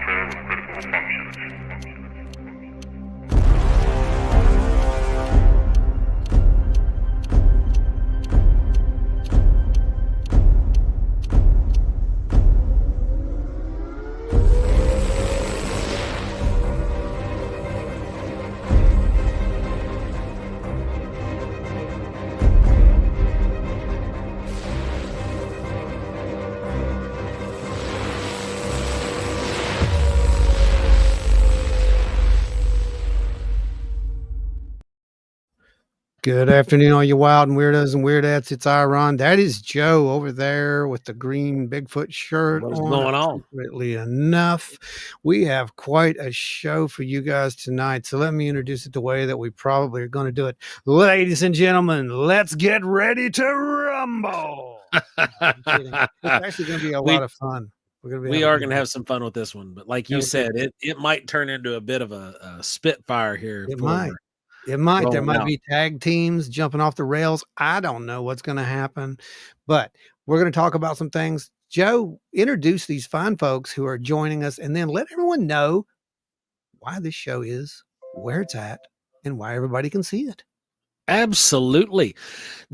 serve critical functions. Good afternoon, all you wild and weirdos and weirdettes. It's Iron. That is Joe over there with the green Bigfoot shirt What's on. going on? Appropriately enough, we have quite a show for you guys tonight. So let me introduce it the way that we probably are going to do it. Ladies and gentlemen, let's get ready to rumble. I'm kidding. It's actually going to be a lot of fun. We are going to have some fun with this one, but like you said, it might turn into a bit of a spitfire here. It might. It might. There might be tag teams jumping off the rails. I don't know what's going to happen, but we're going to talk about some things. Joe, introduce these fine folks who are joining us, and then let everyone know why this show is, where it's at, and why everybody can see it. Absolutely.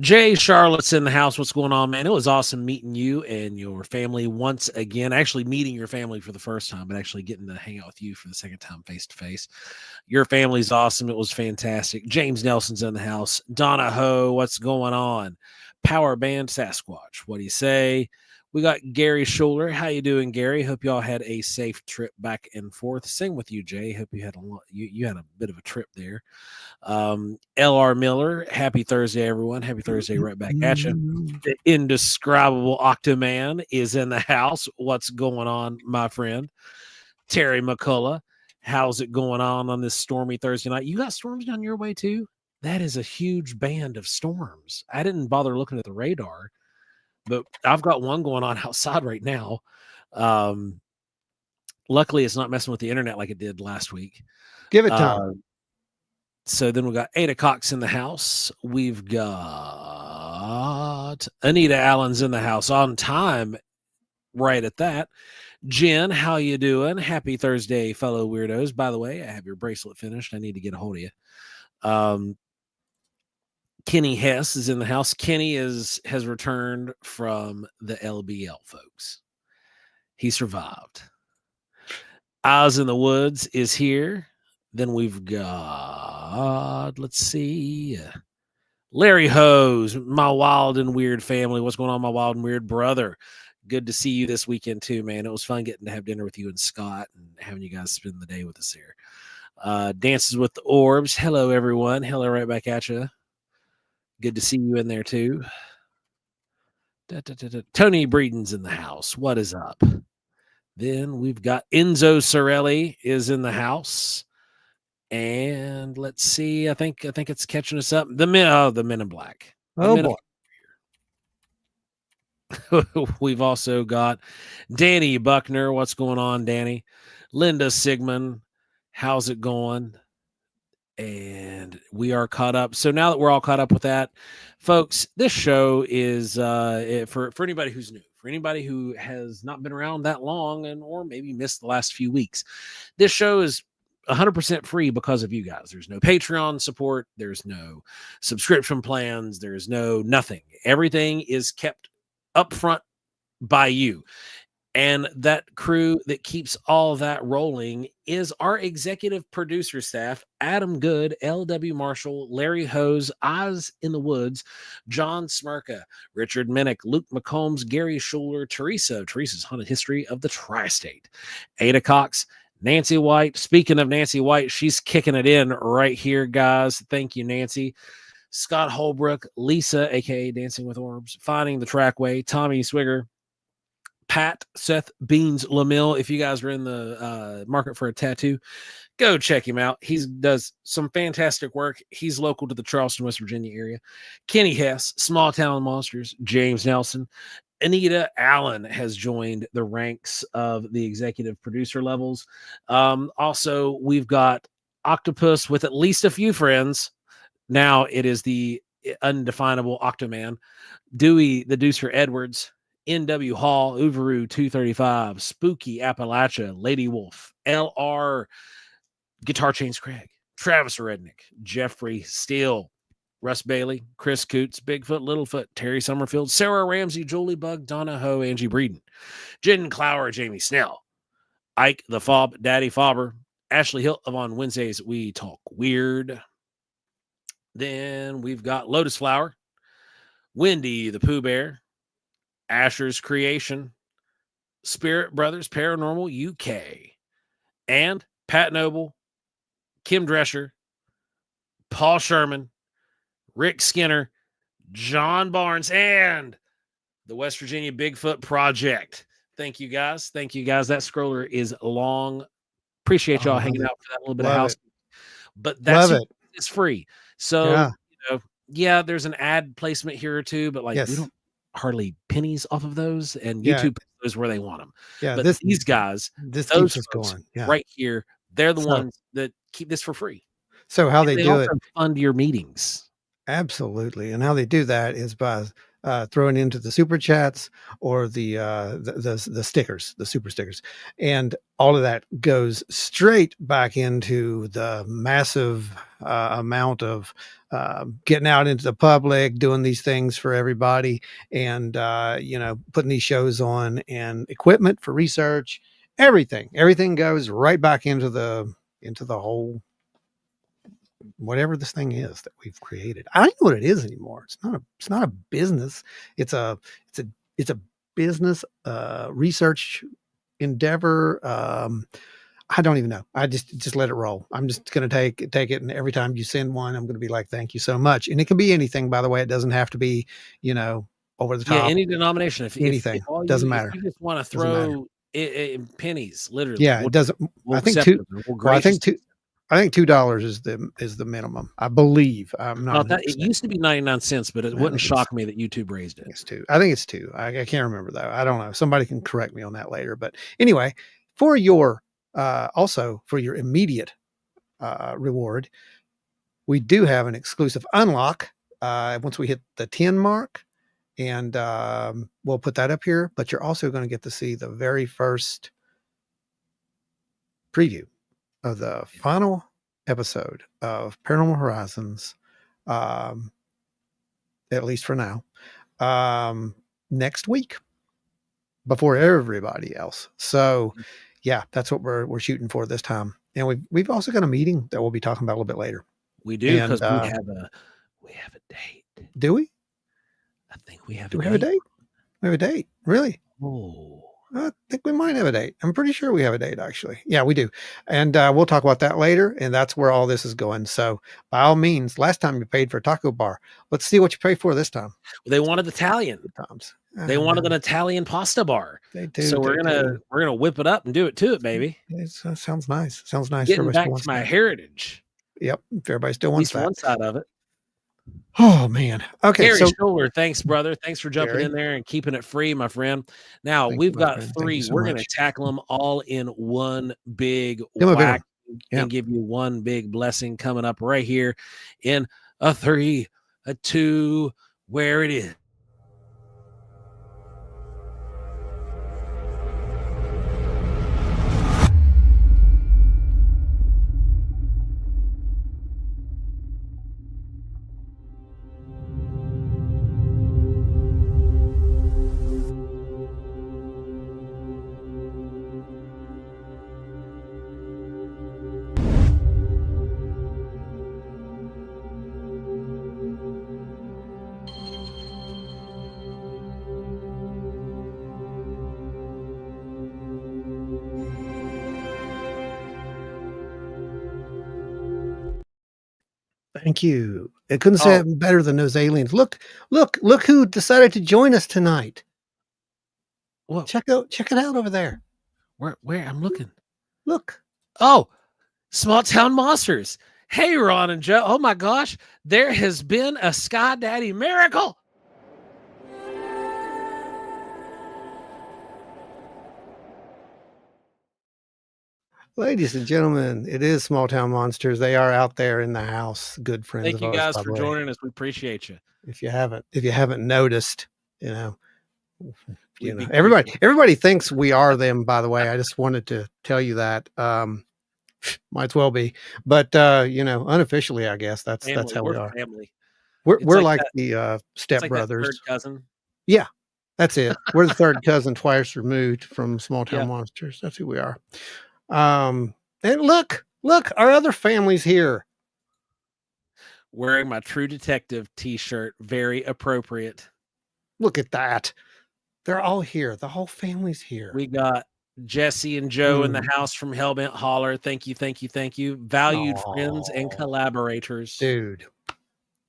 Jay Charlotte's in the house. What's going on, man? It was awesome meeting you and your family once again. Actually meeting your family for the first time, but actually getting to hang out with you for the second time face to face. Your family's awesome. It was fantastic. James Nelson's in the house. Donna Ho, what's going on? Power Band Sasquatch, what do you say? We got Gary Schuler. How you doing, Gary? Hope y'all had a safe trip back and forth. Same with you, Jay. Hope you had you had a bit of a trip there. LR Miller, happy Thursday, everyone. Happy Thursday, right back at you. The indescribable Octoman is in the house. What's going on, my friend? Terry McCullough, how's it going on this stormy Thursday night? You got storms down your way too? That is a huge band of storms. I didn't bother looking at the radar, but I've got one going on outside right now. Luckily, it's not messing with the internet like it did last week. Give it time. So then we got Ada Cox in the house. We've got Anita Allen's in the house on time, right at that. Jen, how you doing? Happy Thursday, fellow weirdos. By the way, I have your bracelet finished. I need to get a hold of you. Kenny Hess is in the house. Kenny has returned from the LBL, folks. He survived. Eyes in the Woods is here. Then we've got, let's see, Larry Hose, my wild and weird family. What's going on, my wild and weird brother? Good to see you this weekend too, man. It was fun getting to have dinner with you and Scott and having you guys spend the day with us here. Dances with the Orbs. Hello, everyone. Hello, right back at you. Good to see you in there too. Tony Breeden's in the house. What is up? Then we've got Enzo Sorelli is in the house. And let's see. I think it's catching us up. The Men in Black. Boy. We've also got Danny Buckner. What's going on, Danny? Linda Sigmund. How's it going? And we are caught up. So now that we're all caught up with that, folks, this show is for anybody who's new, for anybody who has not been around that long or maybe missed the last few weeks. This show is 100% free because of you guys. There's no Patreon support. There's no subscription plans. There's no nothing. Everything is kept up front by you. And that crew that keeps all that rolling is our executive producer staff, Adam Good, L.W. Marshall, Larry Hose, Eyes in the Woods, John Smirka, Richard Minnick, Luke McCombs, Gary Schuler, Teresa's Haunted History of the Tri-State, Ada Cox, Nancy White. Speaking of Nancy White, she's kicking it in right here, guys. Thank you, Nancy. Scott Holbrook, Lisa, a.k.a. Dancing with Orbs, Finding the Trackway, Tommy Swigger, Pat, Seth Beans LaMille. If you guys are in the market for a tattoo, go check him out. He does some fantastic work. He's local to the Charleston, West Virginia area. Kenny Hess, Small Town Monsters, James Nelson. Anita Allen has joined the ranks of the executive producer levels. Also, we've got Octopus with at least a few friends. Now it is the undefinable Octoman. Dewey, the Deucer Edwards, NW Hall, Uvaru 235, Spooky Appalachia, Lady Wolf, LR, Guitar Chains Craig, Travis Rednick, Jeffrey Steele, Russ Bailey, Chris Coots, Bigfoot, Littlefoot, Terry Summerfield, Sarah Ramsey, Julie Bug, Donna Ho, Angie Breeden, Jen Clower, Jamie Snell, Ike the Fob, Daddy Fobber, Ashley Hill of On Wednesdays We Talk Weird. Then we've got Lotus Flower, Wendy the Pooh Bear, Asher's Creation, Spirit Brothers Paranormal UK, and Pat Noble, Kim Drescher, Paul Sherman, Rick Skinner, John Barnes, and the West Virginia Bigfoot Project. Thank you, guys. Thank you, guys. That scroller is long. Appreciate y'all hanging out for that little bit of house. But that's it's free. So, yeah, there's an ad placement here or two, but like we don't hardly pennies off of those, and YouTube knows where they want them. Yeah, but these guys, this keeps us going. Yeah. Right here, they're the ones that keep this for free. So how they do it? Fund your meetings. Absolutely, and how they do that is by throwing into the super chats or the stickers, the super stickers, and all of that goes straight back into the massive amount of getting out into the public, doing these things for everybody, and putting these shows on, and equipment for research. Everything goes right back into the whole whatever this thing is that we've created. I don't know what it is anymore. It's not a business. It's a business research endeavor. I don't even know. I just let it roll. I'm just going to take it. And every time you send one, I'm going to be like, thank you so much. And it can be anything, by the way. It doesn't have to be, over the top. Yeah, any denomination. If anything, if doesn't matter. If you just want to throw pennies, literally. Yeah, it doesn't. I think $2 is the minimum. I believe. I'm not. It used to be 99 cents, but it wouldn't shock me that YouTube raised it. It's $2. I think it's $2. I can't remember though. I don't know. Somebody can correct me on that later. But anyway, for your also for your immediate reward, we do have an exclusive unlock once we hit the 10 mark, and we'll put that up here. But you're also going to get to see the very first preview of the final episode of Paranormal Horizons, at least for now, next week, before everybody else. So yeah, that's what we're shooting for this time. And we've also got a meeting that we'll be talking about a little bit later. We do, because we have a date. Do we? I think we have do we have a date? We have a date. Really? Oh, I think we might have a date. I'm pretty sure we have a date, actually. Yeah, we do. And we'll talk about that later. And that's where all this is going. So by all means, last time you paid for a taco bar. Let's see what you pay for this time. They wanted Italian. They wanted an Italian pasta bar. They do. So we're gonna whip it up and do it to it, baby. It sounds nice. Sounds nice. Getting back to my heritage. Yep. If everybody still wants that. One side of it. Oh man. Okay. Gary Scholler, thanks, brother. Thanks for jumping in there and keeping it free, my friend. Now we've got 3. We're going to tackle them all in one big whack and give you one big blessing coming up right here in a 3, a 2, where it is. Thank you. It couldn't say it better than those aliens. Look who decided to join us tonight. Well, check it out over there. Where I'm looking. Look. Oh, Small Town Monsters. Hey, Ron and Joe. Oh my gosh, there has been a Sky Daddy miracle. Ladies and gentlemen, it is Small Town Monsters. They are out there in the house. Good friends. Thank you guys for joining us. We appreciate you. If you haven't noticed, you know, everybody thinks we are them, by the way. I just wanted to tell you that. Might as well be. But you know, unofficially, I guess that's how we We're are. family. We're like that, the it's like that stepbrothers. third cousin. Yeah, that's it. We're the third cousin twice removed from Small Town Yeah. Monsters. That's who we are. And look, our other family's here. Wearing my True Detective t-shirt. Very appropriate. Look at that. They're all here. The whole family's here. We got Jesse and Joe in the house from Hellbent Holler. Thank you. Valued friends and collaborators. Dude.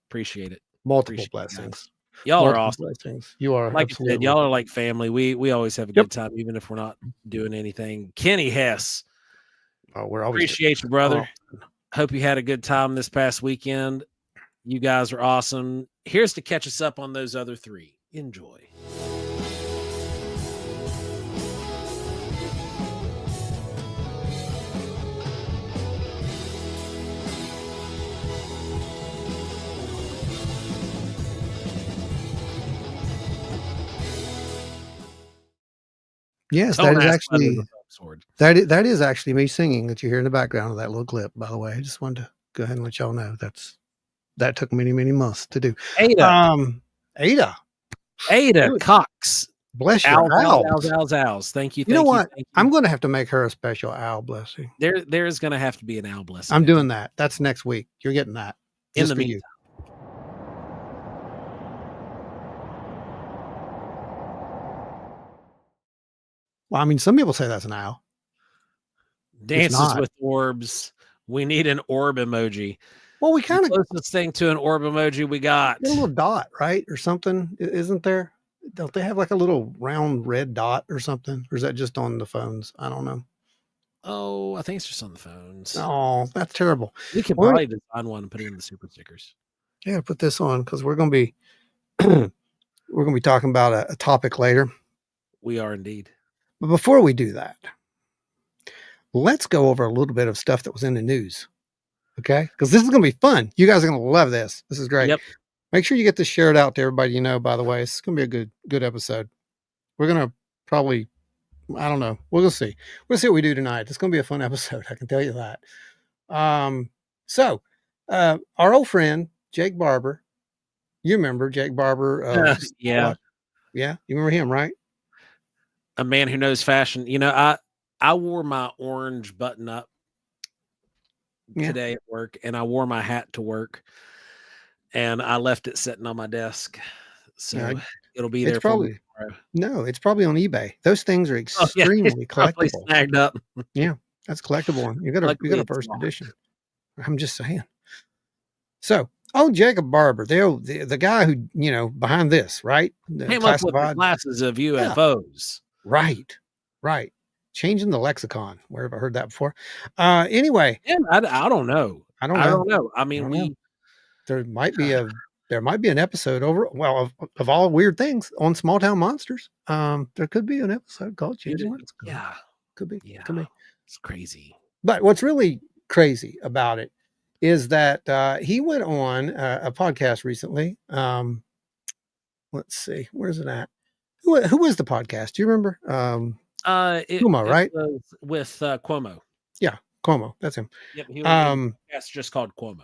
Appreciate it. Multiple blessings. Y'all are awesome. Blessings. You are, like absolutely. I said, y'all are like family. We always have a good time, even if we're not doing anything. Kenny Hess. Oh, we're always appreciate you, brother. Hope you had a good time this past weekend. You guys are awesome. Here's to catch us up on those other three. Enjoy. Yes, that is actually that is actually me singing that you hear in the background of that little clip. By the way, I just wanted to go ahead and let y'all know that took many months to do. Ada Cox, bless your owls. Thank you. You know what? I'm going to have to make her a special owl blessing. There is going to have to be an owl blessing. I'm doing that. That's next week. You're getting that in the meantime. Well, I mean, some people say that's an owl. Dances with orbs. We need an orb emoji. Well, we kind of closest thing to an orb emoji we got. A little dot, right? Or something, isn't there? Don't they have like a little round red dot or something? Or is that just on the phones? I don't know. Oh, I think it's just on the phones. Oh, that's terrible. We could probably design one and put it in the super stickers. Yeah, put this on because we're going to be we're going to be talking about a topic later. We are indeed. But before we do that, let's go over a little bit of stuff that was in the news. Okay? Because this is going to be fun. You guys are going to love this. This is great. Yep. Make sure you get this shared out to everybody you know, by the way. It's going to be a good episode. We're going to probably, I don't know. We'll see. We'll see what we do tonight. It's going to be a fun episode. I can tell you that. So our old friend, Jake Barber, you remember Jake Barber? Yeah. Yeah. You remember him, right? A man who knows fashion. You know, I wore my orange button up today at work, and I wore my hat to work, and I left it sitting on my desk. So it'll be there for me tomorrow. No, it's probably on eBay. Those things are extremely collectible. Snagged up. Yeah, that's a collectible one. You got a first edition. I'm just saying. So, Jacob Barber, the guy who, you know, behind this, right? Came up with the classes of UFOs. Right. Changing the lexicon. Where have I heard that before? Anyway. Yeah, I don't know. I don't know. I mean, there might be an episode of all weird things on Small Town Monsters. There could be an episode called Changing the Lexicon. Yeah. Could be. Yeah. Could be. It's crazy. But what's really crazy about it is that he went on a podcast recently. Let's see. Where's it at? Who was the podcast? Do you remember? Cuomo, right? With Cuomo. Yeah, Cuomo. That's him. Yep. That's just called Cuomo.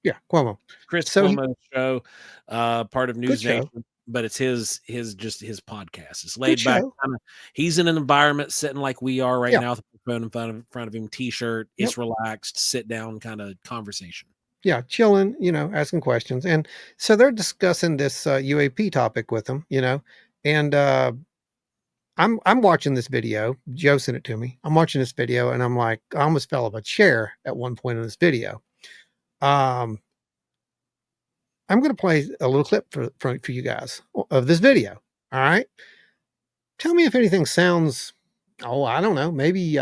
Yeah, Cuomo. Chris Cuomo's show, part of News Nation, but it's his podcast. It's laid back. He's in an environment sitting like we are right now, with the phone in front of him, t-shirt. It's relaxed, sit down kind of conversation. Yeah, chilling, you know, asking questions. And so they're discussing this UAP topic with him, you know, and I'm watching this video. Joe sent it to me. I'm watching this video and I'm like, I almost fell off a chair at one point in this video. I'm going to play a little clip for you guys of this video. All right. Tell me if anything sounds, I don't know, maybe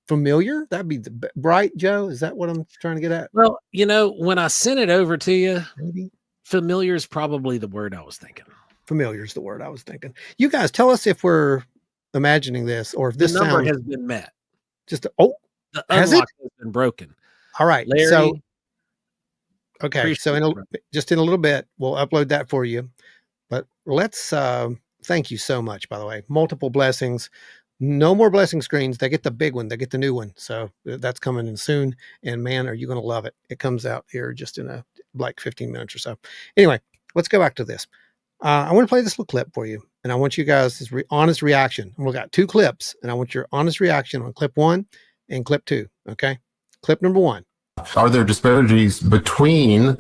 familiar. That'd be bright, Joe. Is that what I'm trying to get at? Well, you know, when I sent it over to you, maybe familiar is probably the word I was thinking. Familiar is the word I was thinking. You guys tell us if we're imagining this or if this number has been met. Just the unlock has been broken. All right. Larry, so okay. So in a little bit, we'll upload that for you. But let's thank you so much, by the way. Multiple blessings. No more blessing screens. They get the big one. They get the new one. So that's coming in soon. And man, are you going to love it? It comes out here just in like 15 minutes or so. Anyway, let's go back to this. I want to play this little clip for you. And I want you guys' honest reaction. And we've got 2 clips. And I want your honest reaction on clip 1 and clip 2. Okay. Clip number 1. Are there disparities between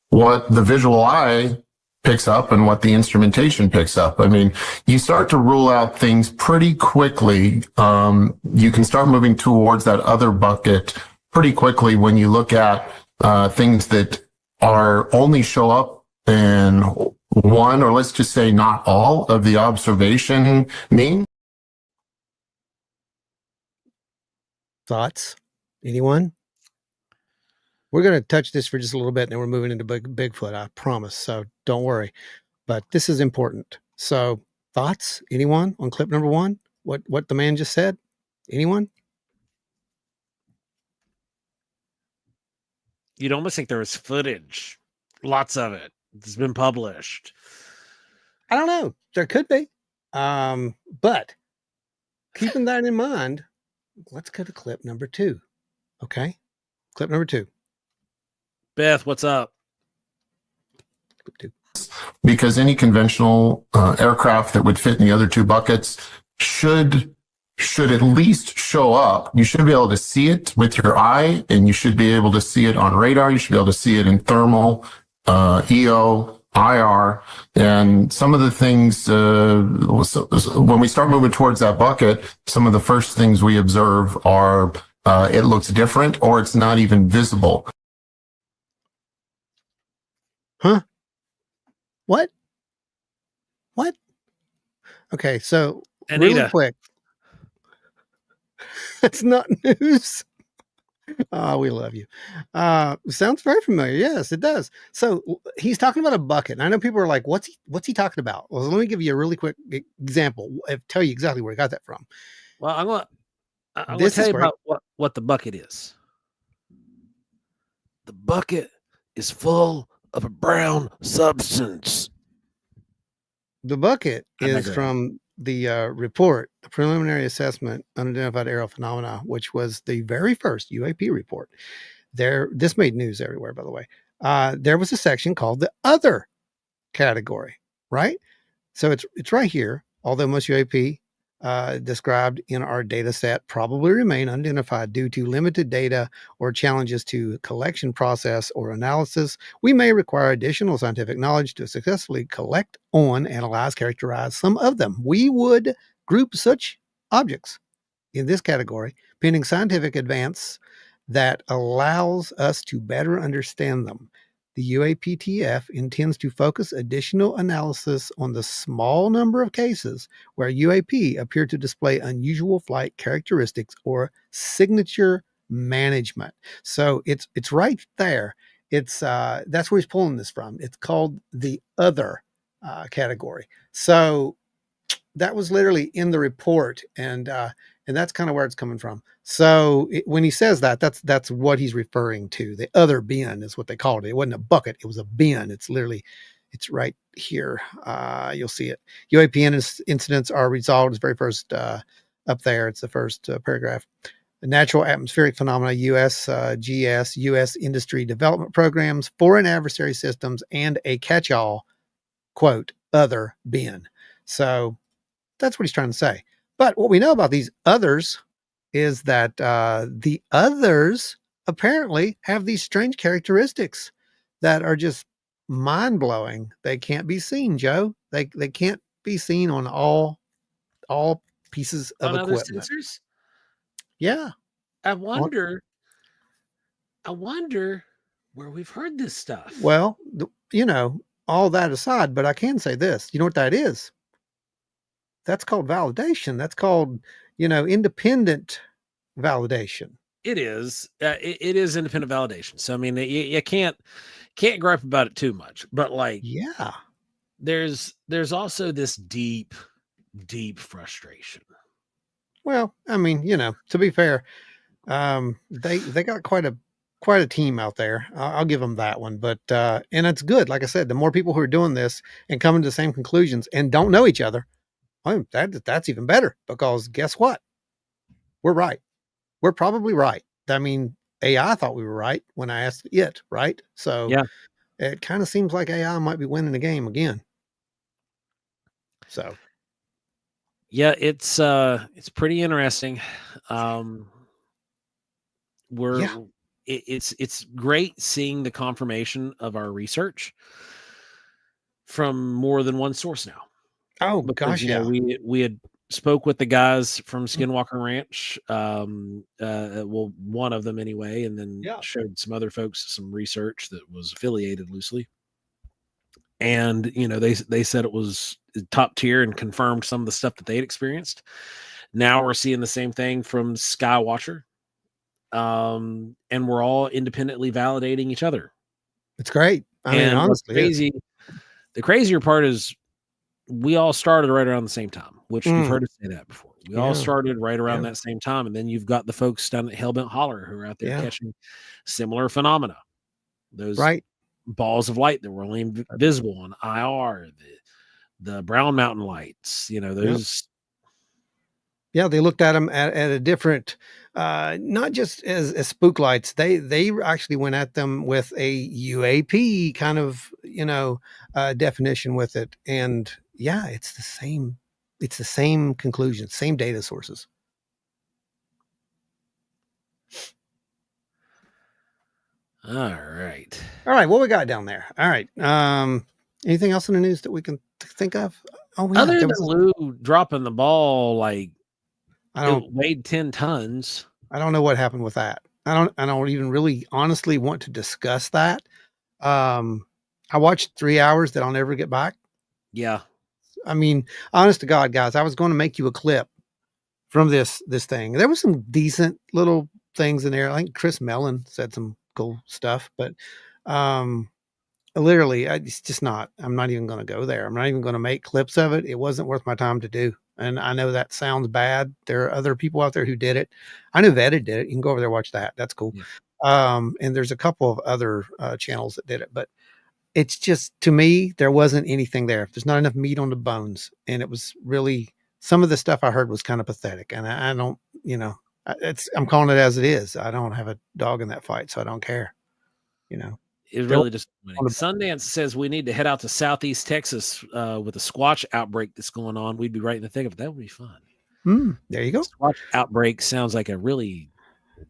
what the visual eye picks up and what the instrumentation picks up? I mean, you start to rule out things pretty quickly. You can start moving towards that other bucket pretty quickly when you look at things that are only show up in one, or let's just say not all of the observation mean. Thoughts? Anyone? We're going to touch this for just a little bit and then we're moving into Bigfoot, I promise. So don't worry. But this is important. So thoughts? Anyone on clip number 1? What the man just said? Anyone? You'd almost think there was footage. Lots of it. It's been published. I don't know. There could be. But keeping that in mind, let's go to clip number 2. Okay. Clip number 2. Beth, what's up? Clip 2. Because any conventional aircraft that would fit in the other 2 buckets should at least show up. You should be able to see it with your eye, and you should be able to see it on radar. You should be able to see it in thermal, EO, IR, and some of the things, when we start moving towards that bucket, some of the first things we observe are it looks different or it's not even visible. Huh? What? Okay, so Anita. really quick. That's not news. Oh, we love you. Sounds very familiar. Yes, it does. So he's talking about a bucket. And I know people are like, what's he talking about? Well, let me give you a really quick example. I'll tell you exactly where he got that from. Well, I'm going to tell you about what the bucket is. The bucket is full of a brown substance. The bucket is from the report, the preliminary assessment, unidentified aerial phenomena, which was the very first UAP report. This made news everywhere, by the way. There was a section called the other category, right? So it's right here. Although most UAP described in our data set probably remain unidentified due to limited data or challenges to collection process or analysis, we may require additional scientific knowledge to successfully collect on, analyze, characterize some of them. We would group such objects in this category pending scientific advance that allows us to better understand them. The UAPTF intends to focus additional analysis on the small number of cases where UAP appear to display unusual flight characteristics or signature management. So it's right there. It's that's where he's pulling this from. It's called the other category. So that was literally in the report, and that's kind of where it's coming from. So when he says that, that's what he's referring to. The other bin is what they called it. It wasn't a bucket; it was a bin. It's right here. You'll see it. UAP incidents are resolved. It's very first up there. It's the first paragraph. The natural atmospheric phenomena, USGS, U.S. industry development programs, foreign adversary systems, and a catch-all, quote, other bin. So that's what he's trying to say. But what we know about these others is that the others apparently have these strange characteristics that are just mind-blowing. They can't be seen, Joe. They can't be seen on all pieces of on equipment. Other sensors? Yeah. I wonder where we've heard this stuff. Well, all that aside, but I can say this. You know what that is? That's called validation. That's called, independent validation. It is. It is independent validation. So I mean, you can't gripe about it too much. But yeah, there's also this deep frustration. Well, I mean, to be fair, they got quite a quite a team out there. I'll give them that one. But and it's good. Like I said, the more people who are doing this and coming to the same conclusions and don't know each other, oh, that's even better, because guess what? We're right. We're probably right. I mean, AI thought we were right when I asked it, right? So Yeah. it kind of seems like AI might be winning the game again. So Yeah, it's pretty interesting. We're yeah. it's great seeing the confirmation of our research from more than one source now, Oh because gosh, yeah. we had spoke with the guys from Mm, Skinwalker Ranch, well, one of them anyway, and then yeah. showed some other folks some research that was affiliated loosely, and they said it was top tier and confirmed some of the stuff that they'd experienced. Now we're seeing the same thing from Skywatcher, and we're all independently validating each other. It's great. I mean, it And what's honestly is. crazy, the crazier part is we all started right around the same time, which you've Mm, heard us say that before. We all yeah. started right around Yeah. that same time, and then you've got the folks down at Hellbent Holler who are out there Yeah. catching similar phenomena. Those Right. balls of light that were only visible on IR, the Brown Mountain lights, Yep. those. Yeah, they looked at them at a different, not just as spook lights. They actually went at them with a UAP kind of definition with it, and yeah, it's the same. It's the same conclusion, same data sources. All right. All right, what we got down there? All right, anything else in the news that we can think of? Oh yeah, Other there than was. Lou dropping the ball, like I it don't. weighed 10 tons. I don't know what happened with that. I don't even really honestly want to discuss that. Um, I watched 3 hours that I'll never get back. Yeah. I mean, honest to God, guys, I was going to make you a clip from this thing. There was some decent little things in there. I think Chris Mellon said some cool stuff, but um, literally, it's just not. I'm not even going to go there. I'm not even going to make clips of it. It wasn't worth my time to do. And I know that sounds bad. There are other people out there who did it. I know Vetted did it. You can go over there and watch that. That's cool. Yeah. And there's a couple of other channels that did it, but it's just, to me, there wasn't anything there. There's not enough meat on the bones. And it was really, some of the stuff I heard was kind of pathetic. And I don't, I'm calling it as it is. I don't have a dog in that fight, so I don't care. It's There really disappointing. Sundance says we need to head out to Southeast Texas with a Squatch outbreak that's going on. We'd be right in the thick of it. That would be fun. There you go. Squatch outbreak sounds like a really,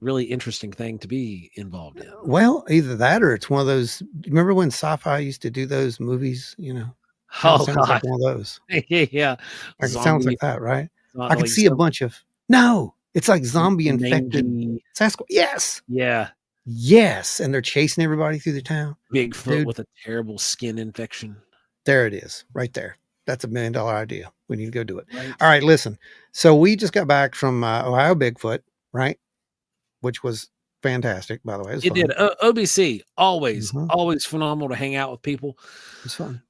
really interesting thing to be involved in. Well, either that or it's one of those. Remember when sci-fi used to do those movies? Oh, Sounds God. like one of those. Yeah. It sounds like that, right? I like could see a bunch of. No, it's like zombie infected mangy. Sasquatch. Yes, Yeah. yes, and they're chasing everybody through the town. Bigfoot Dude. with a terrible skin infection. There it is, right there. That's $1 million idea. We need to go do it. Right. All right, listen. So we just got back from Ohio Bigfoot, right? Which was fantastic, by the way. It did. OBC, always phenomenal to hang out with people. It's fun.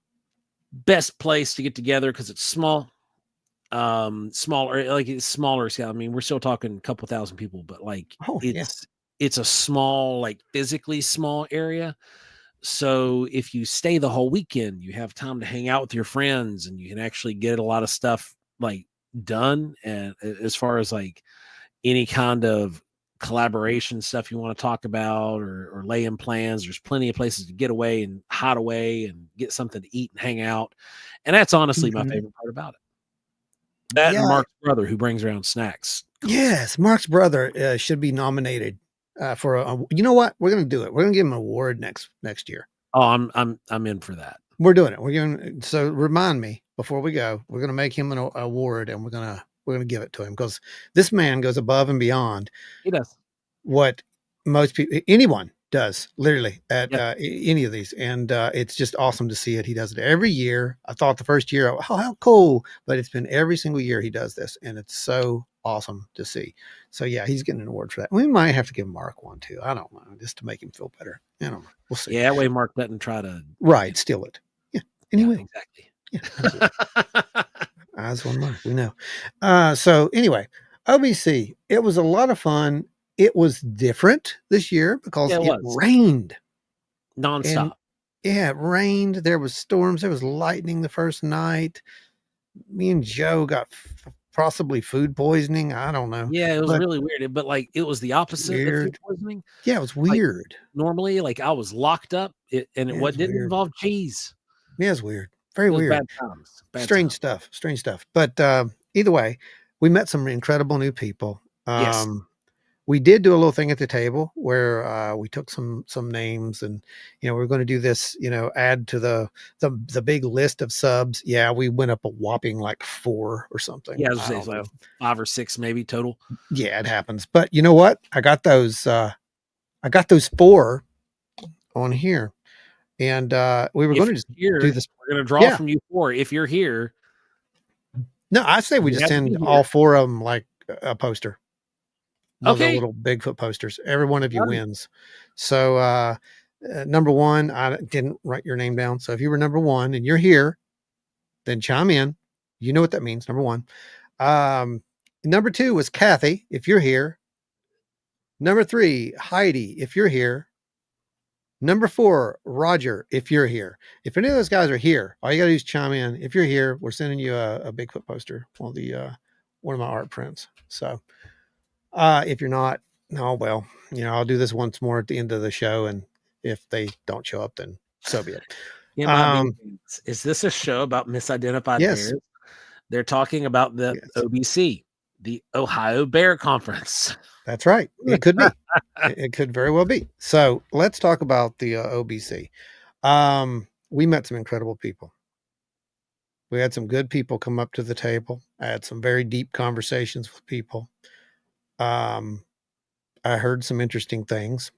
Best place to get together because it's small. Smaller, like it's smaller scale. I mean, we're still talking a couple thousand people, but like it's a small, like physically small area. So if you stay the whole weekend, you have time to hang out with your friends and you can actually get a lot of stuff like done. And as far as like any kind of collaboration stuff you want to talk about or lay in plans, there's plenty of places to get away and hide away and get something to eat and hang out. And that's honestly my favorite part about it. That and Mark's brother who brings around snacks. Yes, Mark's brother should be nominated for a. You know what? We're going to do it. We're going to give him an award next year. Oh, I'm in for that. We're doing it. So remind me before we go. We're going to make him an award, and we're going to give it to him because this man goes above and beyond. He does what most people, anyone does, literally at any of these, and it's just awesome to see it. He does it every year. I thought the first year, oh, how cool, but it's been every single year he does this, and it's so awesome to see. So yeah, he's getting an award for that. We might have to give Mark one too. I don't know, just to make him feel better. I don't know. We'll see. Yeah, that way Mark doesn't try to steal it. Yeah. Anyway, exactly. Yeah. Eyes on Mark. We know. So anyway, OBC. It was a lot of fun. it was different this year because Yeah, it it was rained. And nonstop. yeah, it rained. There was storms. There was lightning the first night. Me and Joe got possibly food poisoning. I don't know, Yeah, it was but really weird. But like, it was the it's opposite of food weird. poisoning. Yeah, it was Like weird. normally, like I was locked up, and Yeah, what it's didn't weird. involve cheese. Yeah, it's weird. Very It was weird. bad times. Bad Strange times. stuff. Strange stuff. But either way, we met some incredible new people. Yes. We did do a little thing at the table where we took some names, and we're going to do this, add to the big list of subs. Yeah, we went up a whopping like 4 or something. Yeah, I was I gonna don't say it's know. like 5 or 6 maybe total. Yeah, it happens. But you know what? I got those 4 on here. And we were If going to you're just do here, this. we're gonna draw Yeah. from you 4. If you're here, No, I say we you just have to be send here. all 4 of them like a poster. One of the Okay. little Bigfoot posters. Every one of you Got it. wins. So number 1, I didn't write your name down. So if you were number 1 and you're here, then chime in. You know what that means. Number 1. Number 2 was Kathy. If you're here. Number 3, Heidi. If you're here. Number 4, Roger. If you're here. If any of those guys are here, all you got to do is chime in. If you're here, we're sending you a Bigfoot poster. One of my art prints. So if you're not, oh well, I'll do this once more at the end of the show, and if they don't show up, then so be it. Yeah, by means, is this a show about misidentified Yes, bears? They're talking about the yes, OBC, the Ohio Bear Conference. that's right. It could be. It could very well be. So let's talk about the OBC. We met some incredible people. We had some good people come up to the table. I had some very deep conversations with people. I heard some interesting things.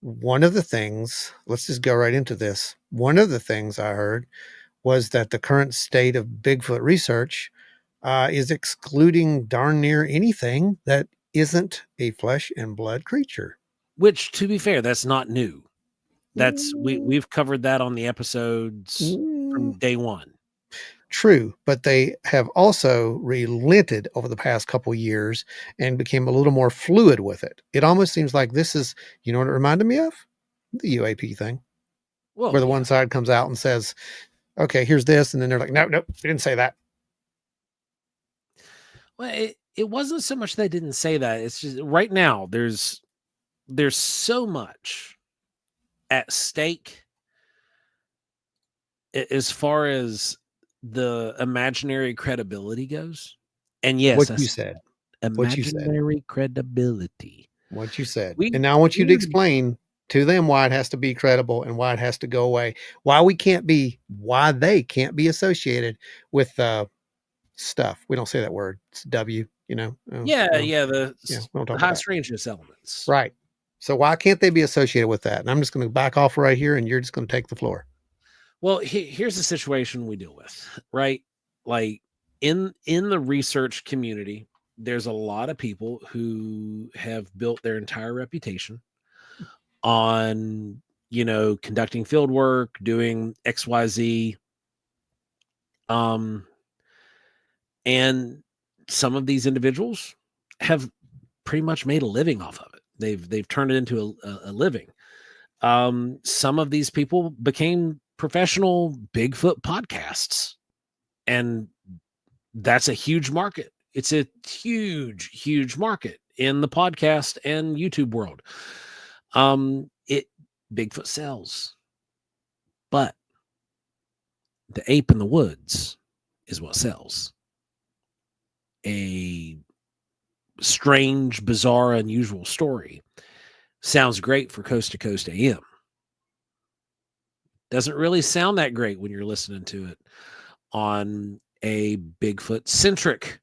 One of the things, let's just go right into this. One of the things I heard was that the current state of Bigfoot research is excluding darn near anything that isn't a flesh and blood creature. Which, to be fair, that's not new. We've covered that on the episodes from day one. True, but they have also relented over the past couple years and became a little more fluid with it. It almost seems like this is, you know what it reminded me of? The UAP thing, Well, where the one side comes out and says, okay, here's this. And then they're like, nope, they didn't say that. Well, it wasn't so much they didn't say that. It's just right now there's so much at stake as far as the imaginary credibility goes. And yes, What you said. imaginary credibility. What you said. And now I want you to explain to them why it has to be credible and why it has to go away. Why they can't be associated with stuff. We don't say that word. It's W, The we don't talk high about strangeness elements. right. So why can't they be associated with that? And I'm just going to back off right here, and you're just going to take the floor. Well, here's the situation we deal with, right? Like in the research community, there's a lot of people who have built their entire reputation on, conducting field work, doing XYZ. And some of these individuals have pretty much made a living off of it. They've turned it into a living. Some of these people became professional Bigfoot podcasts, and that's a huge market. It's a huge, huge market in the podcast and YouTube world. Bigfoot sells, but the ape in the woods is what sells. A strange, bizarre, unusual story sounds great for Coast to Coast AM. Doesn't really sound that great when you're listening to it on a Bigfoot centric,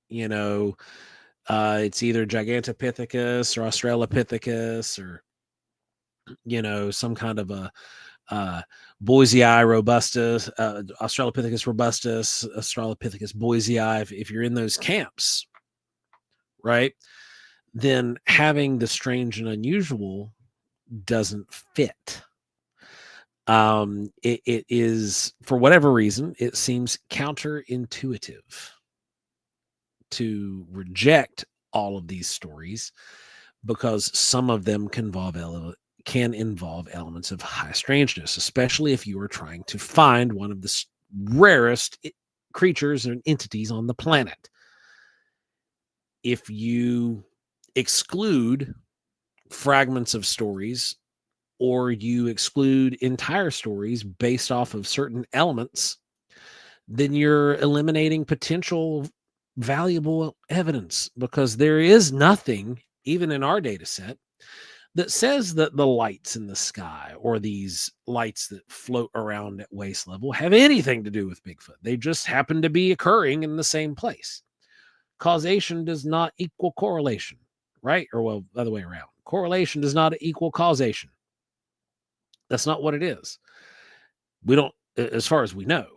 it's either Gigantopithecus or Australopithecus or, some kind of a Boisei robustus, Australopithecus robustus, Australopithecus boisei. If you're in those camps, right, then having the strange and unusual doesn't fit. It is, for whatever reason, it seems counterintuitive to reject all of these stories because some of them can involve elements of high strangeness, especially if you are trying to find one of the rarest creatures and entities on the planet. If you exclude fragments of stories or you exclude entire stories based off of certain elements, then you're eliminating potential valuable evidence, because there is nothing, even in our data set, that says that the lights in the sky or these lights that float around at waist level have anything to do with Bigfoot. They just happen to be occurring in the same place. Causation does not equal correlation, right? Or, well, the other way around. Correlation does not equal causation. That's not what it is. We don't, as far as we know.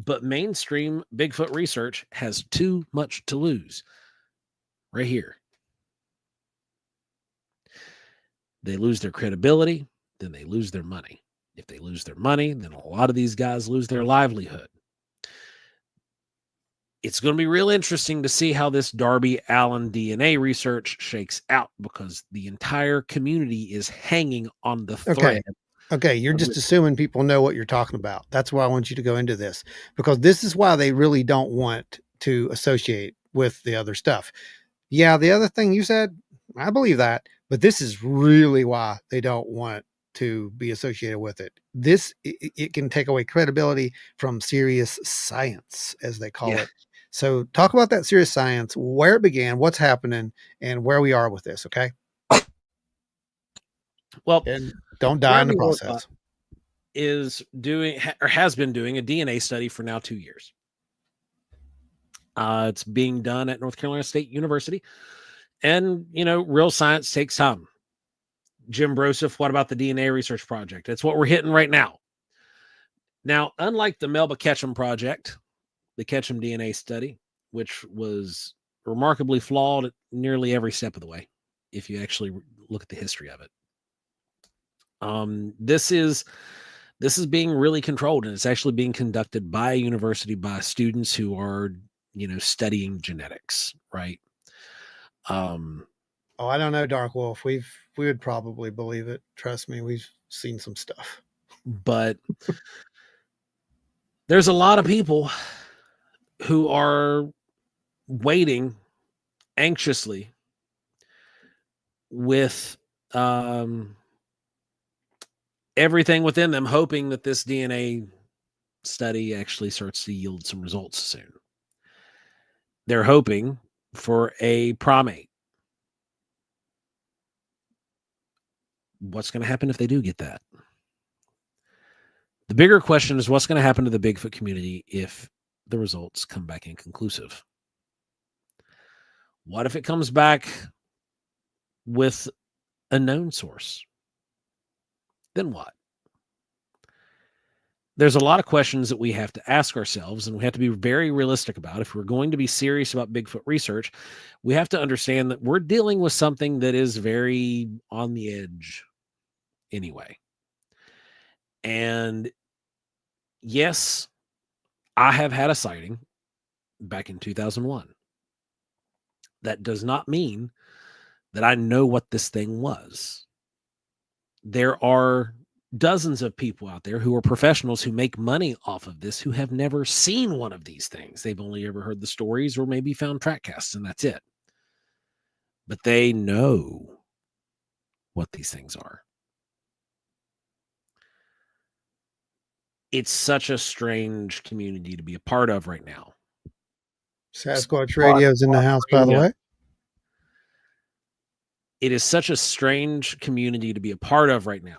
But mainstream Bigfoot research has too much to lose. Right here. They lose their credibility, then they lose their money. If they lose their money, then a lot of these guys lose their livelihood. It's going to be real interesting to see how this Darby Allen DNA research shakes out, because the entire community is hanging on the thread. Okay, you're just assuming people know what you're talking about. That's why I want you to go into this, because this is why they really don't want to associate with the other stuff. Yeah, the other thing you said, I believe that, but this is really why they don't want to be associated with it. It can take away credibility from serious science, as they call it. So talk about that serious science, where it began, what's happening, and where we are with this, okay? Well, and don't die in the process. Is doing or has been doing a DNA study for now 2 years. It's being done at North Carolina State University. And, real science takes time. Jim Broseph, what about the DNA research project? That's what we're hitting right now. Now, unlike the Melba Ketchum project, the Ketchum DNA study, which was remarkably flawed at nearly every step of the way, if you actually look at the history of it. This is being really controlled, and it's actually being conducted by a university, by students who are, studying genetics, right? I don't know, Dark Wolf. We would probably believe it. Trust me, we've seen some stuff. But there's a lot of people who are waiting anxiously with everything within them, hoping that this DNA study actually starts to yield some results soon. They're hoping for a primate. What's going to happen if they do get that? The bigger question is what's going to happen to the Bigfoot community if the results come back inconclusive? What if it comes back with a known source? Then what? There's a lot of questions that we have to ask ourselves, and we have to be very realistic about. If we're going to be serious about Bigfoot research, we have to understand that we're dealing with something that is very on the edge anyway. And yes, I have had a sighting back in 2001. That does not mean that I know what this thing was. There are dozens of people out there who are professionals who make money off of this, who have never seen one of these things. They've only ever heard the stories or maybe found trackcasts, and that's it. But they know what these things are. It's such a strange community to be a part of right now. Sasquatch Radio's in the house, by the way. It is such a strange community to be a part of right now.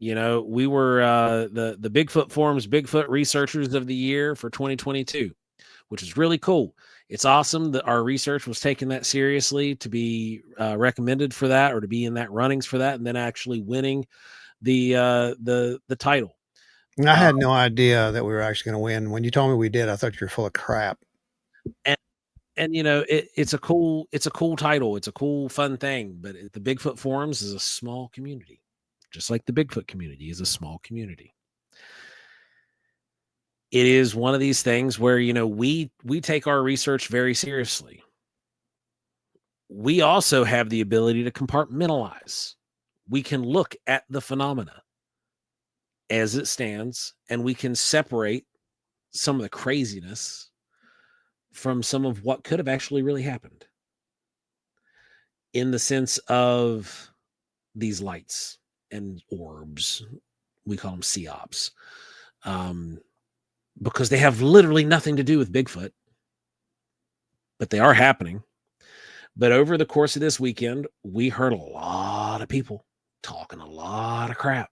We were the Bigfoot Forum's Bigfoot Researchers of the Year for 2022, which is really cool. It's awesome that our research was taken that seriously to be recommended for that, or to be in that runnings for that, and then actually winning the title. I had no idea that we were actually going to win. When you told me we did, I thought you were full of crap. And it's a cool title. It's a cool, fun thing. But the Bigfoot Forums is a small community, just like the Bigfoot community is a small community. It is one of these things where we take our research very seriously. we also have the ability to compartmentalize. We can look at the phenomena as it stands, and we can separate some of the craziness from some of what could have actually really happened, in the sense of these lights and orbs. We call them COPs, because they have literally nothing to do with Bigfoot, but they are happening. But over the course of this weekend, we heard a lot of people talking a lot of crap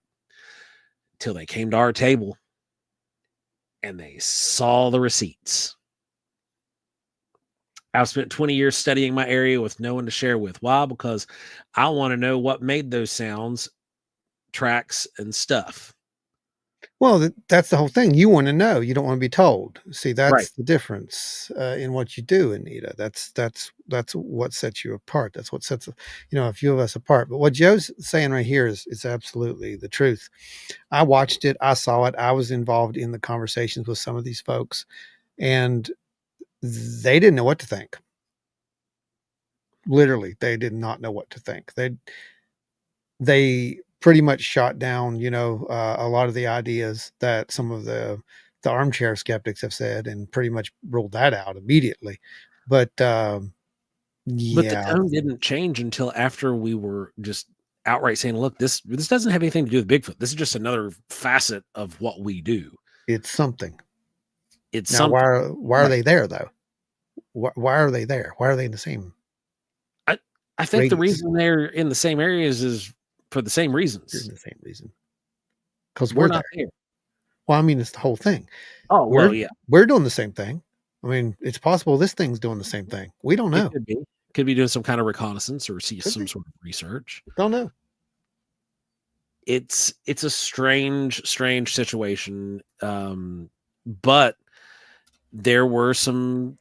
till they came to our table and they saw the receipts. I've spent 20 years studying my area with no one to share with. Why? Because I want to know what made those sounds, tracks, and stuff. Well, that's the whole thing. You want to know. You don't want to be told. See, that's Right. the difference in what you do, Anita. That's what sets you apart. That's what sets a few of us apart. But what Joe's saying right here is absolutely the truth. I watched it. I saw it. I was involved in the conversations with some of these folks, and they didn't know what to think. Literally, they did not know what to think. They pretty much shot down, a lot of the ideas that some of the armchair skeptics have said, and pretty much ruled that out immediately. But But the yeah, tone didn't change until after we were just outright saying, look, this doesn't have anything to do with Bigfoot. This is just another facet of what we do. it's something. It's Now, something. why are Right. they there though? Why are they there? Why are they in the same I think the radius? reason they're in the same areas is for the same You're in reasons. the same reason because We're we're not there. there. Well, I mean, it's the whole thing. Oh, well, yeah. We're doing the same thing. I mean, it's possible this thing's doing the same thing. We don't It know. could be. Could be doing some kind of reconnaissance or see Could some be. sort of research. Don't know. It's a strange situation. But there were some,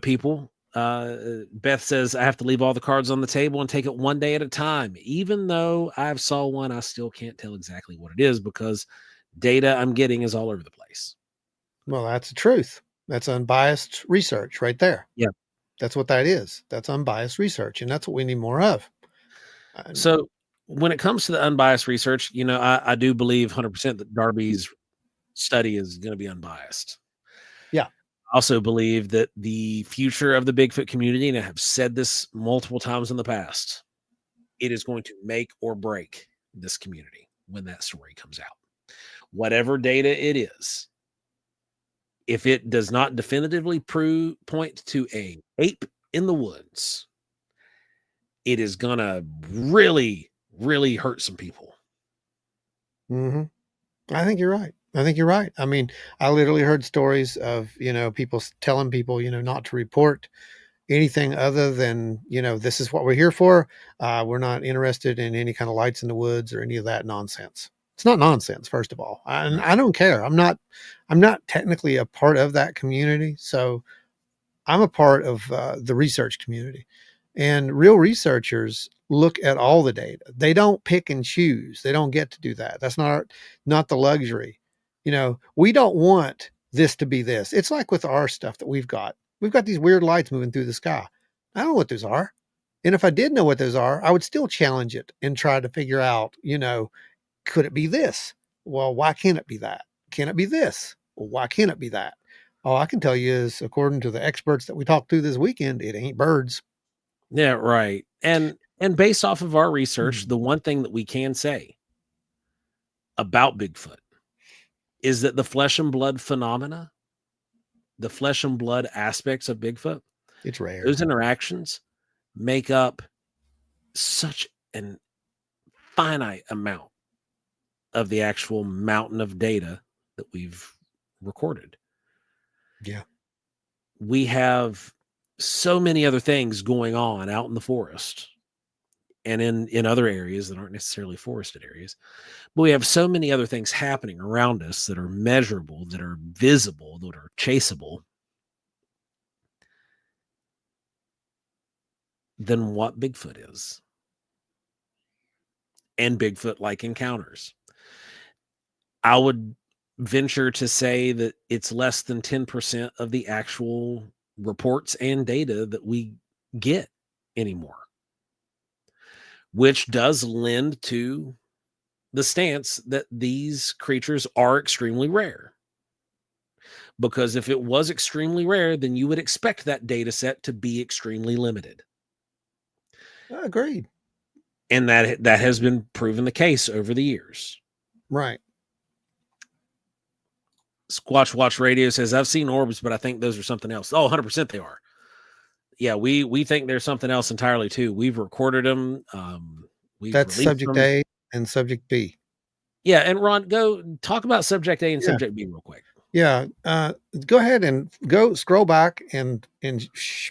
people. Beth says, I have to leave all the cards on the table and take it one day at a time. Even though I've saw one, I still can't tell exactly what it is because data I'm getting is all over the place. Well, that's the truth. That's unbiased research right there. Yeah. That's what that is. That's unbiased research, and that's what we need more of. So when it comes to the unbiased research, I do believe 100% that Darby's study is going to be unbiased. Yeah. I also believe that the future of the Bigfoot community, and I have said this multiple times in the past, it is going to make or break this community when that story comes out. Whatever data it is, if it does not definitively point to a ape in the woods, it is going to really, really hurt some people. Mm-hmm. I think you're right. I mean, I literally heard stories of, people telling people, not to report anything other than, this is what we're here for. We're not interested in any kind of lights in the woods or any of that nonsense. It's not nonsense, first of all. And I don't care. I'm not technically a part of that community. So I'm a part of the research community, and real researchers look at all the data. They don't pick and choose. They don't get to do that. That's not the luxury. We don't want this to be this. It's like with our stuff that we've got. We've got these weird lights moving through the sky. I don't know what those are. And if I did know what those are, I would still challenge it and try to figure out, could it be this? Well, why can't it be that? Can it be this? Well, why can't it be that? All I can tell you is, according to the experts that we talked to this weekend, it ain't birds. Yeah, right. And based off of our research, the one thing that we can say about Bigfoot is that the flesh and blood phenomena, the flesh and blood aspects of Bigfoot, It's rare. those interactions make up such an finite amount of the actual mountain of data that we've recorded. Yeah. We have so many other things going on out in the forest and in other areas that aren't necessarily forested areas. But we have so many other things happening around us that are measurable, that are visible, that are chaseable than what Bigfoot is. And Bigfoot-like encounters. I would venture to say that it's less than 10% of the actual reports and data that we get anymore. which does lend to the stance that these creatures are extremely rare. Because if it was extremely rare, then you would expect that data set to be extremely limited. Agreed. And that has been proven the case over the years. Right. Squatch Watch Radio says, I've seen orbs, but I think those are something else. Oh, 100% they are. Yeah, we think there's something else entirely too. We've recorded them. We've That's released subject them. A and subject B. Yeah, and Ron, go talk about subject A and Yeah. subject B real quick. Yeah. Go ahead and go scroll back and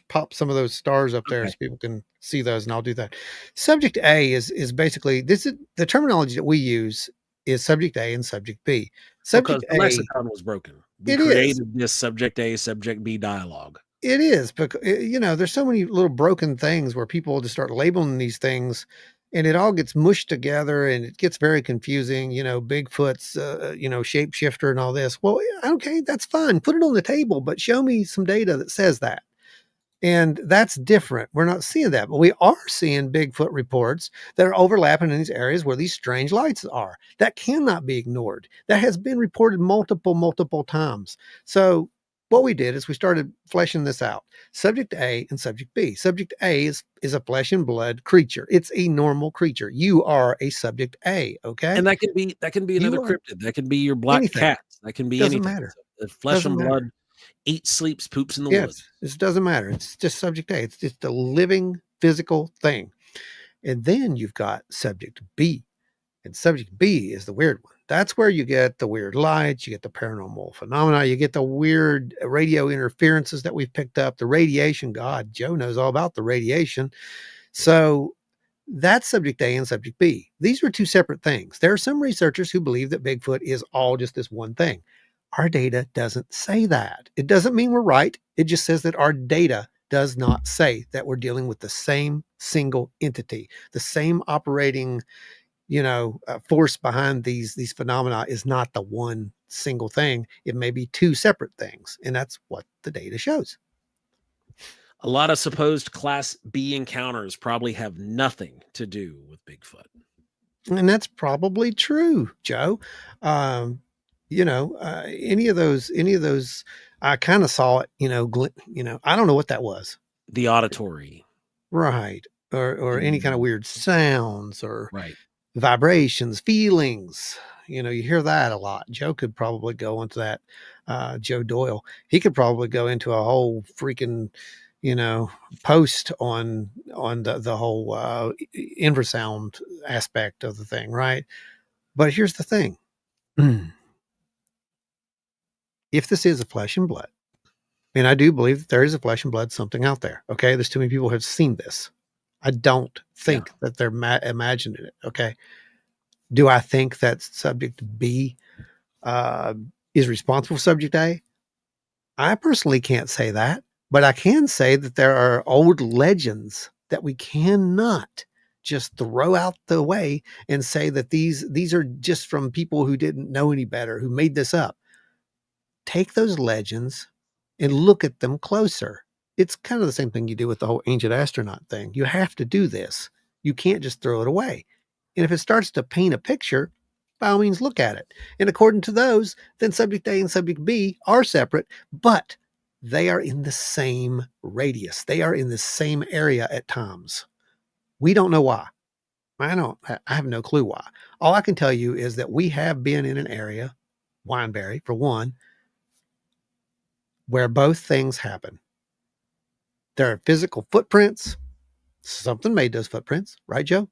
pop some of those stars up there so people can see those, and I'll do that. Subject A is basically, this is the terminology that we use is subject A and subject B. Subject Because the lexicon was broken. We created this subject A, subject B dialogue. It is, because there's so many little broken things where people just start labeling these things, and it all gets mushed together, and it gets very confusing. Bigfoot's, shapeshifter and all this. Well, okay, that's fine. Put it on the table, but show me some data that says that. And that's different. We're not seeing that, but we are seeing Bigfoot reports that are overlapping in these areas where these strange lights are. That cannot be ignored. That has been reported multiple times. So what we did is we started fleshing this out. Subject A and subject B. Subject A is a flesh and blood creature. It's a normal creature. You are a subject A, okay? And that can be another cryptid. That can be your black cat. That can be anything. Matter. Flesh and blood. Eats, sleeps, poops in the woods. It doesn't matter. It's just subject A. It's just a living physical thing. And then you've got subject B. And subject B is the weird one. That's where you get the weird lights, you get the paranormal phenomena, you get the weird radio interferences that we've picked up, the radiation. God, Joe knows all about the radiation. So that's subject A and subject B. These are two separate things. There are some researchers who believe that Bigfoot is all just this one thing. Our data doesn't say that. It doesn't mean we're right. It just says that our data does not say that we're dealing with the same single entity. The same operating, force behind these phenomena is not the one single thing. It may be two separate things. And that's what the data shows. A lot of supposed class B encounters probably have nothing to do with Bigfoot. And that's probably true, Joe. Any of those, I kind of saw it, I don't know what that was. The auditory. Right. Or any kind of weird sounds or right. Vibrations, feelings. You hear that a lot. Joe could probably go into that. Joe Doyle, he could probably go into a whole freaking, post on the whole infrasound aspect of the thing. Right. But here's the thing. If this is a flesh and blood, and I do believe that there is a flesh and blood something out there. Okay. There's too many people who have seen this. I don't think that they're imagining it. Okay. Do I think that subject B is responsible for subject A? I personally can't say that, but I can say that there are old legends that we cannot just throw out the way and say that these are just from people who didn't know any better, who made this up. Take those legends and look at them closer. It's kind of the same thing you do with the whole ancient astronaut thing. You have to do this. You can't just throw it away. And if it starts to paint a picture, by all means, look at it. And according to those, then subject A and subject B are separate, but they are in the same radius. They are in the same area at times. We don't know why. I have no clue why. All I can tell you is that we have been in an area, Wineberry for one, where both things happen. There are physical footprints. Something made those footprints, right, Joe?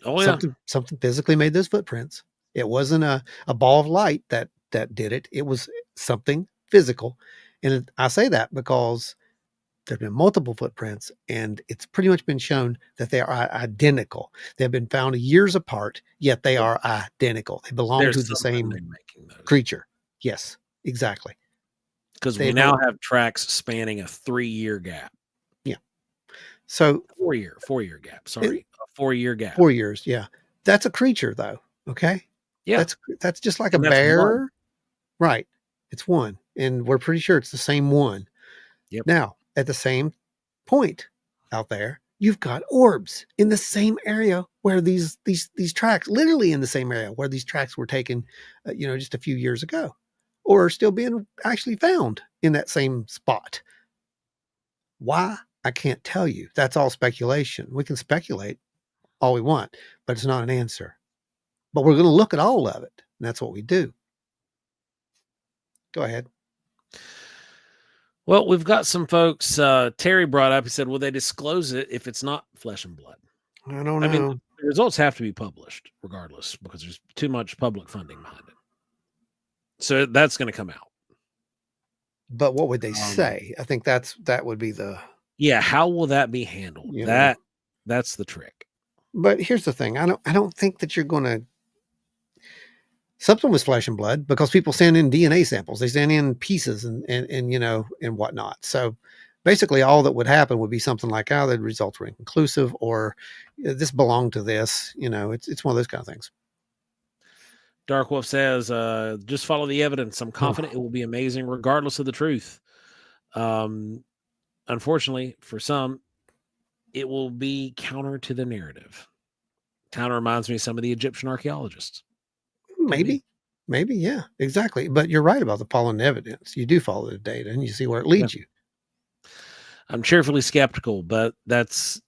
Oh, yeah. Something physically made those footprints. It wasn't a ball of light that did it. It was something physical. And I say that because there have been multiple footprints, and it's pretty much been shown that they are identical. They've been found years apart, yet they are identical. They belong to the same creature. Yes, exactly. Because we now have tracks spanning a 3-year gap. Yeah. So 4-year gap. Sorry. A 4-year gap. 4 years. Yeah. That's a creature though. Okay. Yeah. That's just like a bear. Right. It's one. And we're pretty sure it's the same one. Yep. Now, at the same point out there, you've got orbs in the same area where these tracks, literally in the same area where these tracks were taken, just a few years ago, or are still being actually found in that same spot. Why? I can't tell you. That's all speculation. We can speculate all we want, but it's not an answer. But we're going to look at all of it, and that's what we do. Go ahead. Well, we've got some folks. Terry brought up. He said, "Will they disclose it if it's not flesh and blood?" I don't know. I mean, the results have to be published regardless because there's too much public funding behind it. So that's going to come out. But what would they say? I think that would be the. Yeah, how will that be handled? That's the trick. But here's the thing: I don't think that you're going to. Something was flesh and blood because people send in DNA samples. They send in pieces and whatnot. So basically all that would happen would be something like, the results were inconclusive, or this belonged to this. It's one of those kind of things. Dark Wolf says, just follow the evidence. I'm confident it will be amazing regardless of the truth. Unfortunately, for some, it will be counter to the narrative. Kind of reminds me of some of the Egyptian archaeologists. Maybe, yeah, exactly. But you're right about the following evidence. You do follow the data and you see where it leads you. I'm cheerfully skeptical, but that's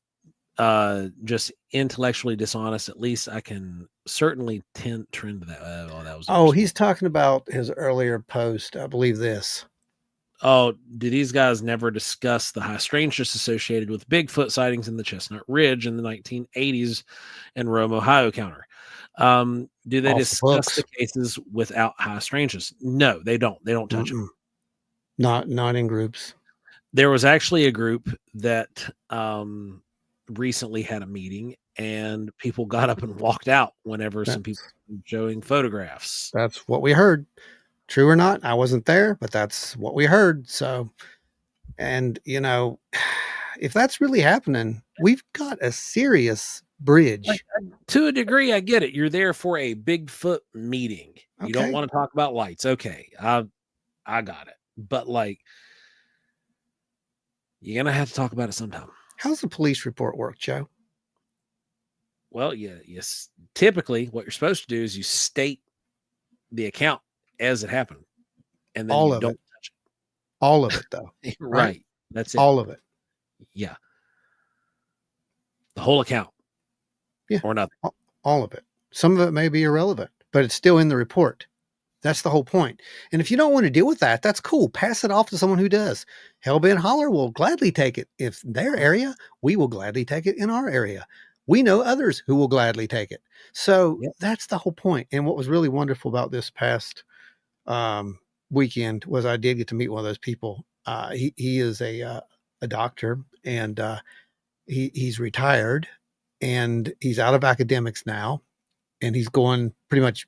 just intellectually dishonest. At least I can certainly trend to that. That was. He's talking about his earlier post. I believe this. Oh, do these guys never discuss the high strangeness associated with Bigfoot sightings in the Chestnut Ridge in the 1980s and Rome, Ohio counter? Do they discuss the cases without high strangeness? No, they don't. They don't touch them. Not in groups. There was actually a group that recently had a meeting, and people got up and walked out whenever some people were showing photographs. That's what we heard. True or not, I wasn't there, but that's what we heard. So, and if that's really happening, we've got a serious bridge. To a degree, I get it. You're there for a Bigfoot meeting. Okay. You don't want to talk about lights. Okay. I got it. But you're going to have to talk about it sometime. How's the police report work, Joe? Well, yes. Typically, what you're supposed to do is you state the account as it happened. And then you don't touch it. All of it, though. Right. That's it. All of it. Yeah. The whole account. Yeah. Or nothing. All of it. Some of it may be irrelevant, but it's still in the report. That's the whole point. And if you don't want to deal with that, that's cool. Pass it off to someone who does. Hellbent Holler will gladly take it. If their area, we will gladly take it in our area. We know others who will gladly take it. So that's the whole point. And what was really wonderful about this past weekend was I did get to meet one of those people. He is a doctor, and he's retired, and he's out of academics now, and he's going pretty much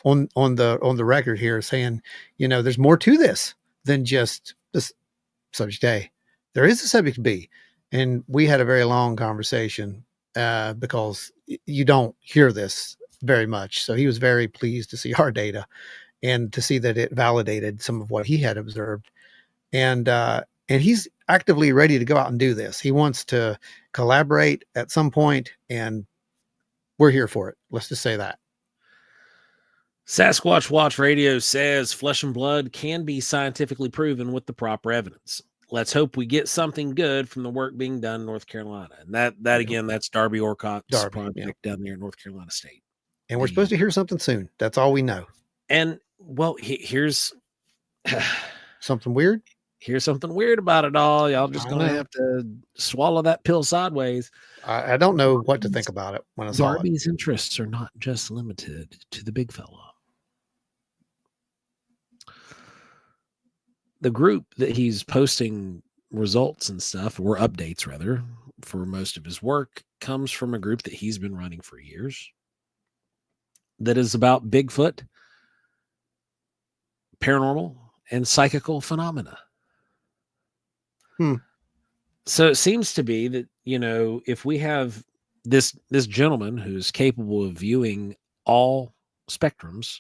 on the record here saying, there's more to this than just this subject A. There is a subject B. And we had a very long conversation because you don't hear this very much. So he was very pleased to see our data and to see that it validated some of what he had observed. And he's actively ready to go out and do this. He wants to collaborate at some point, and we're here for it. Let's just say that. Sasquatch Watch Radio says flesh and blood can be scientifically proven with the proper evidence. Let's hope we get something good from the work being done in North Carolina. And that again, that's Darby Orcott's project down there in North Carolina State. And we're supposed to hear something soon. That's all we know. And well, here's something weird. Here's something weird about it all. Y'all just going to have to swallow that pill sideways. I don't know what to think about it when I saw it. Darby's interests are not just limited to the big fella. The group that he's posting results and stuff, or updates rather, for most of his work comes from a group that he's been running for years that is about Bigfoot, paranormal, and psychical phenomena. So it seems to be that, if we have this gentleman who's capable of viewing all spectrums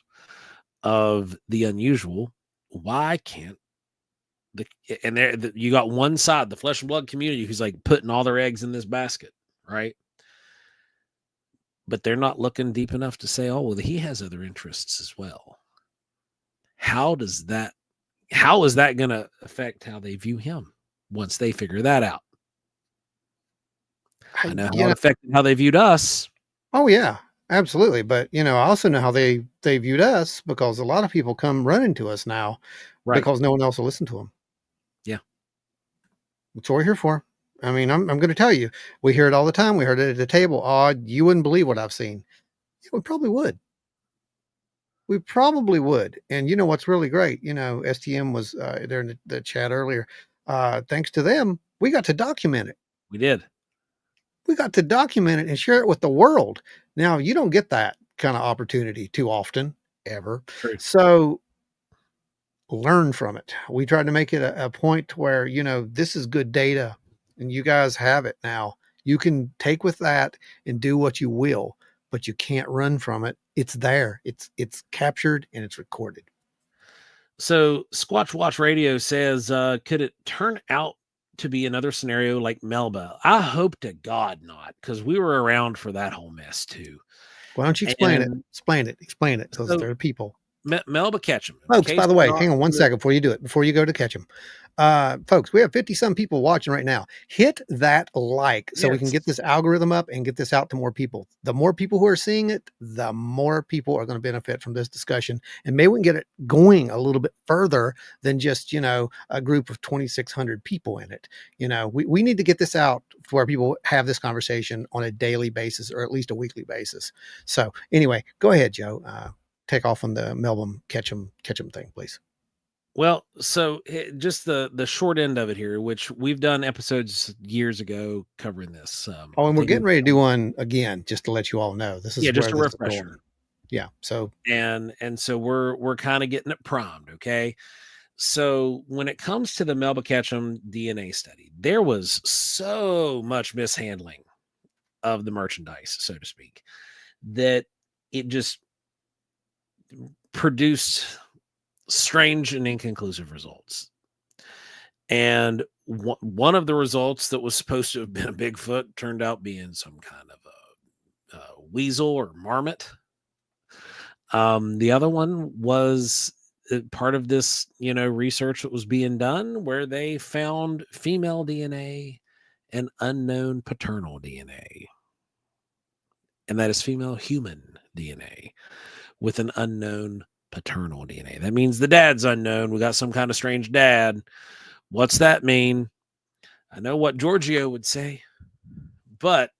of the unusual, why can't And there you got one side, the flesh and blood community, who's like putting all their eggs in this basket, right? But they're not looking deep enough to say, oh, well, he has other interests as well. How is that going to affect how they view him once they figure that out? I know how it affected how they viewed us. Oh yeah, absolutely. But I also know how they viewed us, because a lot of people come running to us now, Right. because no one else will listen to them. Yeah. That's what we're here for. I mean, I'm going to tell you, we hear it all the time. We heard it at the table. Oh, you wouldn't believe what I've seen. Yeah, we probably would. We probably would. And you know what's really great? STM was there in the chat earlier. Thanks to them, we got to document it. We did. We got to document it and share it with the world. Now, you don't get that kind of opportunity too often, ever. True. So learn from it. We tried to make it a point where, this is good data and you guys have it now. You can take with that and do what you will, but you can't run from it. It's there. It's captured and it's recorded. So Squatch Watch Radio says, could it turn out to be another scenario like Melba? I hope to God not, because we were around for that whole mess too. Why don't you explain it? Explain it, because there are people. Melba Ketchum. Folks, by the way, hang on one second before you do it, before you go to Ketchum. Folks, we have 50-some people watching right now. Hit that like so we can get this algorithm up and get this out to more people. The more people who are seeing it, the more people are going to benefit from this discussion. And maybe we can get it going a little bit further than just, a group of 2,600 people in it. We need to get this out where people have this conversation on a daily basis, or at least a weekly basis. So anyway, go ahead, Joe. Take off on the Melbourne Ketchum thing, please. Well, so just the short end of it here, which we've done episodes years ago covering this. And we're getting ready to do one again, just to let you all know. This is just a refresher. Yeah. So and so we're kind of getting it primed. Okay. So when it comes to the Melba Ketchum DNA study, there was so much mishandling of the merchandise, so to speak, that it just produced strange and inconclusive results. And one of the results that was supposed to have been a Bigfoot turned out being some kind of a weasel or marmot. The other one was part of this, research that was being done, where they found female DNA and unknown paternal DNA. And that is female human DNA with an unknown paternal DNA. That means the dad's unknown. We got some kind of strange dad. What's that mean? I know what Giorgio would say, but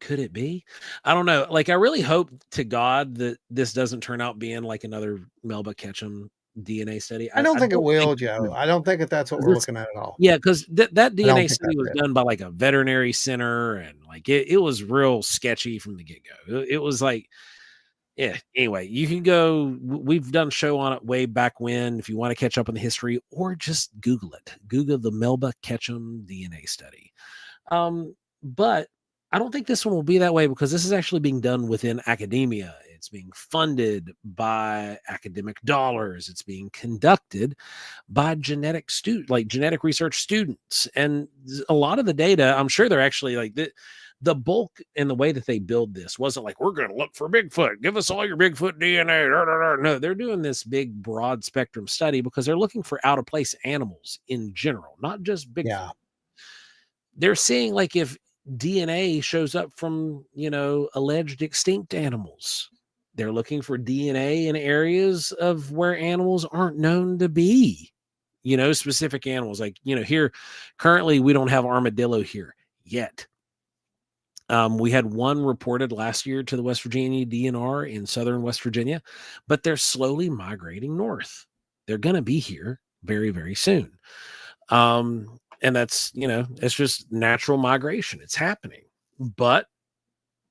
could it be? I don't know. Like, I really hope to God that this doesn't turn out being like another Melba Ketchum DNA study. I don't think it will, Joe. I don't think that's what we're looking at all. Yeah, because that DNA study was done by like a veterinary center, and like it was real sketchy from the get-go. It was like, yeah, anyway, you can go. We've done a show on it way back when, if you want to catch up on the history, or just Google it. Google the Melba Ketchum DNA study. But I don't think this one will be that way, because this is actually being done within academia. It's being funded by academic dollars. It's being conducted by genetic research students. And a lot of the data, I'm sure they're actually like the bulk and the way that they build this wasn't like, we're going to look for Bigfoot. Give us all your Bigfoot DNA. No, they're doing this big broad spectrum study because they're looking for out of place animals in general, not just Bigfoot. Yeah. They're seeing like if DNA shows up from, alleged extinct animals. They're looking for DNA in areas of where animals aren't known to be, specific animals. Like, here currently we don't have armadillo here yet. We had one reported last year to the West Virginia DNR in southern West Virginia, but they're slowly migrating north. They're going to be here very, very soon. And that's, it's just natural migration. It's happening. But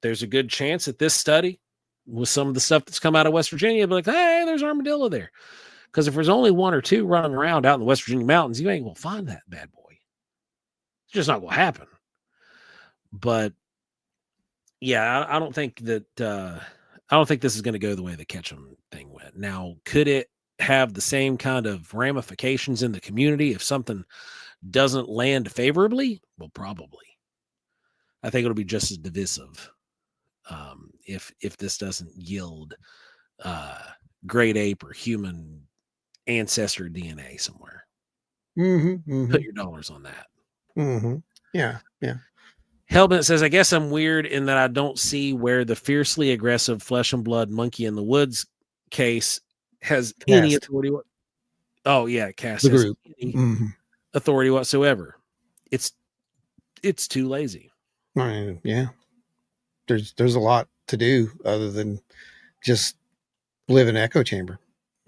there's a good chance that this study, with some of the stuff that's come out of West Virginia, be like, hey, there's armadillo there. Because if there's only one or two running around out in the West Virginia mountains, you ain't going to find that bad boy. It's just not going to happen. But yeah, I don't think that, I don't think this is going to go the way the Ketchum thing went. Now, could it have the same kind of ramifications in the community if something doesn't land favorably? Well, probably. I think it'll be just as divisive if this doesn't yield great ape or human ancestor DNA somewhere. Put your dollars on that. Yeah. Hellbent says, I guess I'm weird in that I don't see where the fiercely aggressive flesh and blood monkey in the woods case has any authority. Oh yeah, Cass the has group. any authority whatsoever. It's too lazy. I mean, yeah. There's a lot to do other than just live in an echo chamber.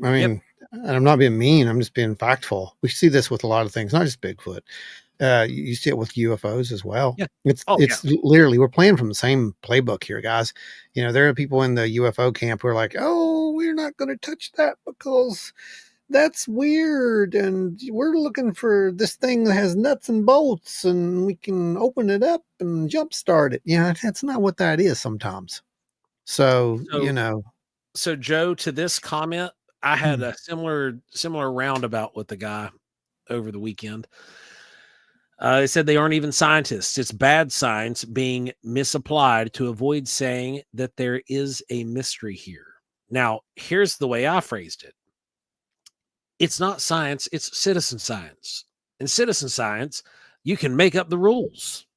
I mean, and I'm not being mean. I'm just being factful. We see this with a lot of things, not just Bigfoot. You see it with UFOs as well. Yeah. It's literally, we're playing from the same playbook here, guys. You know, there are people in the UFO camp who are like, oh, we're not going to touch that because that's weird. And we're looking for this thing that has nuts and bolts and we can open it up and jumpstart it. Yeah, that's not what that is sometimes. So you know. So Joe, to this comment, I had a similar roundabout with the guy over the weekend. They said they aren't even scientists. It's bad science being misapplied to avoid saying that there is a mystery here. Now, here's the way I phrased it. It's not science, it's citizen science. In citizen science, you can make up the rules.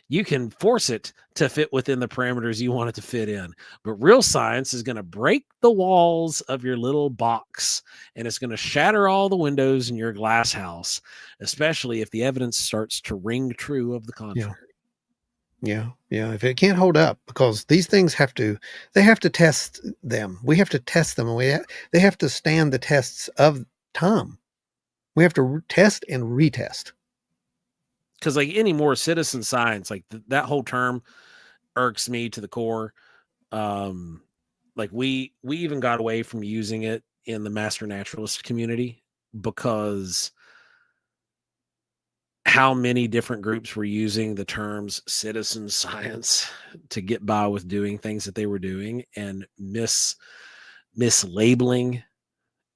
You can force it to fit within the parameters you want it to fit in. But real science is going to break the walls of your little box, and it's going to shatter all the windows in your glass house, especially if the evidence starts to ring true of the contrary. Yeah. If it can't hold up, because these things they have to test them. We have to test them. And they have to stand the tests of time. We have to test and retest. Because like any more citizen science, like that whole term irks me to the core. Like we even got away from using it in the master naturalist community because how many different groups were using the terms citizen science to get by with doing things that they were doing and mislabeling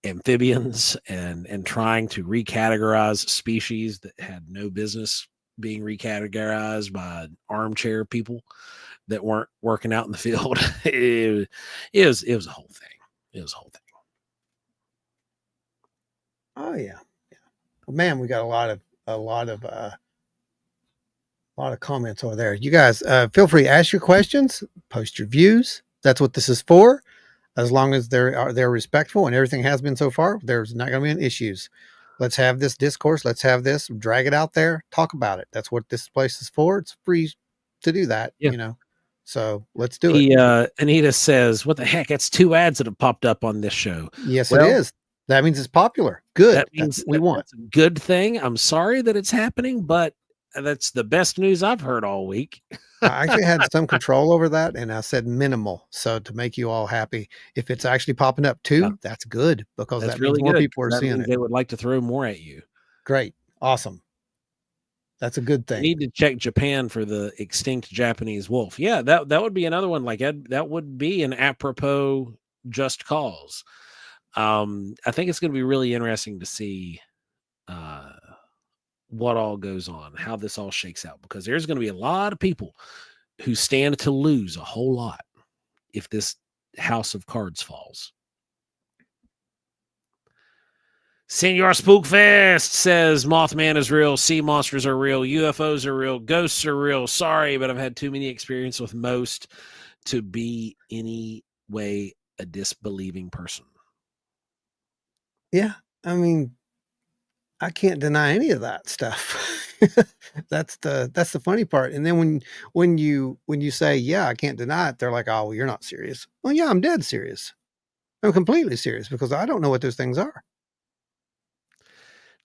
amphibians and trying to recategorize species that had no business being recategorized by armchair people that weren't working out in the field. It was a whole thing. It was a whole thing. Oh yeah. Well, man, we got a lot of comments over there. You guys, feel free to ask your questions, post your views. That's what this is for. As long as they're respectful, and everything has been so far, there's not going to be any issues. Let's have this discourse. Let's have this, drag it out there, talk about it. That's what this place is for. It's free to do that, you know. So let's do it. Anita says, what the heck? It's 2 ads that have popped up on this show. Yes, it is. That means it's popular. Good. That means we want. That's a good thing. I'm sorry that it's happening, but that's the best news I've heard all week. I actually had some control over that, and I said minimal. So to make you all happy, if it's actually popping up too, that's good, because that really means more people are seeing it. They would like to throw more at you. Great. Awesome. That's a good thing. You need to check Japan for the extinct Japanese wolf. Yeah, that would be another one. Like that would be an apropos just cause. I think it's going to be really interesting to see what all goes on, how this all shakes out, because there's going to be a lot of people who stand to lose a whole lot if this house of cards falls. Senor Spookfest says Mothman is real, sea monsters are real, UFOs are real, ghosts are real. Sorry, but I've had too many experiences with most to be any way a disbelieving person. Yeah, I mean, I can't deny any of that stuff. That's the funny part. And then when you say, yeah, I can't deny it, they're like, oh, well, you're not serious. Well, yeah, I'm dead serious. I'm completely serious, because I don't know what those things are.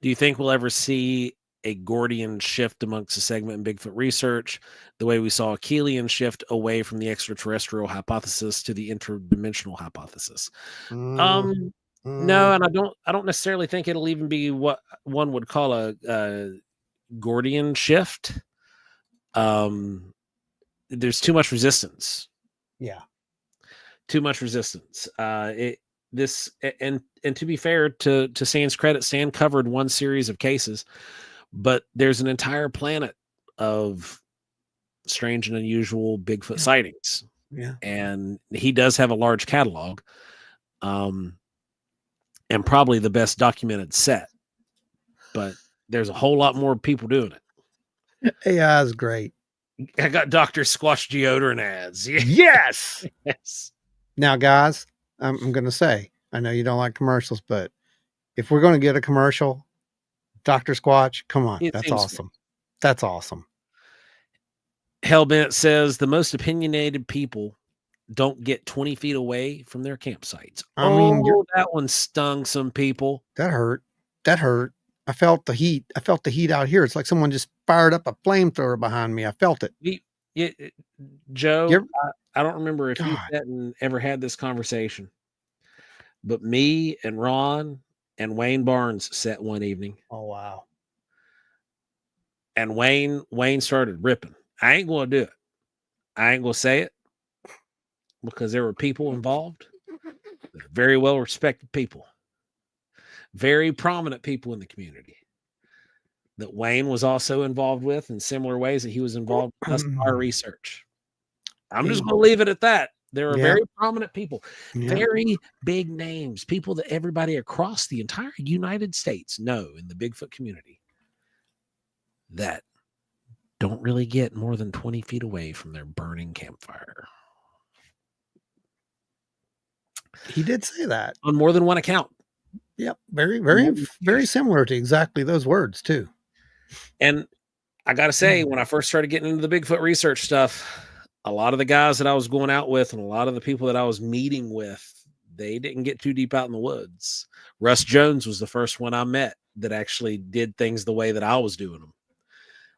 Do you think we'll ever see a Gordian shift amongst the segment in Bigfoot research, the way we saw a Keelian shift away from the extraterrestrial hypothesis to the interdimensional hypothesis? No, and I don't necessarily think it'll even be what one would call a Gordian shift. There's too much resistance. Yeah. Too much resistance. this, and to be fair to Sand's credit, Sand covered one series of cases, but there's an entire planet of strange and unusual Bigfoot sightings. Yeah. And he does have a large catalog, and probably the best documented set, but there's a whole lot more people doing it. AI is great. I got Dr. Squatch deodorant ads. Yes. Yes. Now, guys, I'm going to say, I know you don't like commercials, but if we're going to get a commercial, Dr. Squatch, come on. That's awesome. That's awesome. Hellbent says the most opinionated people don't get 20 feet away from their campsites. I mean, that one stung some people. That hurt. That hurt. I felt the heat. I felt the heat out here. It's like someone just fired up a flamethrower behind me. I felt it. Joe, I don't remember if you sat and ever had this conversation, but me and Ron and Wayne Barnes sat one evening. Oh, wow. And Wayne started ripping. I ain't going to do it. I ain't going to say it because there were people involved. Very well respected people. Very prominent people in the community that Wayne was also involved with in similar ways that he was involved with us in our research. I'm just going to leave it at that. There are very prominent people, very big names, people that everybody across the entire United States know in the Bigfoot community that don't really get more than 20 feet away from their burning campfire. He did say that on more than one account. Yep. Very similar to exactly those words too. And I got to say, when I first started getting into the Bigfoot research stuff, a lot of the guys that I was going out with and a lot of the people that I was meeting with, they didn't get too deep out in the woods. Russ Jones was the first one I met that actually did things the way that I was doing them.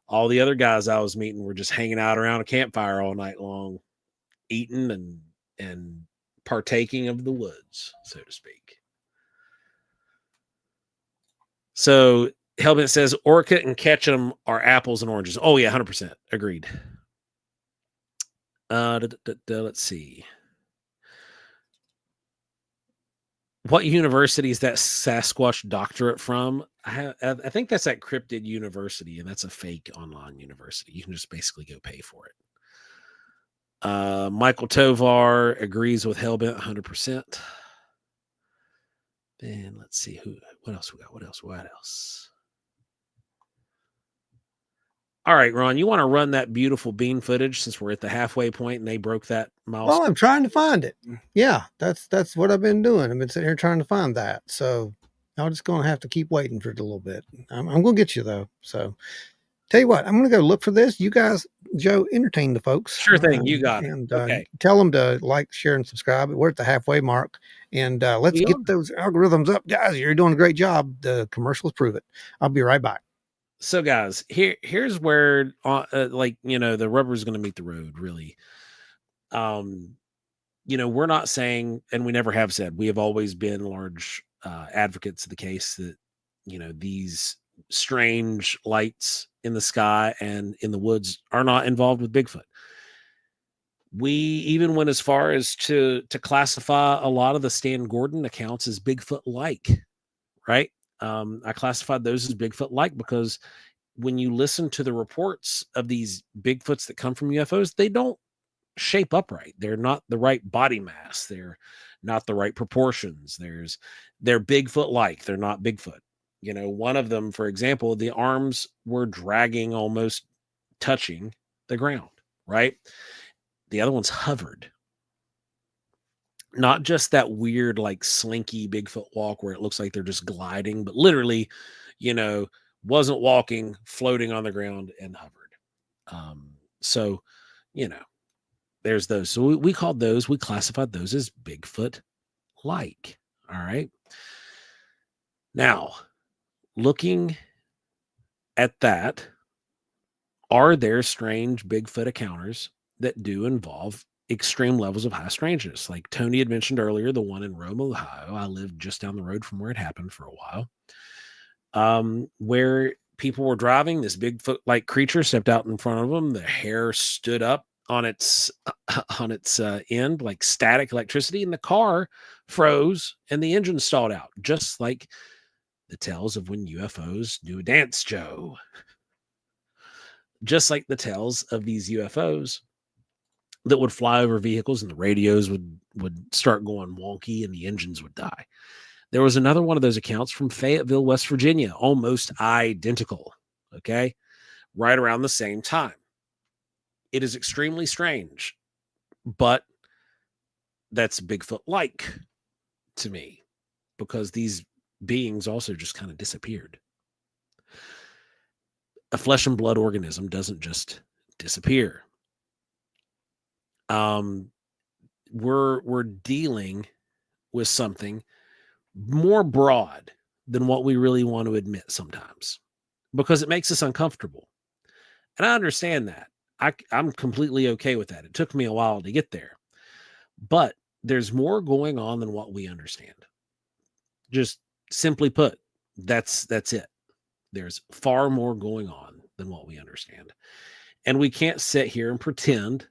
All the other guys I was meeting were just hanging out around a campfire all night long, eating and partaking of the woods, so to speak. So Hellbent says Orchid and Ketchum are apples and oranges. Oh yeah, 100%. Agreed. Let's see. What university is that Sasquatch doctorate from? I think that's at Cryptid University, and that's a fake online university. You can just basically go pay for it. Michael Tovar agrees with Hellbent 100%. Then let's see what else we got. What else? All right, Ron, you want to run that beautiful bean footage since we're at the halfway point and they broke that milestone? Well, I'm trying to find it. Yeah, that's what I've been doing. I've been sitting here trying to find that. So I'm just going to have to keep waiting for it a little bit. I'm going to get you though. So tell you what, I'm going to go look for this. You guys, Joe, entertain the folks. Sure thing. You got it. And okay. Tell them to like, share, and subscribe. We're at the halfway mark. And let's get those algorithms up. Guys, you're doing a great job. The commercials prove it. I'll be right back. So guys, here's where the rubber is going to meet the road, really. We're not saying, and we never have said, we have always been large advocates of the case that, these strange lights in the sky and in the woods are not involved with Bigfoot. We even went as far as to classify a lot of the Stan Gordon accounts as Bigfoot-like, right? I classified those as Bigfoot-like because when you listen to the reports of these Bigfoots that come from UFOs, they don't shape up right. They're not the right body mass. They're not the right proportions. They're Bigfoot-like. They're not Bigfoot. One of them, for example, the arms were dragging, almost touching the ground, right? The other one's hovered. Not just that weird, like slinky Bigfoot walk where it looks like they're just gliding, but literally, wasn't walking, floating on the ground and hovered. So, there's those. So we classified those as Bigfoot-like. All right. Now, looking at that, are there strange Bigfoot encounters that do involve extreme levels of high strangeness? Like Tony had mentioned earlier, the one in Rome, Ohio. I lived just down the road from where it happened for a while. Where people were driving, this Bigfoot-like creature stepped out in front of them. The hair stood up on its end, like static electricity, and the car froze and the engine stalled out, just like the tales of when UFOs do a dance, Joe. Just like the tales of these UFOs that would fly over vehicles and the radios would start going wonky and the engines would die. There was another one of those accounts from Fayetteville, West Virginia, almost identical. Okay. Right around the same time. It is extremely strange, but that's Bigfoot like to me because these beings also just kind of disappeared. A flesh and blood organism doesn't just disappear. We're dealing with something more broad than what we really want to admit sometimes because it makes us uncomfortable. And I understand that. I'm completely okay with that. It took me a while to get there, but there's more going on than what we understand. Just simply put, that's it. There's far more going on than what we understand. And we can't sit here and pretend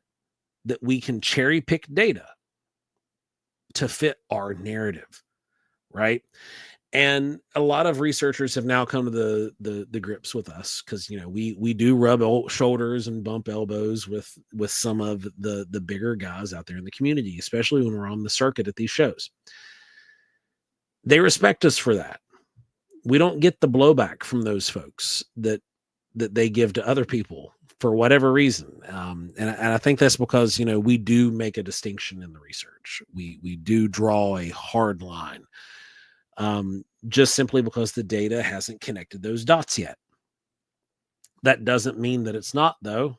that we can cherry pick data to fit our narrative, right? And a lot of researchers have now come to the grips with us because we do rub shoulders and bump elbows with some of the bigger guys out there in the community, especially when we're on the circuit at these shows. They respect us for that. We don't get the blowback from those folks that they give to other people for whatever reason. And I think that's because, we do make a distinction in the research. We do draw a hard line. Just simply because the data hasn't connected those dots yet. That doesn't mean that it's not, though.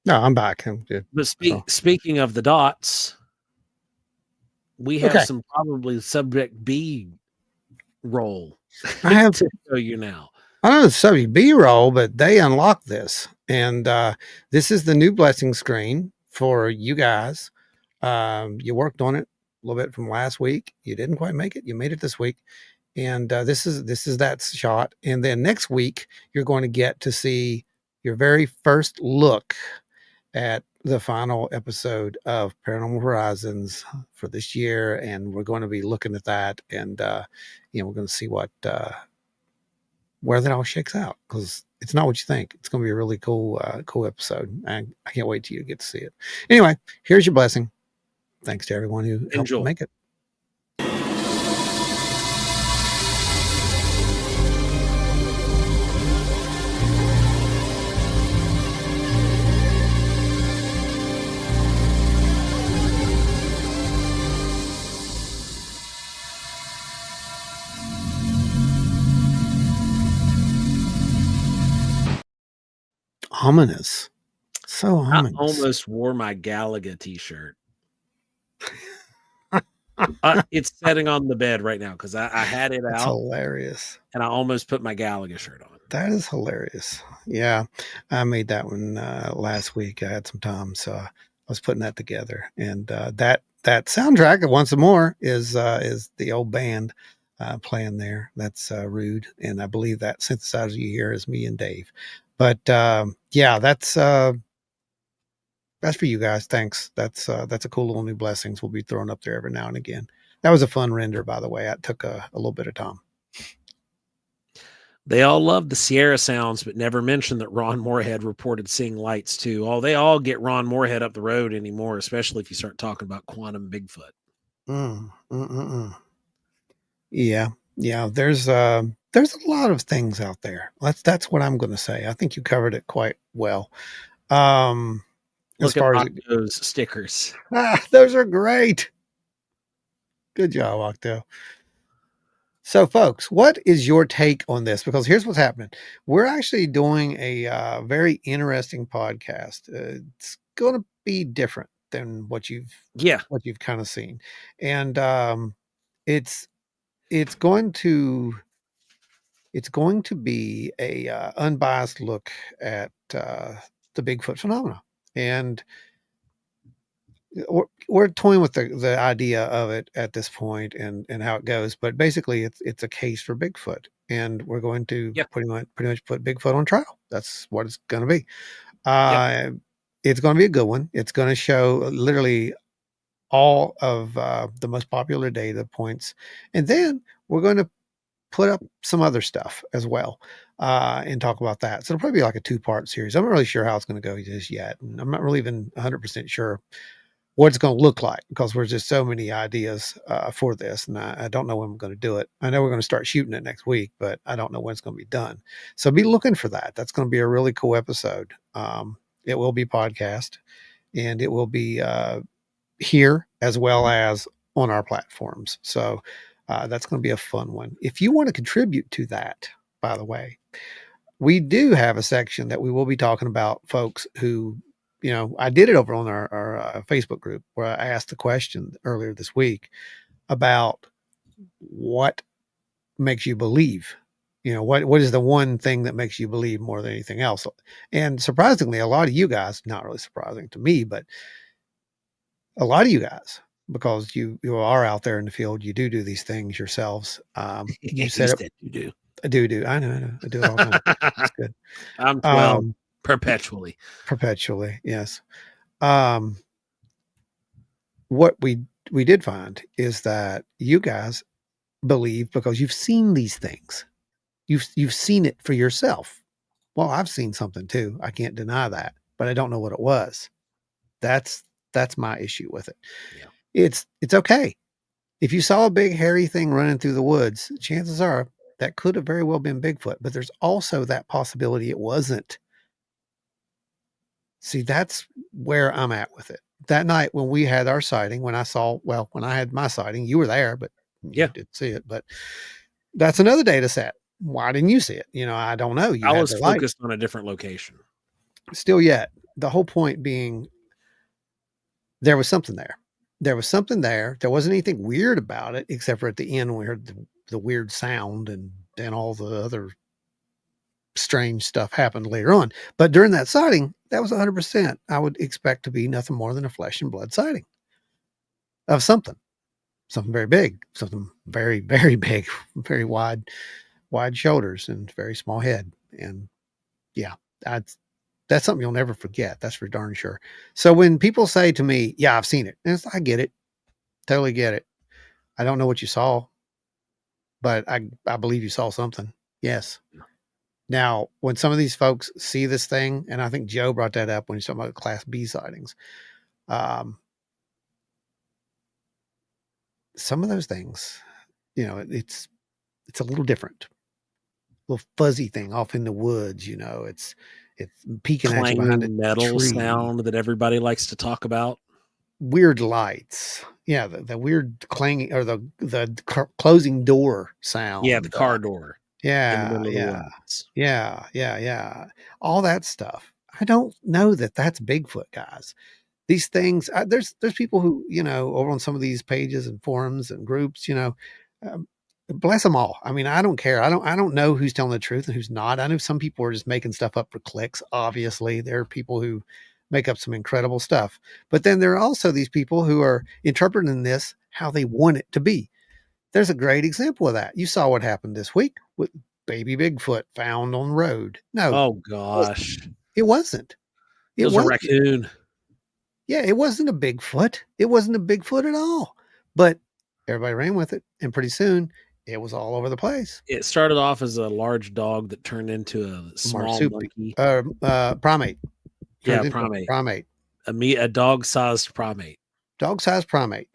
No, I'm back. I'm good. But speaking of the dots, we have some probably subject B roll. I have to show you now. I don't know the subject B roll, but they unlocked this, and this is the new blessing screen for you guys. You worked on it a little bit from last week. You didn't quite make it. You made it this week. And this is that shot. And then next week, you're going to get to see your very first look at the final episode of Paranormal Horizons for this year. And we're going to be looking at that. And, we're going to see where that all shakes out, because it's not what you think. It's going to be a really cool episode. I can't wait till you get to see it. Anyway, here's your blessing. Thanks to everyone who helped make it. Ominous. So ominous. I almost wore my Galaga t-shirt. It's sitting on the bed right now because I had it That's out. Hilarious. And I almost put my Galaga shirt on. That is hilarious. Yeah. I made that one last week. I had some time, so I was putting that together. And that soundtrack, once more, is the old band playing there. That's Rude. And I believe that synthesizer you hear is me and Dave. But yeah, that's for you guys. Thanks. That's a cool little new blessings we'll be throwing up there every now and again. That was a fun render, by the way. It took a little bit of time. They all love the Sierra sounds, but never mentioned that Ron Moorhead reported seeing lights too. Oh, they all get Ron Moorhead up the road anymore, especially if you start talking about quantum Bigfoot. Yeah. There's a lot of things out there. That's what I'm going to say. I think you covered it quite well. Look at those stickers. Those are great. Good job, Octo. So, folks, what is your take on this? Because here's what's happening. We're actually doing a very interesting podcast. It's going to be different than what you've kind of seen, and it's going to be a unbiased look at the Bigfoot phenomena, and we're toying with the idea of it at this point and how it goes, but basically it's a case for Bigfoot. and we're going to Yep. pretty much put Bigfoot on trial. That's what it's going to be. Yep. It's going to be a good one. It's going to show literally all of the most popular data points, and then we're going to put up some other stuff as well and talk about that. So it'll probably be like a 2-part series. I'm not really sure how it's going to go just yet, and I'm not really even 100% sure what it's going to look like because there's just so many ideas for this, and I don't know when I'm going to do it. I know we're going to start shooting it next week, but I don't know when it's going to be done. So be looking for that. That's going to be a really cool episode. It will be podcast, and it will be here as well as on our platforms. So that's going to be a fun one. If you want to contribute to that, by the way, we do have a section that we will be talking about folks who, I did it over on our Facebook group where I asked the question earlier this week about what makes you believe. What is the one thing that makes you believe more than anything else? And surprisingly, a lot of you guys, not really surprising to me, but a lot of you guys, because you are out there in the field, you do these things yourselves. You said it. You do. I do. I know. I do it all the time. That's good. I'm 12 perpetually. Perpetually, yes. What we did find is that you guys believe because you've seen these things. You've seen it for yourself. Well, I've seen something too. I can't deny that, but I don't know what it was. That's my issue with it. Yeah. It's okay. If you saw a big hairy thing running through the woods, chances are that could have very well been Bigfoot, but there's also that possibility it wasn't. See, that's where I'm at with it. That night when we had our sighting, when I had my sighting, you were there, but you didn't see it. But that's another data set. Why didn't you see it? I don't know. I was focused on a different location. Still yet. The whole point being there was something there. There was something there. There wasn't anything weird about it, except for at the end when we heard the weird sound and all the other strange stuff happened later on. But during that sighting, that was 100%. I would expect to be nothing more than a flesh and blood sighting of something very big, something very, very big, very wide shoulders and very small head. And yeah, that's something you'll never forget. That's for darn sure. So when people say to me, yeah, I've seen it, I get it. Totally get it. I don't know what you saw, but I believe you saw something. Yes. Now, when some of these folks see this thing, and I think Joe brought that up when he's talking about Class B sightings, some of those things, it's a little different, little fuzzy thing off in the woods. It's peeking at you behind a metal tree. Sound that everybody likes to talk about. Weird lights. Yeah, the weird clanging or the closing door sound. Yeah, the car door. Yeah. All that stuff. I don't know that that's Bigfoot, guys. These things, there's people who, over on some of these pages and forums and groups, bless them all. I mean, I don't care. I don't know who's telling the truth and who's not. I know some people are just making stuff up for clicks. Obviously, there are people who make up some incredible stuff, but then there are also these people who are interpreting this how they want it to be. There's a great example of that. You saw what happened this week with baby Bigfoot found on the road. No. Oh gosh. It wasn't. It was a raccoon. Yeah, it wasn't a Bigfoot. It wasn't a Bigfoot at all. But everybody ran with it, and pretty soon it was all over the place. It started off as a large dog that turned into a small monkey. Primate. Yeah, primate. A dog-sized primate. Dog-sized primate.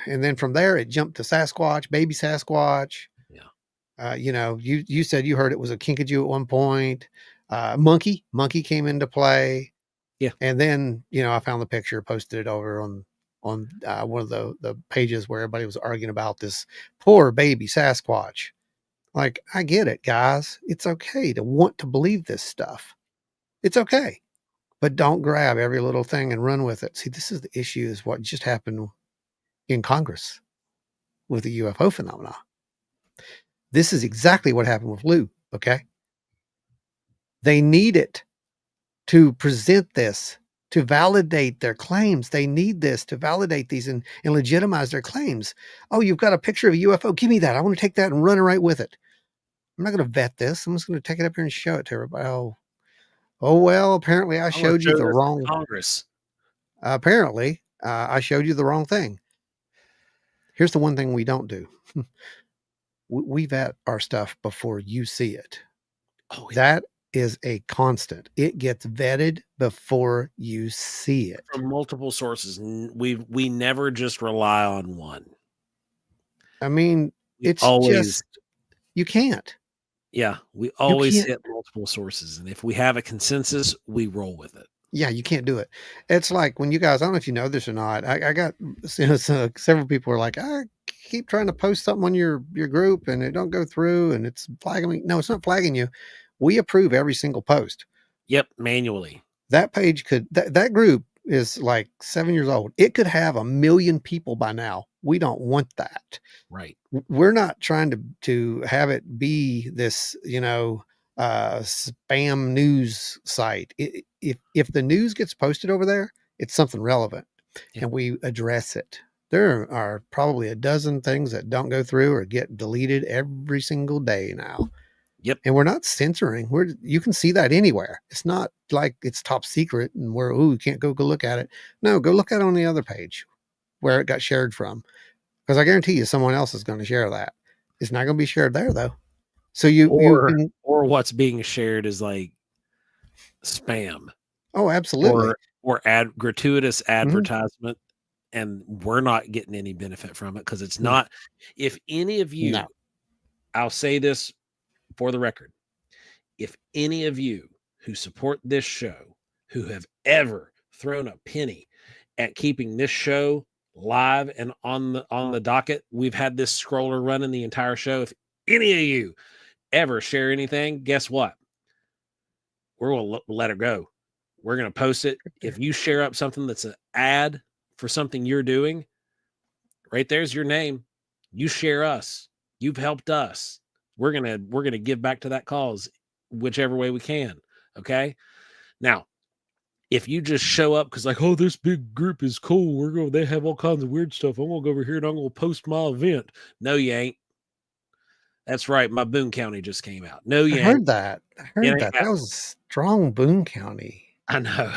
And then from there, it jumped to Sasquatch, baby Sasquatch. Yeah. You said you heard it was a kinkajou at one point. Monkey came into play. Yeah. And then, I found the picture, posted it over on one of the pages where everybody was arguing about this poor baby Sasquatch. Like, I get it, guys. It's okay to want to believe this stuff. It's okay. But don't grab every little thing and run with it. See, this is the issue, is what just happened in Congress with the UFO phenomena. This is exactly what happened with Lou, okay? They need it to present this, to validate their claims. They need this to validate these and legitimize their claims. Oh, you've got a picture of a UFO. Give me that. I want to take that and run right with it. I'm not going to vet this. I'm just going to take it up here and show it to everybody. Oh, well, apparently I I'm gonna showed you show the this to wrong, Congress. I showed you the wrong thing. Here's the one thing we don't do. We vet our stuff before you see it. Oh, yeah. That is a constant. It gets vetted before you see it. From multiple sources. We never just rely on one. I mean, We it's always, just, you can't. yeah, we You always can't. hit multiple sources, and if we have a consensus, we roll with it. Yeah, you can't do it. It's like when you guys, I don't know if you know this or not. I got several people are like, I keep trying to post something on your group and it don't go through and it's flagging me. No, it's not flagging you. We approve every single post. Yep, manually. That page could that group is like 7 years old. It could have 1 million people by now. We don't want that. Right. We're not trying to have it be this, spam news site. If the news gets posted over there, it's something relevant, Yeah. and we address it. There are probably a dozen things that don't go through or get deleted every single day now. Yep. And we're not censoring. You can see that anywhere. It's not like it's top secret and you can't go look at it. No, go look at it on the other page where it got shared from. Because I guarantee you someone else is going to share that. It's not going to be shared there though. So you can, or what's being shared is like spam. oh, absolutely. Or gratuitous advertisement, and we're not getting any benefit from it because it's not. If any of you, I'll say this for the record, if any of you who support this show, who have ever thrown a penny at keeping this show live and on the docket, we've had this scroller running the entire show. If any of you ever share anything, guess what? We're going to let it go. We're going to post it. If you share up something that's an ad for something you're doing, right there's your name. You share us. You've helped us. We're going to give back to that cause whichever way we can. Okay? Now, if you just show up because like, oh, this big group is cool. They have all kinds of weird stuff. I'm going to go over here and I'm going to post my event. No, you ain't. That's right. My Boone County just came out. No, you I heard that. I heard that. That was a strong Boone County. I know.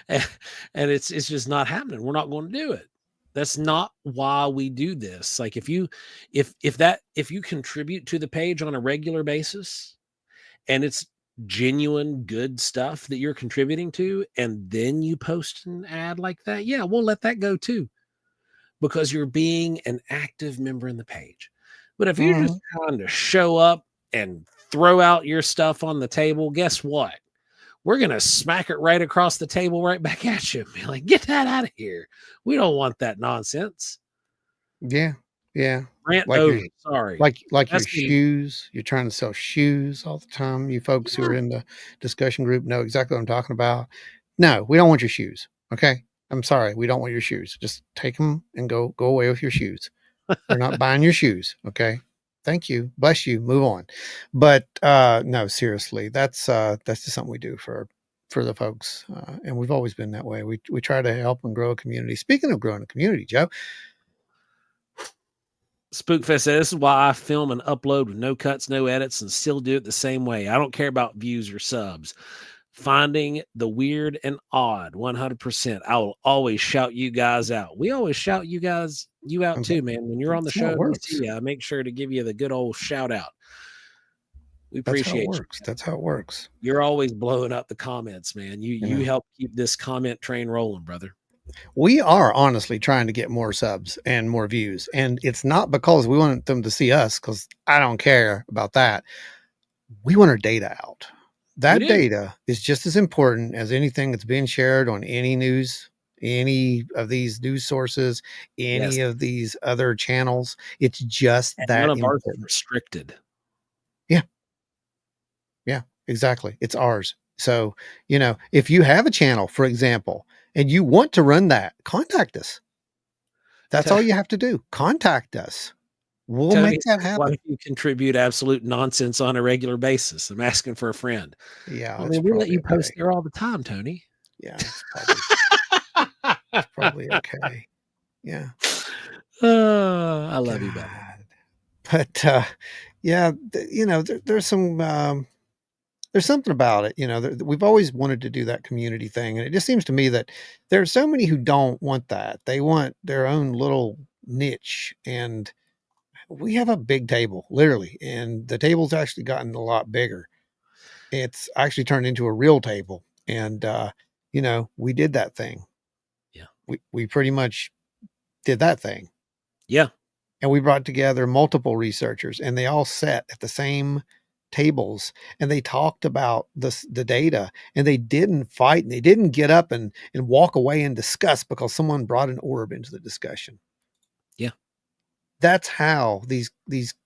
And it's just not happening. We're not going to do it. That's not why we do this. Like if you contribute to the page on a regular basis and it's genuine good stuff that you're contributing to, and then you post an ad like that, yeah, we'll let that go too, because you're being an active member in the page. But if you're just trying to show up and throw out your stuff on the table, guess what? We're going to smack it right across the table right back at you. Be like, get that out of here. We don't want that nonsense. Yeah. Yeah. Rant over. Sorry. Like your shoes. You're trying to sell shoes all the time. You folks who are in the discussion group know exactly what I'm talking about. No, we don't want your shoes. Okay. I'm sorry. We don't want your shoes. Just take them and go away with your shoes. We're not buying your shoes. Okay. Thank you. Bless you. Move on. But no, seriously, that's just something we do for the folks. And we've always been that way. We try to help and grow a community. Speaking of growing a community, Joe. Spookfest says, this is why I film and upload with no cuts, no edits, and still do it the same way. I don't care about views or subs. Finding the weird and odd, 100%. I will always shout you guys out. We always shout you out too, man. When you're on the show, we see you. I make sure to give you the good old shout out. We appreciate it. That's how it works. You're always blowing up the comments, man. You help keep this comment train rolling, brother. We are honestly trying to get more subs and more views. And it's not because we want them to see us, because I don't care about that. We want our data out. That data is just as important as anything that's being shared on any news, any of these news sources, any of these other channels. It's just and that none of important. Ours is restricted. Yeah. Yeah, exactly. It's ours. So, if you have a channel, for example, and you want to run that, contact us. That's all you have to do. Contact us. We'll Tony, make that happen. Why don't you contribute absolute nonsense on a regular basis? I'm asking for a friend. Yeah. I mean, we let you post there all the time, Tony. Yeah. It's probably okay. Yeah. I love you, buddy. But Yeah, there's some there's something about it. We've always wanted to do that community thing, and it just seems to me that there are so many who don't want that. They want their own little niche, and we have a big table, literally, and the table's actually gotten a lot bigger. It's actually turned into a real table, and we did that thing. Yeah. We pretty much did that thing. Yeah. And we brought together multiple researchers, and they all sat at the same tables, and they talked about the data, and they didn't fight, and they didn't get up and walk away and discuss because someone brought an orb into the discussion. Yeah. That's how these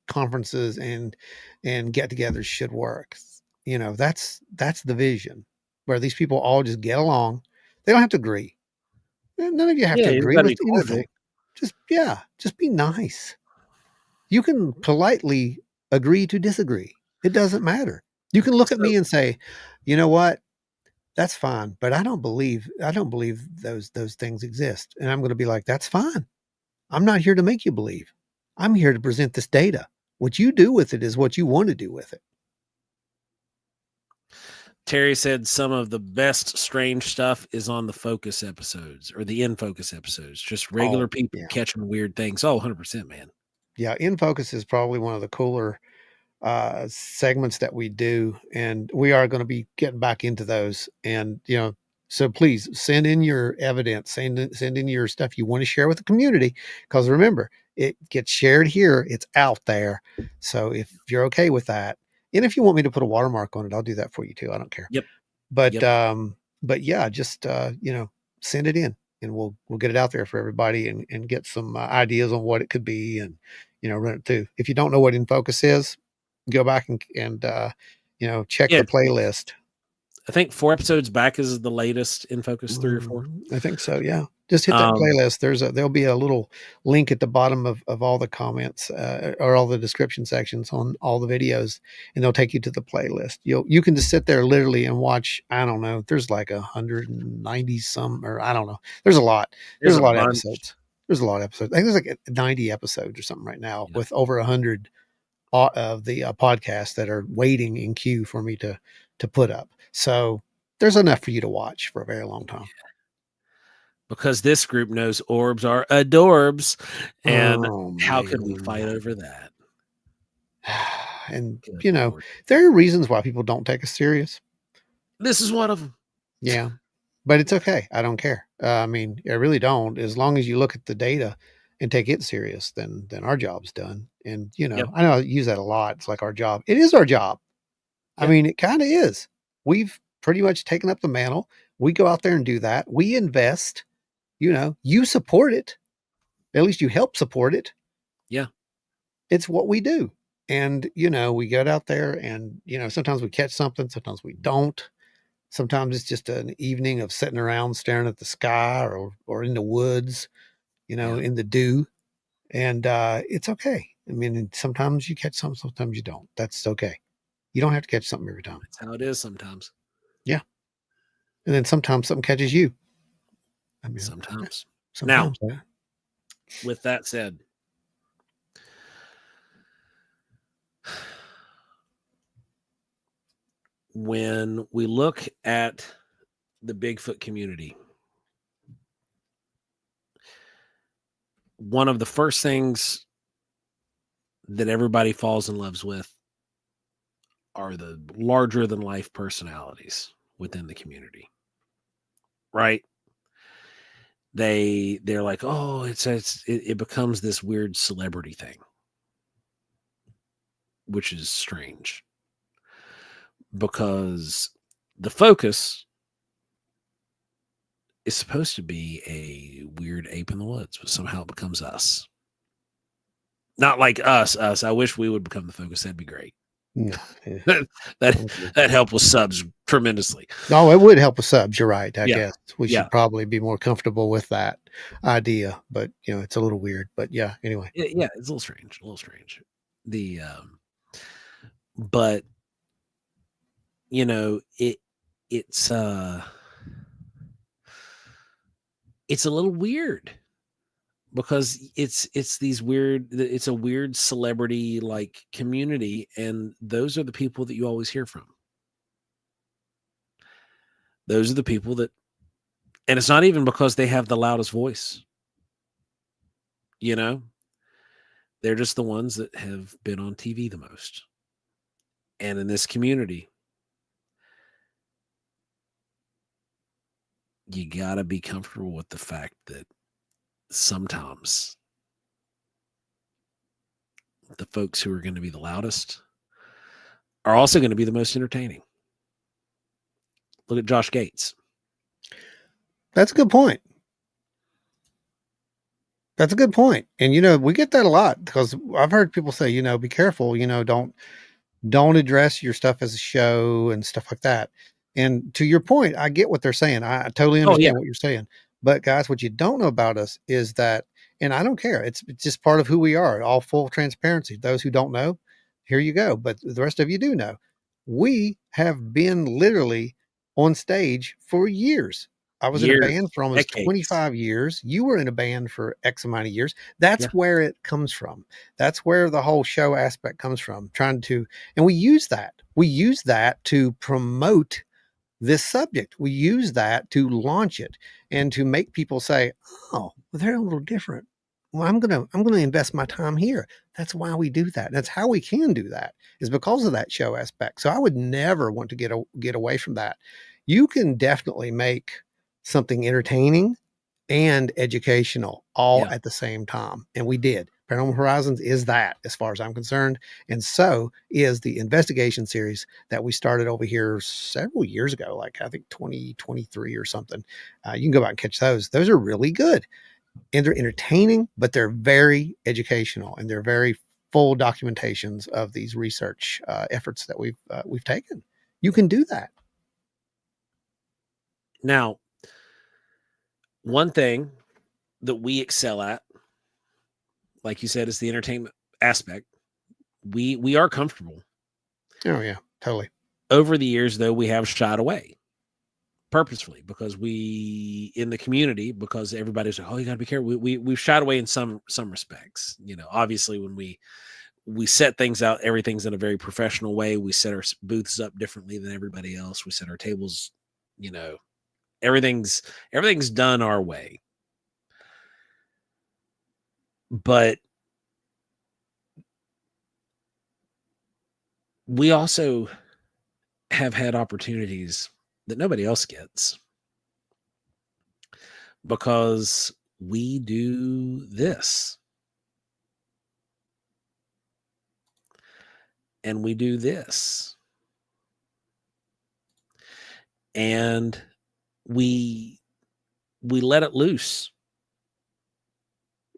conferences and get-togethers should work. That's the vision, where these people all just get along. They don't have to agree. None of you have Yeah, to you've agree got to with be cordial. anything. Just be nice. You can politely agree to disagree. It doesn't matter. You can look at So, me and say, "You know what? That's fine, but I don't believe those things exist." And I'm going to be like, "That's fine. I'm not here to make you believe. I'm here to present this data. What you do with it is what you want to do with it." Terry said some of the best strange stuff is on the focus episodes or the in focus episodes, just regular Oh, people yeah. catching weird things. Oh, 100%, man. Yeah, In Focus is probably one of the cooler segments that we do, and we are going to be getting back into those. And so please send in your evidence, send in your stuff you want to share with the community, because remember, it gets shared here, it's out there. So if you're okay with that, and if you want me to put a watermark on it, I'll do that for you too. I don't care. Yep. But Yep. yeah, just send it in, and we'll get it out there for everybody, and get some ideas on what it could be, and run it through. If you don't know what In Focus is, go back and check Yeah. the playlist. I think 4 episodes back is the latest in focus, 3 or 4. I think so. Yeah. Just hit that playlist. There'll be a little link at the bottom of all the comments, or all the description sections on all the videos, and they'll take you to the playlist. You can just sit there literally and watch. I don't know. There's like 190 some, or I don't know. There's a lot. There's There's a a lot of bunch. episodes. There's a lot of episodes. I think there's like 90 episodes or something right now, Yeah. with over 100 of the podcasts that are waiting in queue for me to put up. So there's enough for you to watch for a very long time. Because this group knows orbs are adorbs, and Oh how could we man. fight over that? And Good Lord. there are reasons why people don't take us serious. This is one of them. Yeah. But it's okay. I don't care. I mean, I really don't. As long as you look at the data and take it serious, then our job's done. And Yep. I know I use that a lot. It's like our job. It is our job. I Yeah. mean, it kind of is. We've pretty much taken up the mantle. We go out there and do that. We invest. You support it. At least you help support it. Yeah. It's what we do. And we get out there, and sometimes we catch something, sometimes we don't. Sometimes it's just an evening of sitting around staring at the sky, or in the woods, Yeah. in the dew. And it's okay. I mean, sometimes you catch something, sometimes you don't. That's okay. You don't have to catch something every time. That's how it is sometimes. Yeah. And then sometimes something catches you. I mean, Sometimes. sometimes. Now, with that said, when we look at the Bigfoot community, one of the first things that everybody falls in love with are the larger than life personalities within the community, right? They're like, oh, it becomes this weird celebrity thing, which is strange, because the focus is supposed to be a weird ape in the woods, but somehow it becomes us. Not like us. I wish we would become the focus. That'd be great. No. that help with subs tremendously. No, it would help with subs. You're right. I Yeah. guess we Yeah. should probably be more comfortable with that idea, but it's a little weird. But yeah, anyway. Yeah, it's a little strange. The but it's a little weird because it's these weird, it's a weird celebrity like community, and those are the people that you always hear from. Those are the people that, and it's not even because they have the loudest voice, you know, they're just the ones that have been on TV the most. And in this community, you got to be comfortable with the fact that sometimes the folks who are going to be the loudest are also going to be the most entertaining. Look at Josh Gates. That's a good point. That's a good point. And, you know, we get that a lot because I've heard people say, you know, be careful, you know, don't address your stuff as a show and stuff like that. And to your point, I get what they're saying. I totally Oh, yeah. understand what you're saying. But guys, what you don't know about us is that, and I don't care. It's just part of who we are. All full transparency. Those who don't know, here you go. But the rest of you do know. We have been literally on stage for years. I was in a Years, band for almost decades. 25 years. You were in a band for X amount of years. That's Yeah. where it comes from. That's where the whole show aspect comes from. Trying to, and we use that. We use that to promote this subject. We use that to launch it and to make people say, "Oh, well, they're a little different. Well, I'm gonna invest my time here." That's why we do that. That's how we can do that, is because of that show aspect. So I would never want to get away from that. You can definitely make something entertaining and educational all Yeah. at the same time, and we did. Paranormal Horizons is that, as far as I'm concerned, and so is the investigation series that we started over here several years ago, like I think 2023 or something. You can go back and catch those. Those are really good, and they're entertaining, but they're very educational, and they're very full documentations of these research efforts that we've taken. You can do that. Now, one thing that we excel at, like you said, is the entertainment aspect. We are comfortable. Oh yeah, totally. Over the years, though, we have shied away purposefully because we in the community, because everybody's like, oh, you got to be careful. We've shied away in some respects. You know, obviously when we set things out, everything's in a very professional way. We set our booths up differently than everybody else. We set our tables, you know, everything's done our way. But we also have had opportunities that nobody else gets because we do this and we do this and we let it loose.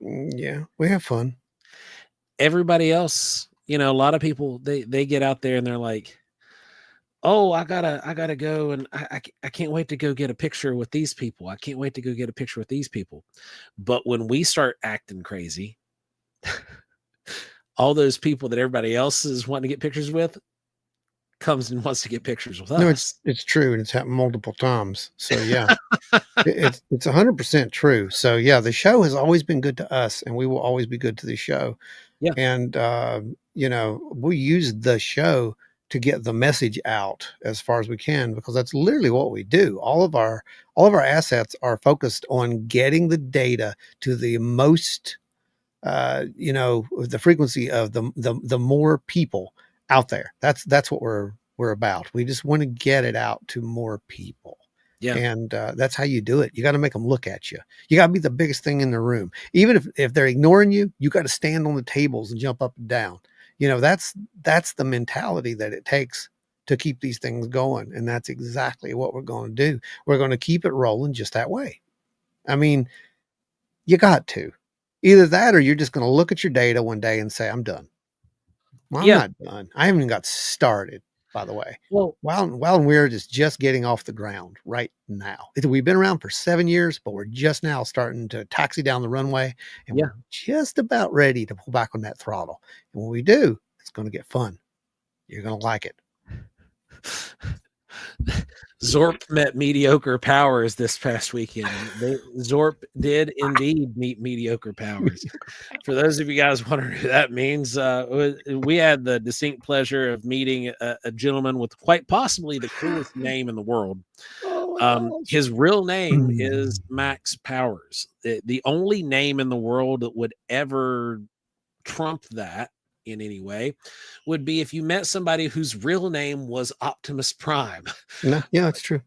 Yeah, we have fun. Everybody else, you know, a lot of people, they get out there and they're like, oh, I gotta go, and I can't wait to go get a picture with these people. I can't wait to go get a picture with these people. But when we start acting crazy, all those people that everybody else is wanting to get pictures with comes and wants to get pictures with No, us. it's true, and it's happened multiple times. So yeah, it's 100% true. So yeah, the show has always been good to us, and we will always be good to the show. Yeah. And you know, we use the show to get the message out as far as we can, because that's literally what we do. All of our assets are focused on getting the data to the most, you know, the frequency of the more people out there. That's what we're about. We just want to get it out to more people. Yeah. And that's how you do it. You got to make them look at you. You got to be the biggest thing in the room. Even if they're ignoring you, you got to stand on the tables and jump up and down. You know, that's the mentality that it takes to keep these things going. And that's exactly what we're going to do. We're going to keep it rolling just that way. I mean, you got to. Either that or you're just going to look at your data one day and say, I'm done. Well, I'm Yeah. not done. I haven't even got started, by the way. Well, Wild and Weird is just getting off the ground right now. We've been around for 7 years, but we're just now starting to taxi down the runway, and Yeah. we're just about ready to pull back on that throttle. And when we do, it's going to get fun. You're going to like it. Zorp met mediocre powers this past weekend. Zorp did indeed meet mediocre powers. For those of you guys wondering who that means, we had the distinct pleasure of meeting a gentleman with quite possibly the coolest name in the world. His real name is Max Powers. The only name in the world that would ever trump that in any way would be if you met somebody whose real name was Optimus Prime. No, yeah, it's true.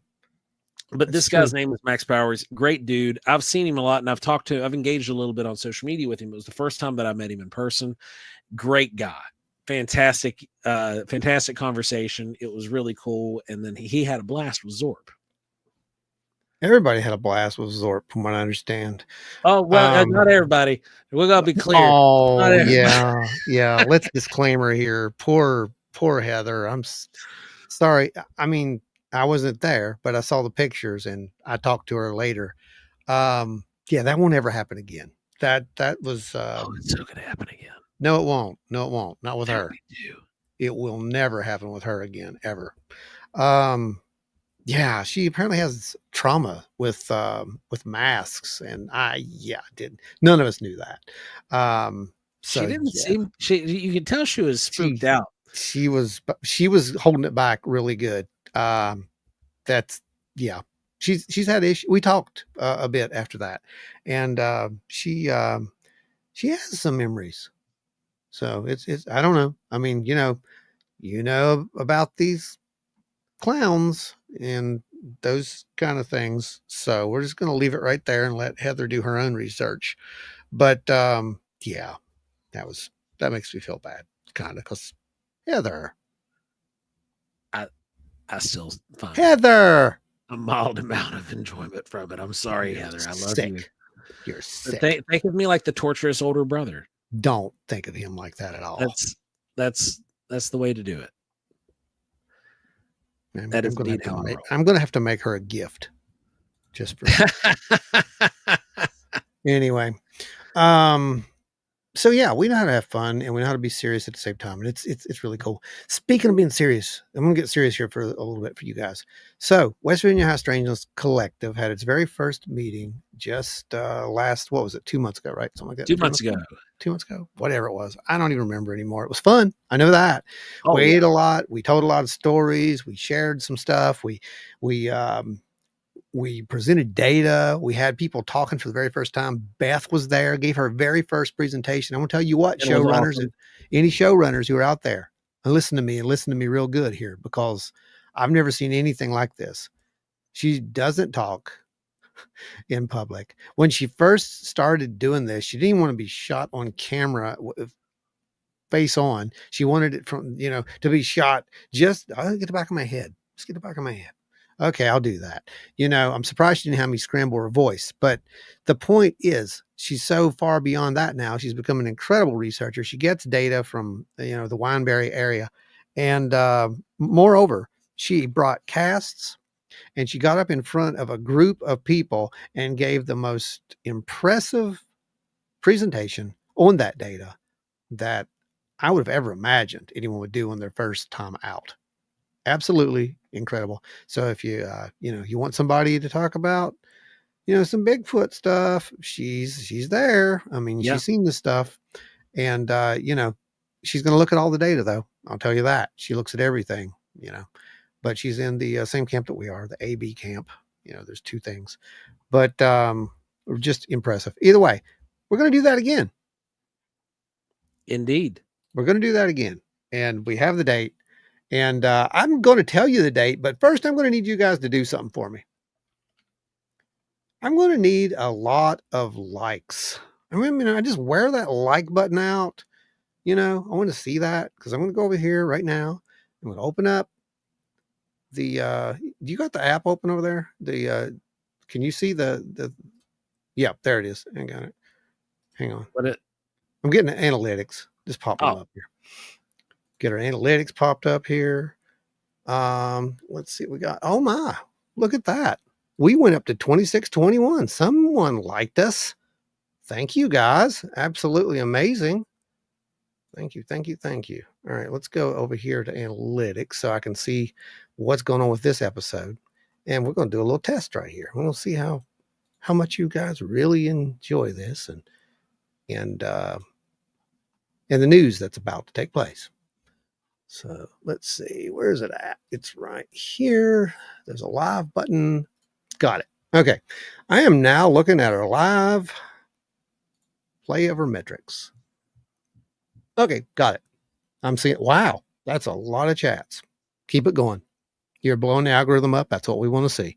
But this guy's name is Max Powers. Great dude. I've seen him a lot, and I've engaged a little bit on social media with him. It was the first time that I met him in person. Great guy. Fantastic conversation. It was really cool. And then he had a blast with Zorp. Everybody had a blast with Zorp, from what I understand. Oh, well, not everybody. We got to be clear. Oh, yeah. Let's disclaimer here. Poor Heather. I'm sorry. I mean, I wasn't there, but I saw the pictures and I talked to her later. Yeah, that won't ever happen again. That was. It's so gonna happen again. No, it won't. No, it won't. Not with her. It will never happen with her again, ever. Yeah, she apparently has trauma with masks, and didn't. None of us knew that. So she didn't seem. You could tell she was spooked out. She was holding it back really good. She's had issues. We talked a bit after that, and she has some memories. So it's I don't know. I mean, you know about these clowns and those kind of things. So we're just going to leave it right there and let Heather do her own research. But yeah, that makes me feel bad, kind of, because Heather. I still find Heather a mild amount of enjoyment from it. I'm sorry, Heather. I love you. You're sick. Think of me like the torturous older brother. Don't think of him like that at all. That's the way to do it. I'm going to have to make her a gift, just for anyway. So yeah, we know how to have fun and we know how to be serious at the same time, and it's really cool. Speaking of being serious, I'm going to get serious here for a little bit for you guys. So West Virginia House Strangeness Collective had its very first meeting just what was it, 2 months ago, right? Something like that. 2 months ago. 2 months ago, whatever it was. I don't even remember anymore. It was fun. I know that. We ate a lot. We told a lot of stories. We shared some stuff. We presented data. We had people talking for the very first time. Beth was there, gave her very first presentation. I want to tell you what, showrunners, awesome. Any showrunners who are out there, and listen to me real good here, because I've never seen anything like this. She doesn't talk in public. When she first started doing this, she didn't even want to be shot on camera face on. She wanted it to be shot just, get the back of my head. Just get the back of my head. Okay, I'll do that. I'm surprised she didn't have me scramble her voice. But the point is, she's so far beyond that now. She's become an incredible researcher. She gets data from, the Wineberry area. And moreover, she brought casts, and she got up in front of a group of people and gave the most impressive presentation on that data that I would have ever imagined anyone would do on their first time out. Absolutely incredible. So if you you want somebody to talk about some Bigfoot stuff, she's there. I mean, she's seen this stuff, and she's going to look at all the data, though. I'll tell you that. She looks at everything, but she's in the same camp that we are, the AB camp. There's two things, but just impressive. Either way, we're going to do that again. Indeed, we're going to do that again, and we have the date. And I'm going to tell you the date, but first I'm going to need you guys to do something for me. I'm going to need a lot of likes. I just wear that like button out. I want to see that, because I'm going to go over here right now. I'm going to open up the, you got the app open over there? Can you see yeah, there it is. I got it. Hang on. I'm getting the analytics. Just popping up here. Get our analytics popped up here. Let's see what we got. Oh my, look at that. We went up to 2621. Someone liked us. Thank you guys. Absolutely amazing. Thank you. Thank you. Thank you. All right, let's go over here to analytics so I can see what's going on with this episode. And we're going to do a little test right here. We're going to see how much you guys really enjoy this and and the news that's about to take place. So let's see, where is it at? It's right here. There's a live button. Got it. Okay. I am now looking at our live play over metrics. Okay, got it. I'm seeing, wow, that's a lot of chats. Keep it going. You're blowing the algorithm up. That's what we want to see.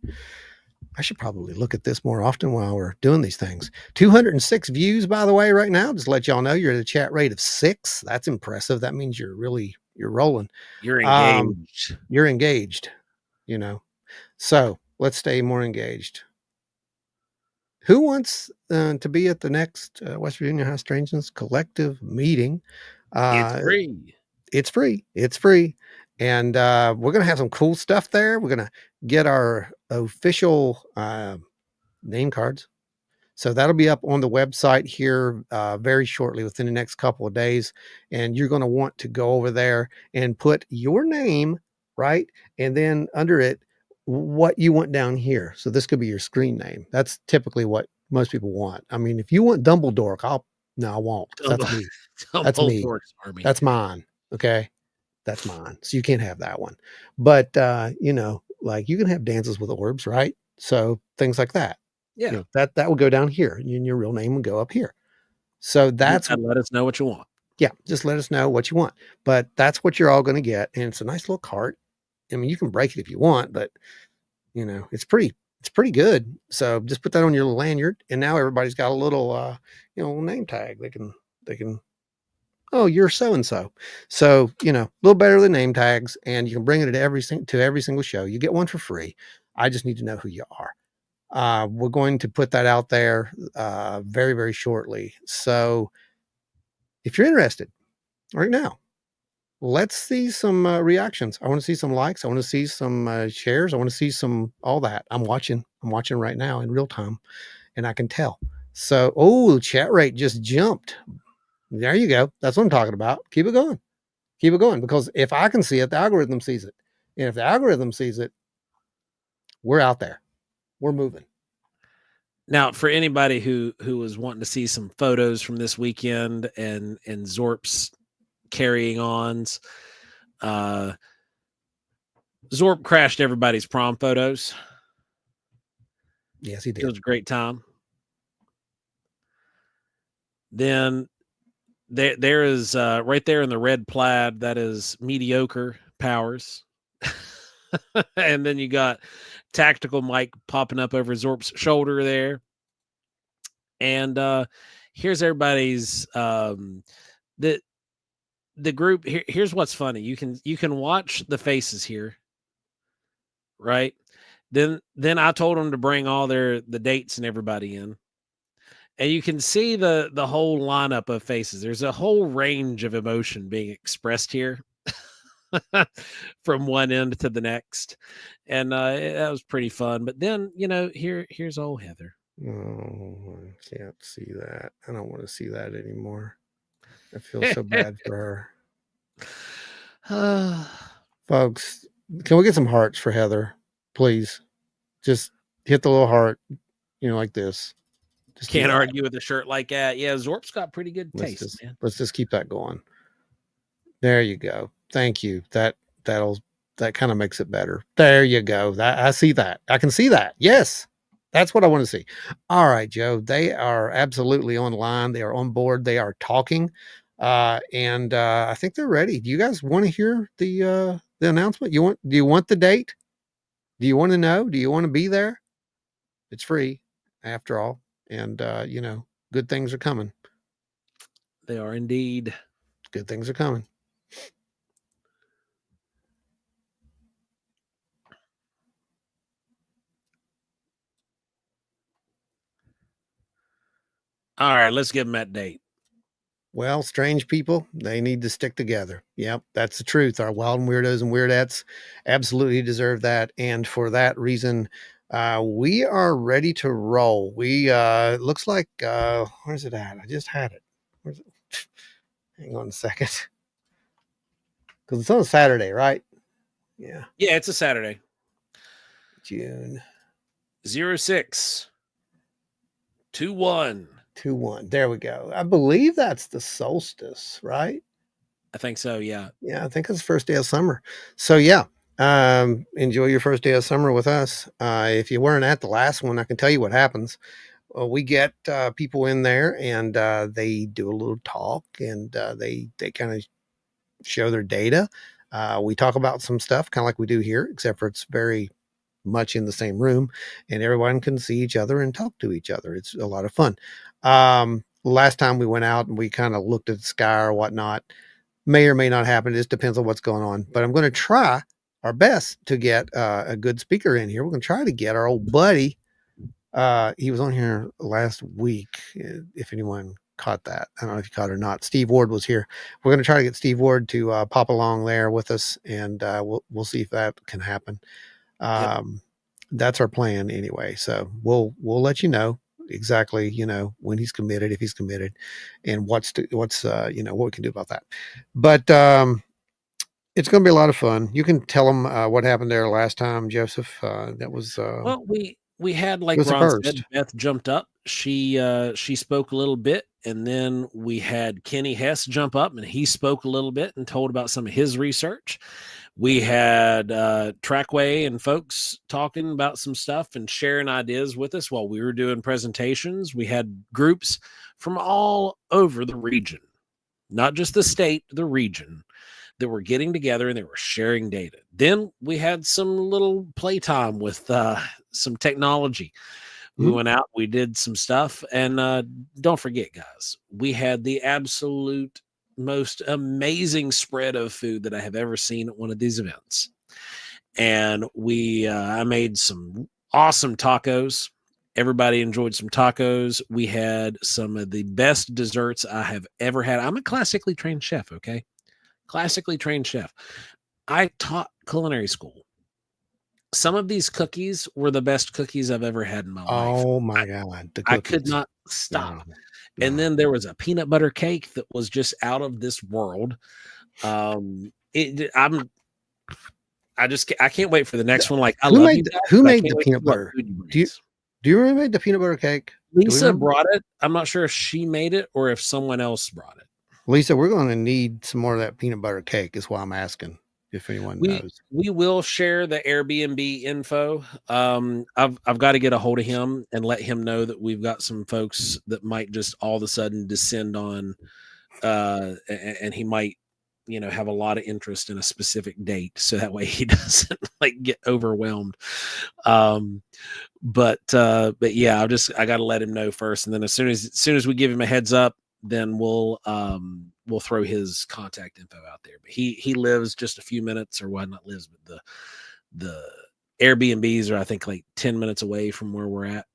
I should probably look at this more often while we're doing these things. 206 views, by the way, right now. Just let y'all know you're at a chat rate of 6. That's impressive. That means you're rolling. You're engaged. You're engaged, you know. So let's stay more engaged. Who wants to be at the next West Virginia High Strangeness collective meeting? It's free. It's free. It's free. And we're going to have some cool stuff there. We're going to get our official name cards. So that'll be up on the website here very shortly within the next couple of days. And you're going to want to go over there and put your name, right? And then under it, what you want down here. So this could be your screen name. That's typically what most people want. I mean, if you want Dumbledore, I won't. That's me. That's me. That's mine. Okay. That's mine. So you can't have that one. But, like you can have dances with orbs, right? So things like that. Yeah. That would go down here and your real name would go up here. So that's let us know what you want. Yeah. Just let us know what you want. But that's what you're all going to get. And it's a nice little cart. I mean, you can break it if you want, but it's pretty good. So just put that on your lanyard. And now everybody's got a little, name tag. They can, oh, you're so-and-so. So, a little better than name tags, and you can bring it to every single show. You get one for free. I just need to know who you are. We're going to put that out there very, very shortly. So if you're interested right now, let's see some reactions. I want to see some likes. I want to see some shares. I want to see all that. I'm watching right now in real time, and I can tell. So, chat rate just jumped. There you go. That's what I'm talking about. Keep it going. Keep it going. Because if I can see it, the algorithm sees it. And if the algorithm sees it, we're out there. We're moving. Now, for anybody who was wanting to see some photos from this weekend and Zorp's carrying ons, Zorp crashed everybody's prom photos. Yes, he did. It was a great time. Then there is right there in the red plaid, that is mediocre powers. And then you got Tactical Mike popping up over Zorp's shoulder there. And here's everybody's the group. Here's what's funny. You can watch the faces here, right? Then I told them to bring all the dates and everybody in. And you can see the whole lineup of faces. There's a whole range of emotion being expressed here from one end to the next. And that was pretty fun. But then, here's old Heather. Oh, I can't see that. I don't want to see that anymore. I feel so bad for her. Folks, can we get some hearts for Heather? Please. Just hit the little heart, like this. Just can't argue with a shirt like that. Yeah, Zorp's got pretty good taste, man. Let's just keep that going. There you go. Thank you. That kind of makes it better. There you go. I see that. I can see that. Yes. That's what I want to see. All right, Joe. They are absolutely online. They are on board. They are talking. And I think they're ready. Do you guys want to hear the announcement? Do you want the date? Do you want to know? Do you want to be there? It's free after all. And, good things are coming. They are indeed. Good things are coming. All right, let's give them that date. Well, strange people, they need to stick together. Yep, that's the truth. Our wild and weirdos and weirdettes absolutely deserve that. And for that reason, we are ready to roll. We looks like where's it at? I just had it. Where's it? Hang on a second. Because it's on a Saturday, right? Yeah. Yeah, it's a Saturday. June 06 21. 2/1. There we go. I believe that's the solstice, right? I think so. Yeah. Yeah, I think it's the first day of summer. So yeah, enjoy your first day of summer with us. If you weren't at the last one, I can tell you what happens. We get people in there, and they do a little talk, and they kind of show their data. We talk about some stuff, kind of like we do here, except for it's very much in the same room, and everyone can see each other and talk to each other. It's a lot of fun. Last time we went out and we kind of looked at the sky or whatnot, may or may not happen. It just depends on what's going on. But I'm going to try our best to get a good speaker in here. We're going to try to get our old buddy. He was on here last week. If anyone caught that, I don't know if you caught it or not. Steve Ward was here. We're going to try to get Steve Ward to pop along there with us, and we'll see if that can happen. That's our plan anyway. So we'll let you know exactly, when he's committed, if he's committed, and what's what we can do about that. But it's going to be a lot of fun. You can tell them what happened there last time, Joseph. That was well, we had, like Ron said, Beth jumped up. She spoke a little bit, and then we had Kenny Hess jump up, and he spoke a little bit and told about some of his research. We had Trackway and folks talking about some stuff and sharing ideas with us while we were doing presentations. We had groups from all over the region, not just the state, the region, that were getting together and they were sharing data. Then we had some little playtime with some technology. We went out, we did some stuff, and don't forget, guys, we had the absolute most amazing spread of food that I have ever seen at one of these events. And I made some awesome tacos. Everybody enjoyed some tacos. We had some of the best desserts I have ever had. I'm a classically trained chef, okay? Classically trained chef. I taught culinary school. Some of these cookies were the best cookies I've ever had in my life. Oh my God. I could not stop. And then there was a peanut butter cake that was just out of this world. I can't wait for the next one. Like, who made the peanut butter? Do you remember made the peanut butter cake? Lisa brought it. I'm not sure if she made it or if someone else brought it. Lisa, we're going to need some more of that peanut butter cake, is why I'm asking if anyone knows. We will share the Airbnb info. I've got to get a hold of him and let him know that we've got some folks that might just all of a sudden descend on, and he might, have a lot of interest in a specific date, so that way he doesn't get overwhelmed. But yeah, I got to let him know first, and then as soon as we give him a heads up, then we'll throw his contact info out there. But he lives just a few minutes, or not lives, but the Airbnbs are, I think, 10 minutes away from where we're at.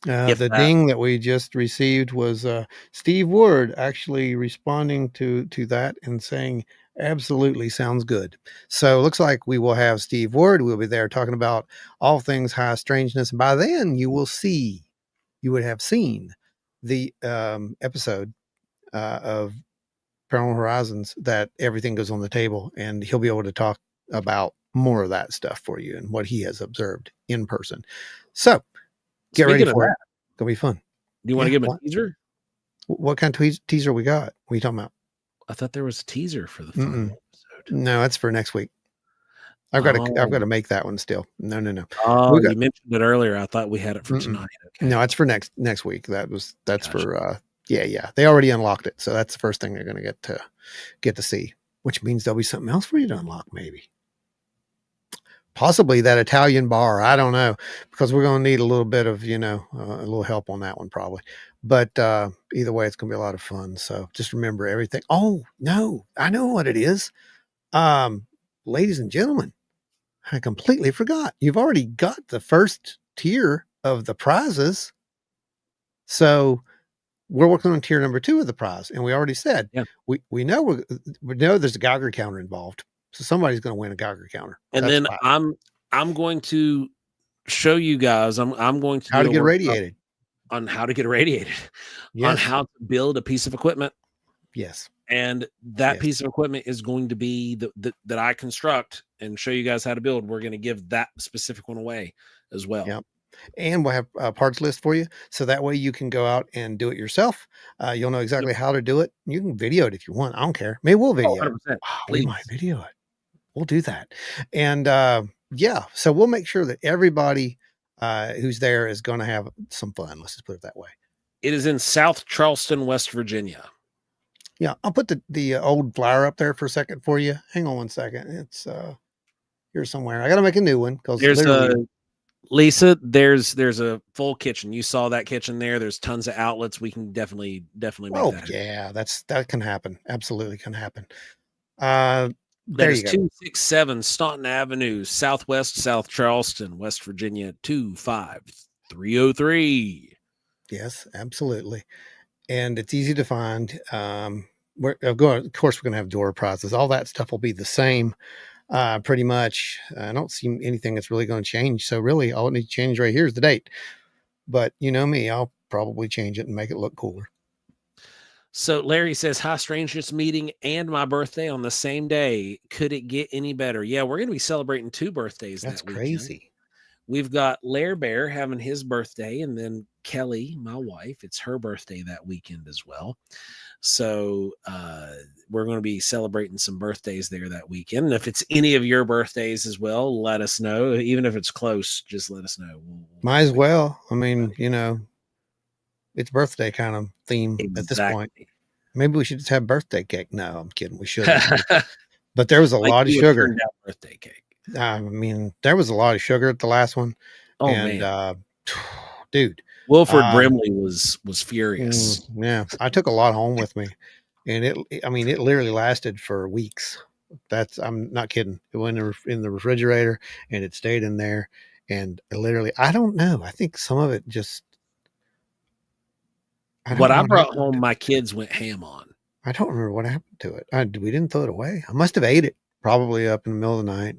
The ding that we just received was Steve Ward actually responding to that and saying, absolutely sounds good. So it looks like we will have Steve Ward. We'll be there talking about all things high strangeness. And by then you would have seen the episode of Paranormal Horizons that everything goes on the table, and he'll be able to talk about more of that stuff for you and what he has observed in person. So get ready for it. It's gonna be fun. Do you want to give him a teaser? What kind of teaser we got? What are you talking about? I thought there was a teaser for the final episode. No, that's for next week. I've got to make that one still. No. Oh, you mentioned it earlier. I thought we had it for tonight. Okay. No, it's for next week. That's gotcha. For yeah. They already unlocked it, so that's the first thing they're going to get to see. Which means there'll be something else for you to unlock, maybe. Possibly that Italian bar. I don't know, because we're going to need a little bit of a little help on that one probably. But either way, it's going to be a lot of fun. So just remember everything. Oh no, I know what it is. Ladies and gentlemen, I completely forgot. You've already got the first tier of the prizes. So we're working on tier number 2 of the prize. And we already said, we know there's a Geiger counter involved. So somebody's going to win a Geiger counter. And then I'm going to show you guys, I'm going to how to get irradiated. On how to get irradiated. Yes. On how to build a piece of equipment. Yes. And that Yes. piece of equipment is going to be that I construct and show you guys how to build. We're going to give that specific one away as well. Yep. And we'll have a parts list for you. So that way you can go out and do it yourself. You'll know exactly how to do it. You can video it if you want. I don't care. Maybe we'll Oh, video it. 100%. We Please. might video it. We'll do that. And yeah, so we'll make sure that everybody who's there is going to have some fun. Let's just put it that way. It is in South Charleston, West Virginia. Yeah, I'll put the old flyer up there for a second for you. Hang on one second. It's here somewhere. I got to make a new one because Lisa, there's a full kitchen. You saw that kitchen there. There's tons of outlets. We can definitely make that. Yeah, that can happen. Absolutely can happen. That there is you go. 267 Staunton Avenue, Southwest South Charleston, West Virginia, 25303. Yes, absolutely. And it's easy to find. Of course, we're going to have door prizes. All that stuff will be the same. Pretty much. I don't see anything that's really going to change. So really all it needs to change right here is the date. But you know me, I'll probably change it and make it look cooler. So Larry says, hi, Strangeness meeting and my birthday on the same day. Could it get any better? Yeah, we're going to be celebrating 2 birthdays. That's that crazy. Weekend. We've got Lair Bear having his birthday, and then Kelly, my wife, it's her birthday that weekend as well. So we're going to be celebrating some birthdays there that weekend. And if it's any of your birthdays as well, let us know. Even if it's close, just let us know. Might as well. I mean, you know, it's birthday kind of theme at this point. Maybe we should just have birthday cake. No, I'm kidding. We shouldn't. But there was a lot of sugar. Birthday cake. I mean, there was a lot of sugar at the last one. Oh, and, man. Dude. Wilford Brimley was furious. Yeah. I took a lot home with me. And it literally lasted for weeks. I'm not kidding. It went in the refrigerator and it stayed in there. And literally, I don't know. I think some of it just. What I brought home, my kids went ham on. I don't remember what happened to it. We didn't throw it away. I must have ate it probably up in the middle of the night,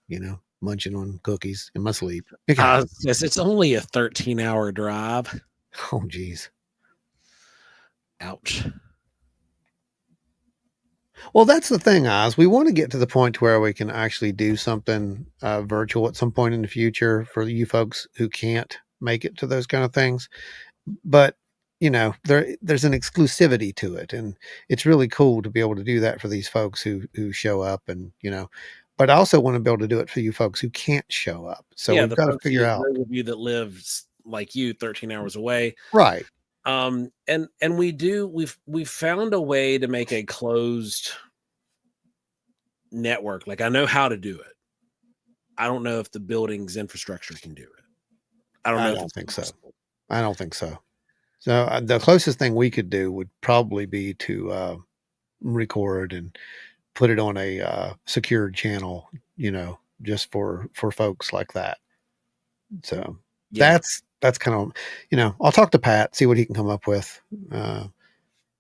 you know, munching on cookies in my sleep. Yes, it's only a 13-hour drive. Oh, geez. Ouch. Well, that's the thing, Oz. We want to get to the point where we can actually do something virtual at some point in the future for you folks who can't make it to those kind of things. But, you know, there's an exclusivity to it. And it's really cool to be able to do that for these folks who show up and, you know, but I also want to be able to do it for you folks who can't show up. So we've got to figure out. Those of you that live like you 13 hours away. Right. And we've found a way to make a closed network. Like I know how to do it. I don't know if the building's infrastructure can do it. I don't think so. I don't think so. So the closest thing we could do would probably be to record and put it on a secured channel, you know, just for folks like that. So yeah. That's kind of, you know, I'll talk to Pat, see what he can come up with. I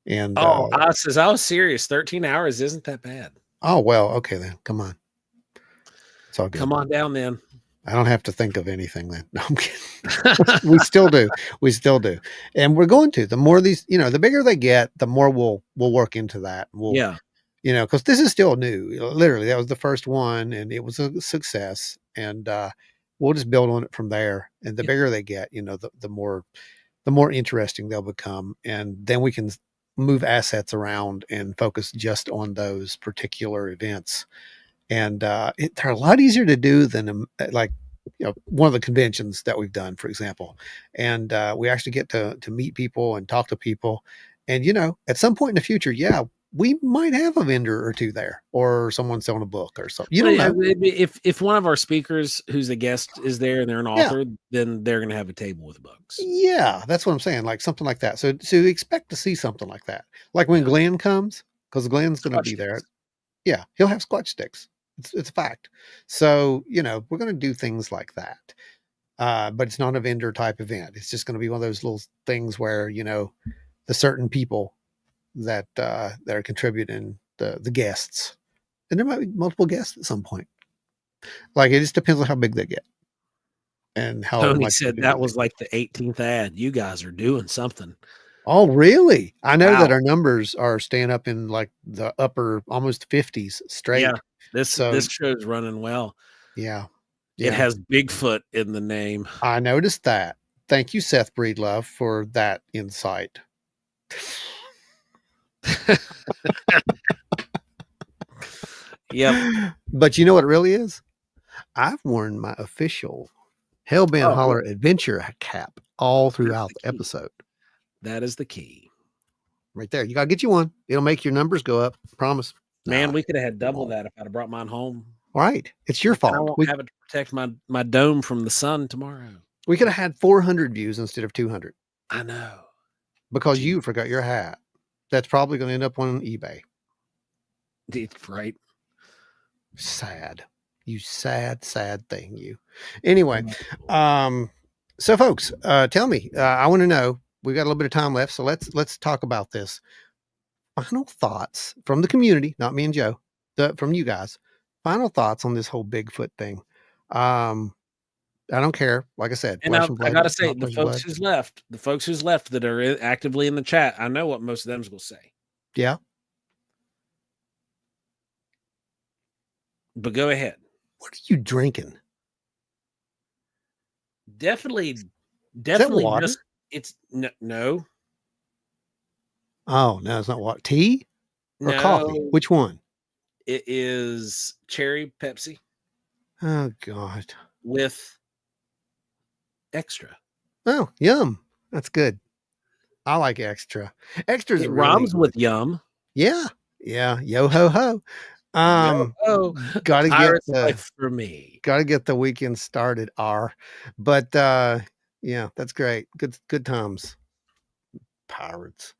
was serious. 13 hours isn't that bad. Oh, well, okay then. Come on. It's all good. Come on down then. I don't have to think of anything then. No, I'm kidding. We still do. We still do. And we're going to. The more these, you know, the bigger they get, the more we'll work into that. Yeah. You know, because this is still new. Literally, that was the first one, and it was a success. And we'll just build on it from there. And the bigger they get, you know, the more interesting they'll become. And then we can move assets around and focus just on those particular events. And they're a lot easier to do than like, you know, one of the conventions that we've done, for example. And we actually get to meet people and talk to people. And, you know, at some point in the future, yeah, we might have a vendor or two there, or someone selling a book or something. You don't know. If one of our speakers who's a guest is there and they're an author, then they're going to have a table with books. Yeah, that's what I'm saying. Like something like that. So expect to see something like that. Like when Glenn comes, because Glenn's going to be there. Yeah, he'll have Squatch sticks. It's a fact. So, you know, we're going to do things like that. But it's not a vendor type event. It's just going to be one of those little things where, you know, the certain people that are contributing, the guests, and there might be multiple guests at some point. Like it just depends on how big they get and how. Tony said that was like the 18th ad. You guys are doing something. Oh, really? I know that Wow. our numbers are staying up in like the upper almost 50s Yeah. straight. This So show's running well. yeah. It Yeah. has Bigfoot in the name. I noticed that. Thank you, Seth Breedlove, for that insight. Yep. But you know what it really is? I've worn my official Hellbent Oh, yeah. Holler adventure cap all That's throughout the the key. episode. That is the key. Right there. You gotta get you one. It'll make your numbers go up. Promise. Man, Nah, we could have had it double won't. that if I'd have brought mine home. All right. It's your Then I fault. won't have it to protect my dome from the sun tomorrow. We could have had 400 views instead of 200 I know. because Gee. you forgot your hat. That's probably going to end up on eBay. Right. Sad. You sad thing, you. Anyway, so folks, tell me. I want to know. We've got a little bit of time left, so let's talk about this. Final thoughts from the community, not me and Joe, from you guys. Final thoughts on this whole Bigfoot thing. I don't care. Like I said, And flesh now and I blood, gotta say, not the flesh and blood. folks who's left that are actively in the chat, I know what most of them's gonna say. Yeah. But go ahead. What are you drinking? Definitely water? just it's no. Oh, no, it's not water. Tea or coffee? No, Which one? it is cherry Pepsi Oh, God. with extra. Oh, yum. That's good. I like extra. Extra's It really rhymes with yum. Yeah. Yeah. Yo ho ho. Yo, Gotta get pirate's the life for me. weekend started, but yeah, that's great. Good times. Pirates.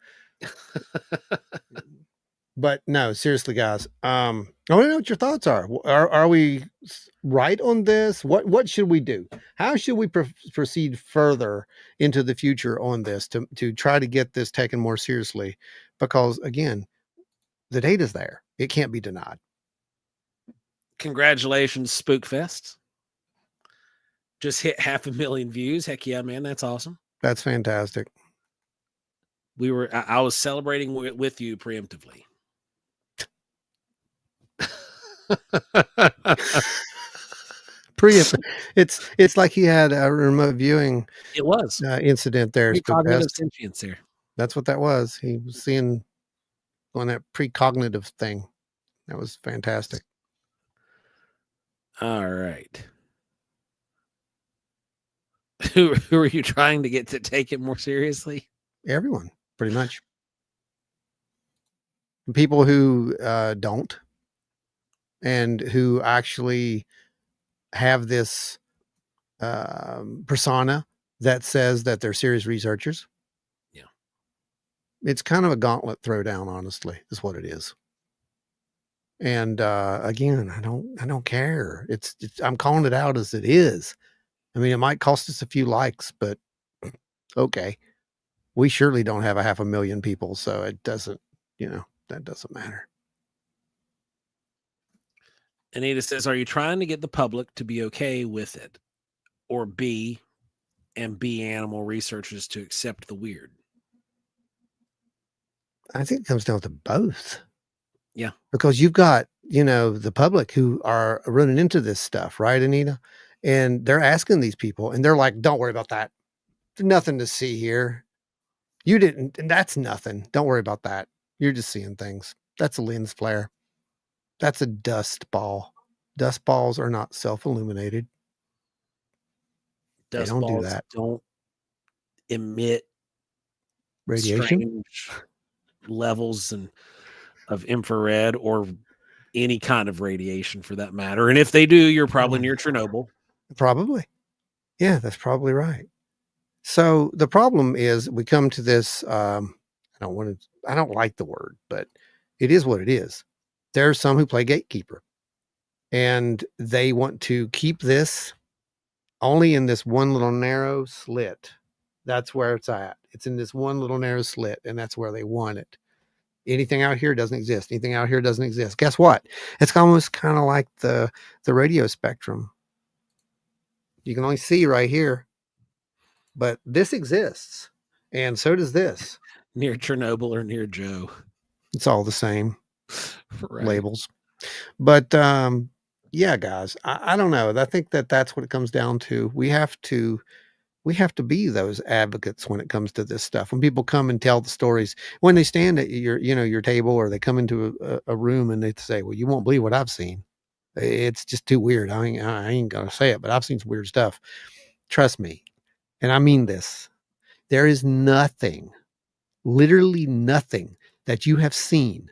But no, seriously, guys. I want to know what your thoughts are. Are we right on this? What should we do? How should we proceed further into the future on this to try to get this taken more seriously? Because again, the data's there. It can't be denied. Congratulations, Spookfest. Just hit 500,000 views. Heck yeah, man. That's awesome. That's fantastic. I was celebrating with you preemptively. It's like he had a remote viewing It was incident there. precognitive sentience here. That's what that was. He was seeing on that precognitive thing. That was fantastic. All right. Who are you trying to get to take it more seriously? Everyone, pretty much. People who don't, and who actually have this persona that says that they're serious researchers. Yeah. It's kind of a gauntlet throwdown, honestly, is what it is. And again, I don't care. It's I'm calling it out as it is. I mean, it might cost us a few likes, but okay. We surely don't have 500,000 people, so it doesn't, that doesn't matter. Anita says, are you trying to get the public to be okay with it, or be animal researchers to accept the weird? I think it comes down to both. Yeah. Because you've got, the public who are running into this stuff, right, Anita? And they're asking these people, and they're like, don't worry about that. There's nothing to see here. You didn't, and that's nothing. Don't worry about that. You're just seeing things. That's a lens flare. That's a dust ball. Dust balls are not self-illuminated. They don't do that. Don't emit Radiation strange levels of infrared or any kind of radiation for that matter. And if they do, you're probably near Chernobyl. Probably. Yeah, that's probably right. So the problem is we come to this, I don't like the word, but it is what it is. There's some who play gatekeeper, and they want to keep this only in this one little narrow slit. That's where it's at. It's in this one little narrow slit, and that's where they want it. Anything out here doesn't exist. Anything out here doesn't exist. Guess what? It's almost kind of like the radio spectrum. You can only see right here, but this exists. And so does this. Near Chernobyl or near Joe. It's all the same Right. labels. But yeah, guys, I don't know. I think that's what it comes down to. We have to be those advocates when it comes to this stuff. When people come and tell the stories, when they stand at your table, or they come into a room and they say, well, you won't believe what I've seen. It's just too weird. I ain't gonna say it, but I've seen some weird stuff. Trust me. And I mean this. There is nothing, literally nothing that you have seen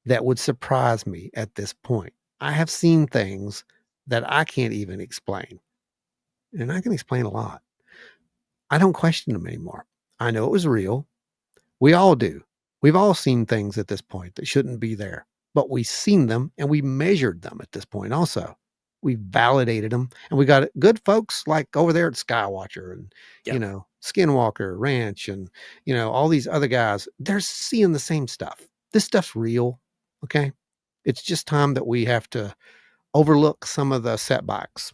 that would surprise me at this point. I have seen things that I can't even explain. And I can explain a lot. I don't question them anymore. I know it was real. We all do. We've all seen things at this point that shouldn't be there, but we've seen them and we measured them at this point also. We validated them, and we got good folks like over there at Skywatcher and, Skinwalker Ranch and, all these other guys. They're seeing the same stuff. This stuff's real. Okay. It's just time that we have to overlook some of the setbacks.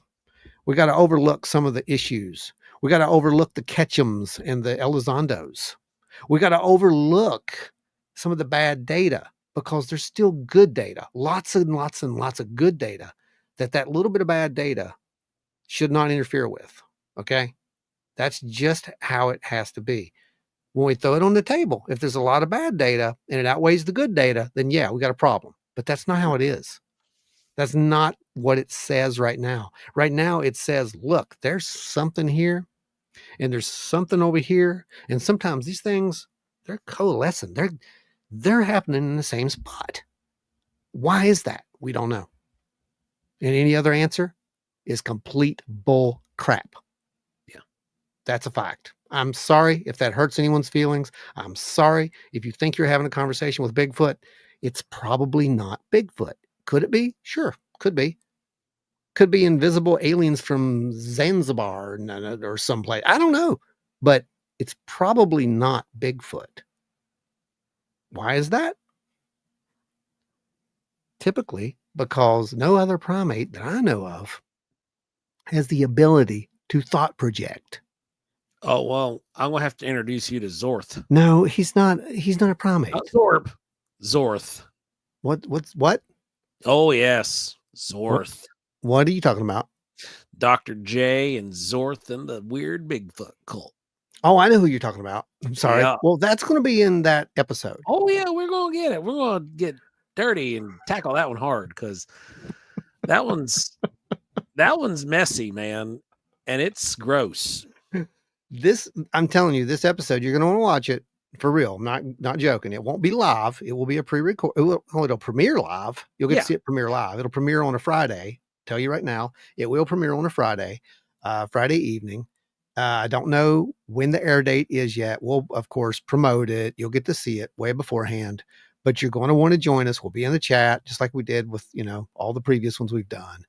We got to overlook some of the issues. We got to overlook the Ketchums and the Elizondos. We got to overlook some of the bad data, because there's still good data, lots and lots and lots of good data that little bit of bad data should not interfere with. Okay. That's just how it has to be. When we throw it on the table, if there's a lot of bad data and it outweighs the good data, then yeah, we got a problem. But that's not how it is. That's not what it says right now. Right now, it says, look, there's something here and there's something over here. And sometimes these things, they're coalescing. They're happening in the same spot. Why is that? We don't know. And any other answer is complete bull crap. Yeah. That's a fact. I'm sorry if that hurts anyone's feelings. I'm sorry if you think you're having a conversation with Bigfoot. It's probably not Bigfoot. Could it be? Sure, could be. Could be invisible aliens from Zanzibar or someplace. I don't know. But it's probably not Bigfoot. Why is that? Typically because no other primate that I know of has the ability to thought project. Oh, well, I'm going to have to introduce you to Zorth. No, he's not a primate. Zorth. What? Oh, yes. Zorth. What are you talking about? Dr. J and Zorth and the weird Bigfoot cult. Oh, I know who you're talking about. I'm sorry. Yeah. Well, that's going to be in that episode. Oh, yeah, we're going to get it. We're going to get dirty and tackle that one hard, because that one's messy, man, and it's gross. I'm telling you, this episode, you're going to want to watch it for real. I'm not joking. It won't be live. It will be a pre-record. It'll premiere live. You'll get to see it premiere live. It'll premiere on a Friday. Tell you right now, it will premiere on a Friday evening. I don't know when the air date is yet. We'll, of course, promote it. You'll get to see it way beforehand, but you're going to want to join us. We'll be in the chat, just like we did with, all the previous ones we've done.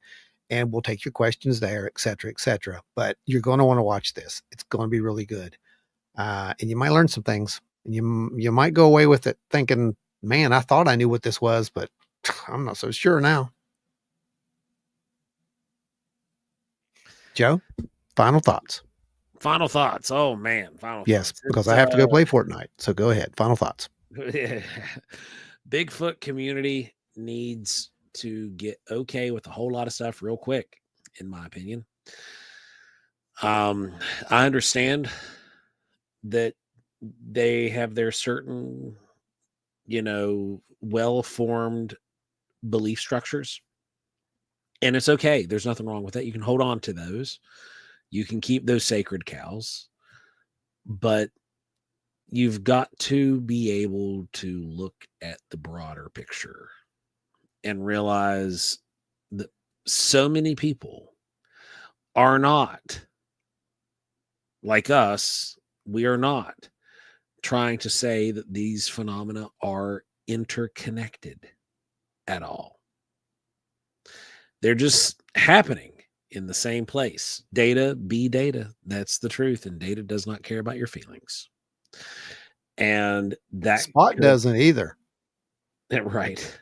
And we'll take your questions there, et cetera, et cetera. But you're going to want to watch this. It's going to be really good. And you might learn some things, and you might go away with it thinking, man, I thought I knew what this was, but I'm not so sure now. Joe, final thoughts. Final thoughts. Oh, man. Final yes, thoughts. Because I have to go play Fortnite. So go ahead. Final thoughts. Bigfoot community needs to get okay with a whole lot of stuff real quick, in my opinion. I understand that they have their certain, well-formed belief structures, and it's okay. There's nothing wrong with that. You can hold on to those. You can keep those sacred cows, but you've got to be able to look at the broader picture and realize that so many people are not like us. We are not trying to say that these phenomena are interconnected at all. They're just happening in the same place. Data be data. That's the truth. And data does not care about your feelings. And that Spot doesn't either. Right.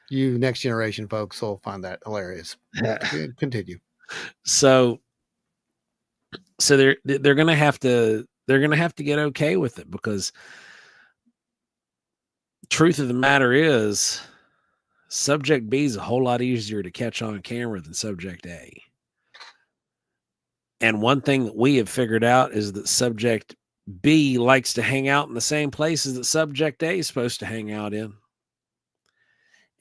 You next generation folks will find that hilarious. Continue. So they're going to have to they're going to have to get okay with it, because truth of the matter is subject B is a whole lot easier to catch on camera than subject A. And one thing that we have figured out is that subject B likes to hang out in the same places that subject A is supposed to hang out in.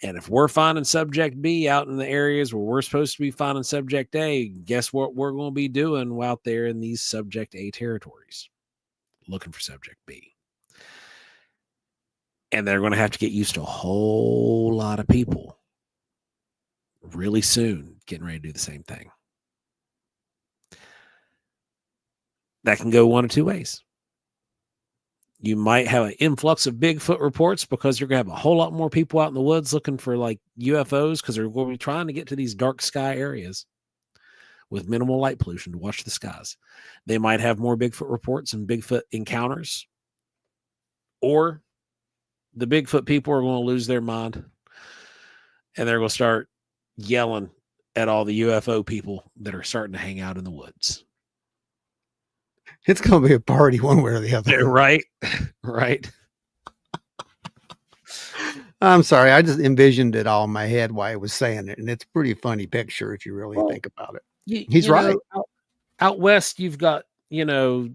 And if we're finding subject B out in the areas where we're supposed to be finding subject A, guess what we're going to be doing out there in these subject A territories? Looking for subject B. And they're going to have to get used to a whole lot of people really soon getting ready to do the same thing. That can go one of two ways. You might have an influx of Bigfoot reports because you're going to have a whole lot more people out in the woods looking for like UFOs, because they're going to be trying to get to these dark sky areas with minimal light pollution to watch the skies. They might have more Bigfoot reports and Bigfoot encounters, or the Bigfoot people are going to lose their mind and they're going to start yelling at all the UFO people that are starting to hang out in the woods. It's going to be a party one way or the other. Right. Right. I'm sorry. I just envisioned it all in my head while I was saying it. And it's a pretty funny picture if you really think about it. He's right. Out west, you've got, the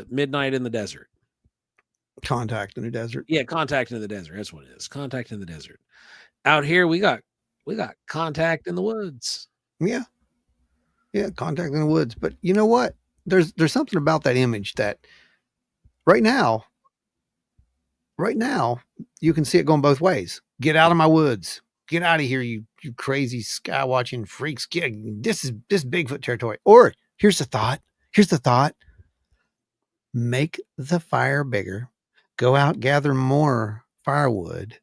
midnight in the desert. Contact in the desert. Yeah, contact in the desert. That's what it is. Contact in the desert. Out here, we got contact in the woods. Yeah. Yeah, contact in the woods. But you know what? There's something about that image that right now, you can see it going both ways. Get out of my woods. Get out of here, you crazy sky watching freaks. This is Bigfoot territory. Or here's the thought. Make the fire bigger. Go out, gather more firewood.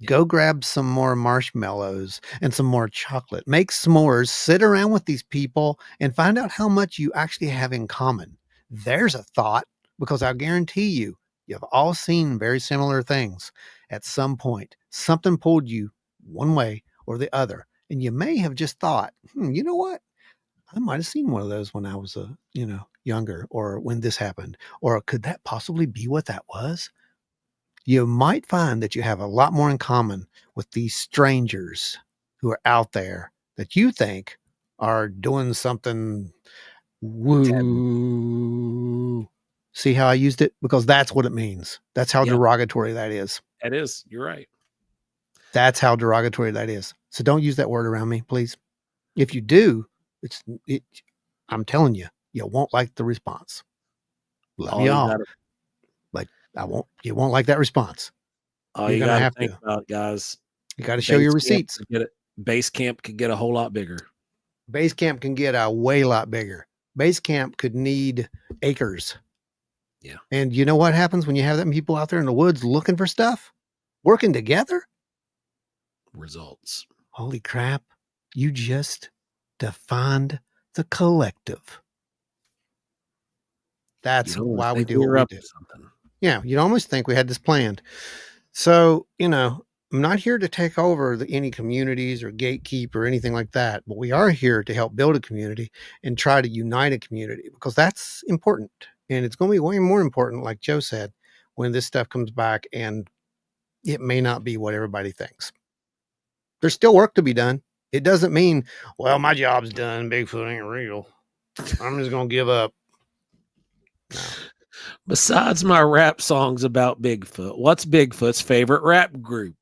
Yeah. Go grab some more marshmallows and some more chocolate. Make s'mores, sit around with these people and find out how much you actually have in common. There's a thought, because I guarantee you've all seen very similar things at some point. Something pulled you one way or the other. And you may have just thought, you know what? I might have seen one of those when I was, younger, or when this happened, or could that possibly be what that was? You might find that you have a lot more in common with these strangers who are out there that you think are doing something woo. See how I used it? Because that's what it means. That's how derogatory that is. It is. You're right. That's how derogatory that is. So don't use that word around me, please. If you do, I'm telling you, you won't like the response. Love y'all. You won't like that response. All you gotta think about, guys. You got to show your receipts. Base camp could get a whole lot bigger. Base camp can get a way lot bigger. Base camp could need acres. Yeah. And you know what happens when you have them people out there in the woods looking for stuff, working together? Results. Holy crap. You just defined the collective. That's why we do what we do. Yeah, you'd almost think we had this planned. So, I'm not here to take over any communities or gatekeep or anything like that, but we are here to help build a community and try to unite a community, because that's important. And it's going to be way more important, like Joe said, when this stuff comes back, and it may not be what everybody thinks. There's still work to be done. It doesn't mean, well, my job's done. Bigfoot ain't real. I'm just going to give up. No. Besides my rap songs about Bigfoot, what's Bigfoot's favorite rap group?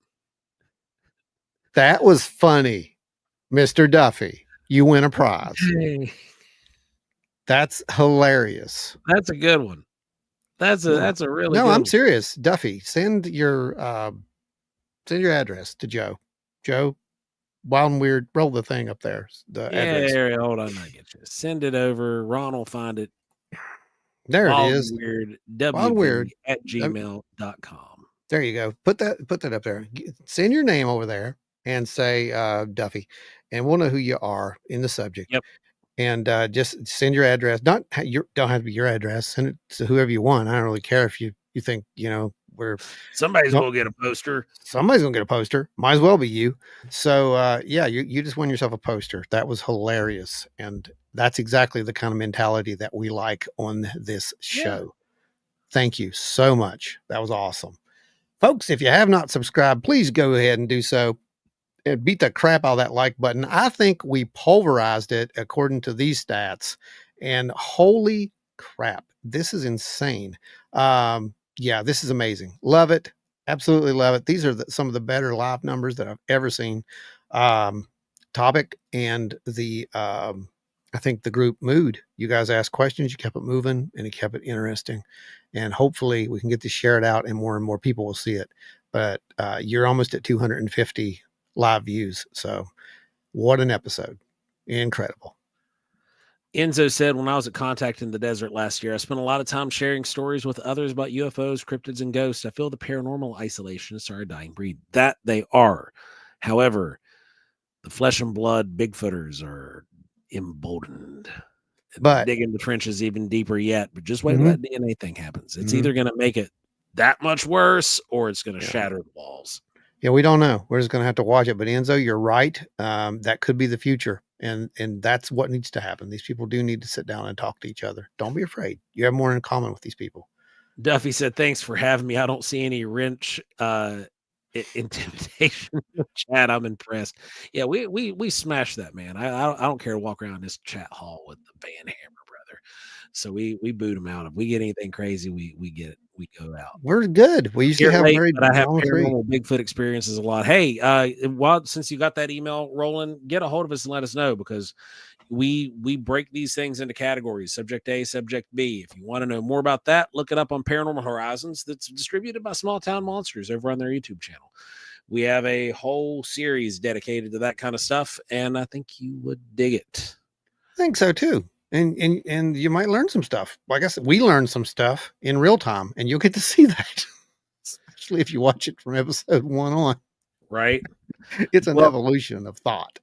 That was funny, Mr. Duffy. You win a prize. Hey. That's hilarious. That's a good one. That's a really good I'm one. serious. Duffy, send your address to Joe. Joe, Wild and Weird, roll the thing up there. The address. Yeah, hold on, I get you. Send it over. Ron will find it. There Wild it is. Weird, wildweird at gmail.com. There you go. Put that up there. Send your name over there and say Duffy, and we'll know who you are in the subject. Yep. And just send your address. Don't have to be your address. Send it to whoever you want. I don't really care if you think, somebody's gonna get a poster. Somebody's gonna get a poster. Might as well be you. So you just won yourself a poster. That was hilarious. And that's exactly the kind of mentality that we like on this show. Thank you so much. That was awesome. Folks, if you have not subscribed, please go ahead and do so. And beat the crap out of that like button. I think we pulverized it according to these stats. And holy crap, this is insane. Yeah, this is amazing. Love it. Absolutely love it. These are some of the better live numbers that I've ever seen. Topic and I think the group mood. You guys asked questions, you kept it moving, and it kept it interesting. And hopefully we can get this shared out and more people will see it. But you're almost at 250 live views. So what an episode. Incredible. Enzo said, when I was at Contact in the Desert last year, I spent a lot of time sharing stories with others about UFOs, cryptids, and ghosts. I feel the paranormal isolationists are a dying breed. That they are. However, the flesh and blood Bigfooters are emboldened. But digging the trenches even deeper yet. But just wait till that DNA thing happens. It's either going to make it that much worse or it's going to shatter the walls. Yeah, we don't know. We're just going to have to watch it. But Enzo, you're right. That could be the future. And that's what needs to happen. These people do need to sit down and talk to each other. Don't be afraid. You have more in common with these people. Duffy said, thanks for having me. I don't see any wrench intimidation in the chat. I'm impressed. Yeah, we smashed that, man. I don't care to walk around this chat hall with the band hammer, brother. So we boot them out. If we get anything crazy, we get it. We go out. We're good. We usually have very. But I have paranormal Bigfoot experiences a lot. Hey, since you got that email rolling, get a hold of us and let us know, because we break these things into categories: subject A, subject B. If you want to know more about that, look it up on Paranormal Horizons. That's distributed by Small Town Monsters over on their YouTube channel. We have a whole series dedicated to that kind of stuff, and I think you would dig it. I think so too. And you might learn some stuff. Like I said, we learned some stuff in real time, and you'll get to see that, especially if you watch it from episode 1 on. Right. It's an evolution of thought.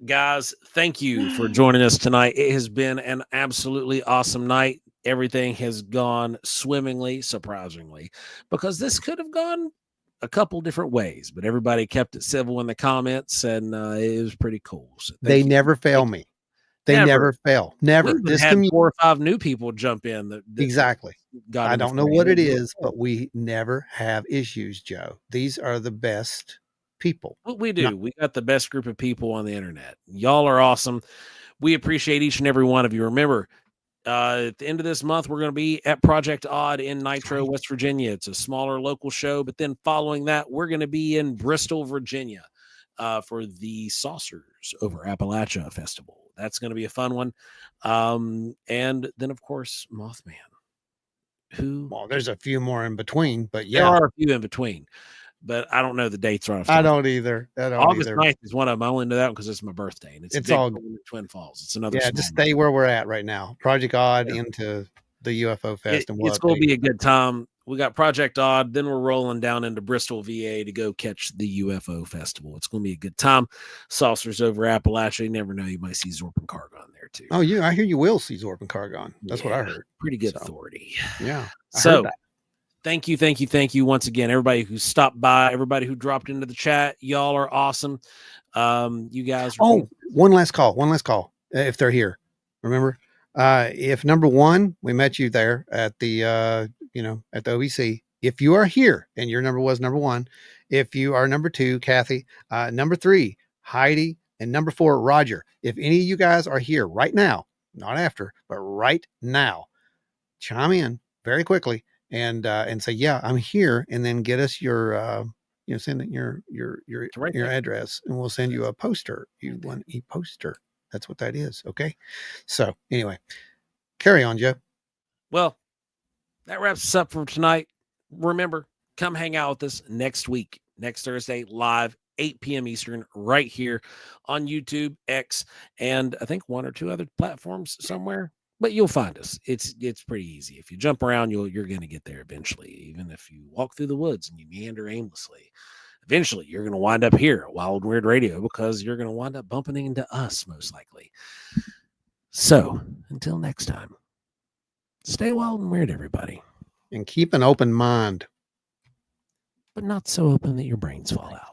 Guys, thank you for joining us tonight. It has been an absolutely awesome night. Everything has gone swimmingly, surprisingly, because this could have gone a couple different ways, but everybody kept it civil in the comments, and it was pretty cool. So they never fail me. They never fail. Never. This had 4 or 5 new people jump in. That exactly. I don't know what it is, but we never have issues, Joe. These are the best people. What we do. We got the best group of people on the internet. Y'all are awesome. We appreciate each and every one of you. Remember, at the end of this month, we're going to be at Project Odd in Nitro, West Virginia. It's a smaller local show, but then following that, we're going to be in Bristol, Virginia, for the Saucers Over Appalachia Festival. That's going to be a fun one. And then, of course, Mothman. Well, there's a few more in between, but yeah. There are a few in between, but I don't know the dates right off. I don't either. August 9th is one of them. I only know that because it's my birthday. And it's all Twin Falls. It's another. Yeah, just stay where we're at right now. Project Odd into the UFO Fest. It's going to be a good time. We got Project Odd, then we're rolling down into Bristol, VA to go catch the UFO Festival. It's going to be a good time. Saucers Over Appalachia. You never know. You might see Zorp and Cargon there too. Oh, yeah. I hear you will see Zorp and Cargon. That's what I heard. Pretty good authority. Yeah. So thank you once again, everybody who stopped by, everybody who dropped into the chat. Y'all are awesome. You guys. One last call. If they're here, remember, if number 1, we met you there at the, at the OBC. If you are here and your number was number 1, if you are number 2, Kathy, number 3, Heidi, and number 4, Roger, if any of you guys are here right now, not after, but right now, chime in very quickly and say, yeah, I'm here. And then get us your, send in your address, and we'll send you a poster. You want a poster. That's what that is. Okay. So anyway, carry on, Joe. Well, that wraps us up for tonight. Remember, come hang out with us next week, next Thursday, live, 8 p.m. Eastern, right here on YouTube, X, and I think 1 or 2 other platforms somewhere. But you'll find us. It's pretty easy. If you jump around, you're going to get there eventually. Even if you walk through the woods and you meander aimlessly, eventually you're going to wind up here at Wild Weird Radio, because you're going to wind up bumping into us most likely. So until next time, stay wild and weird, everybody. And keep an open mind. But not so open that your brains fall out.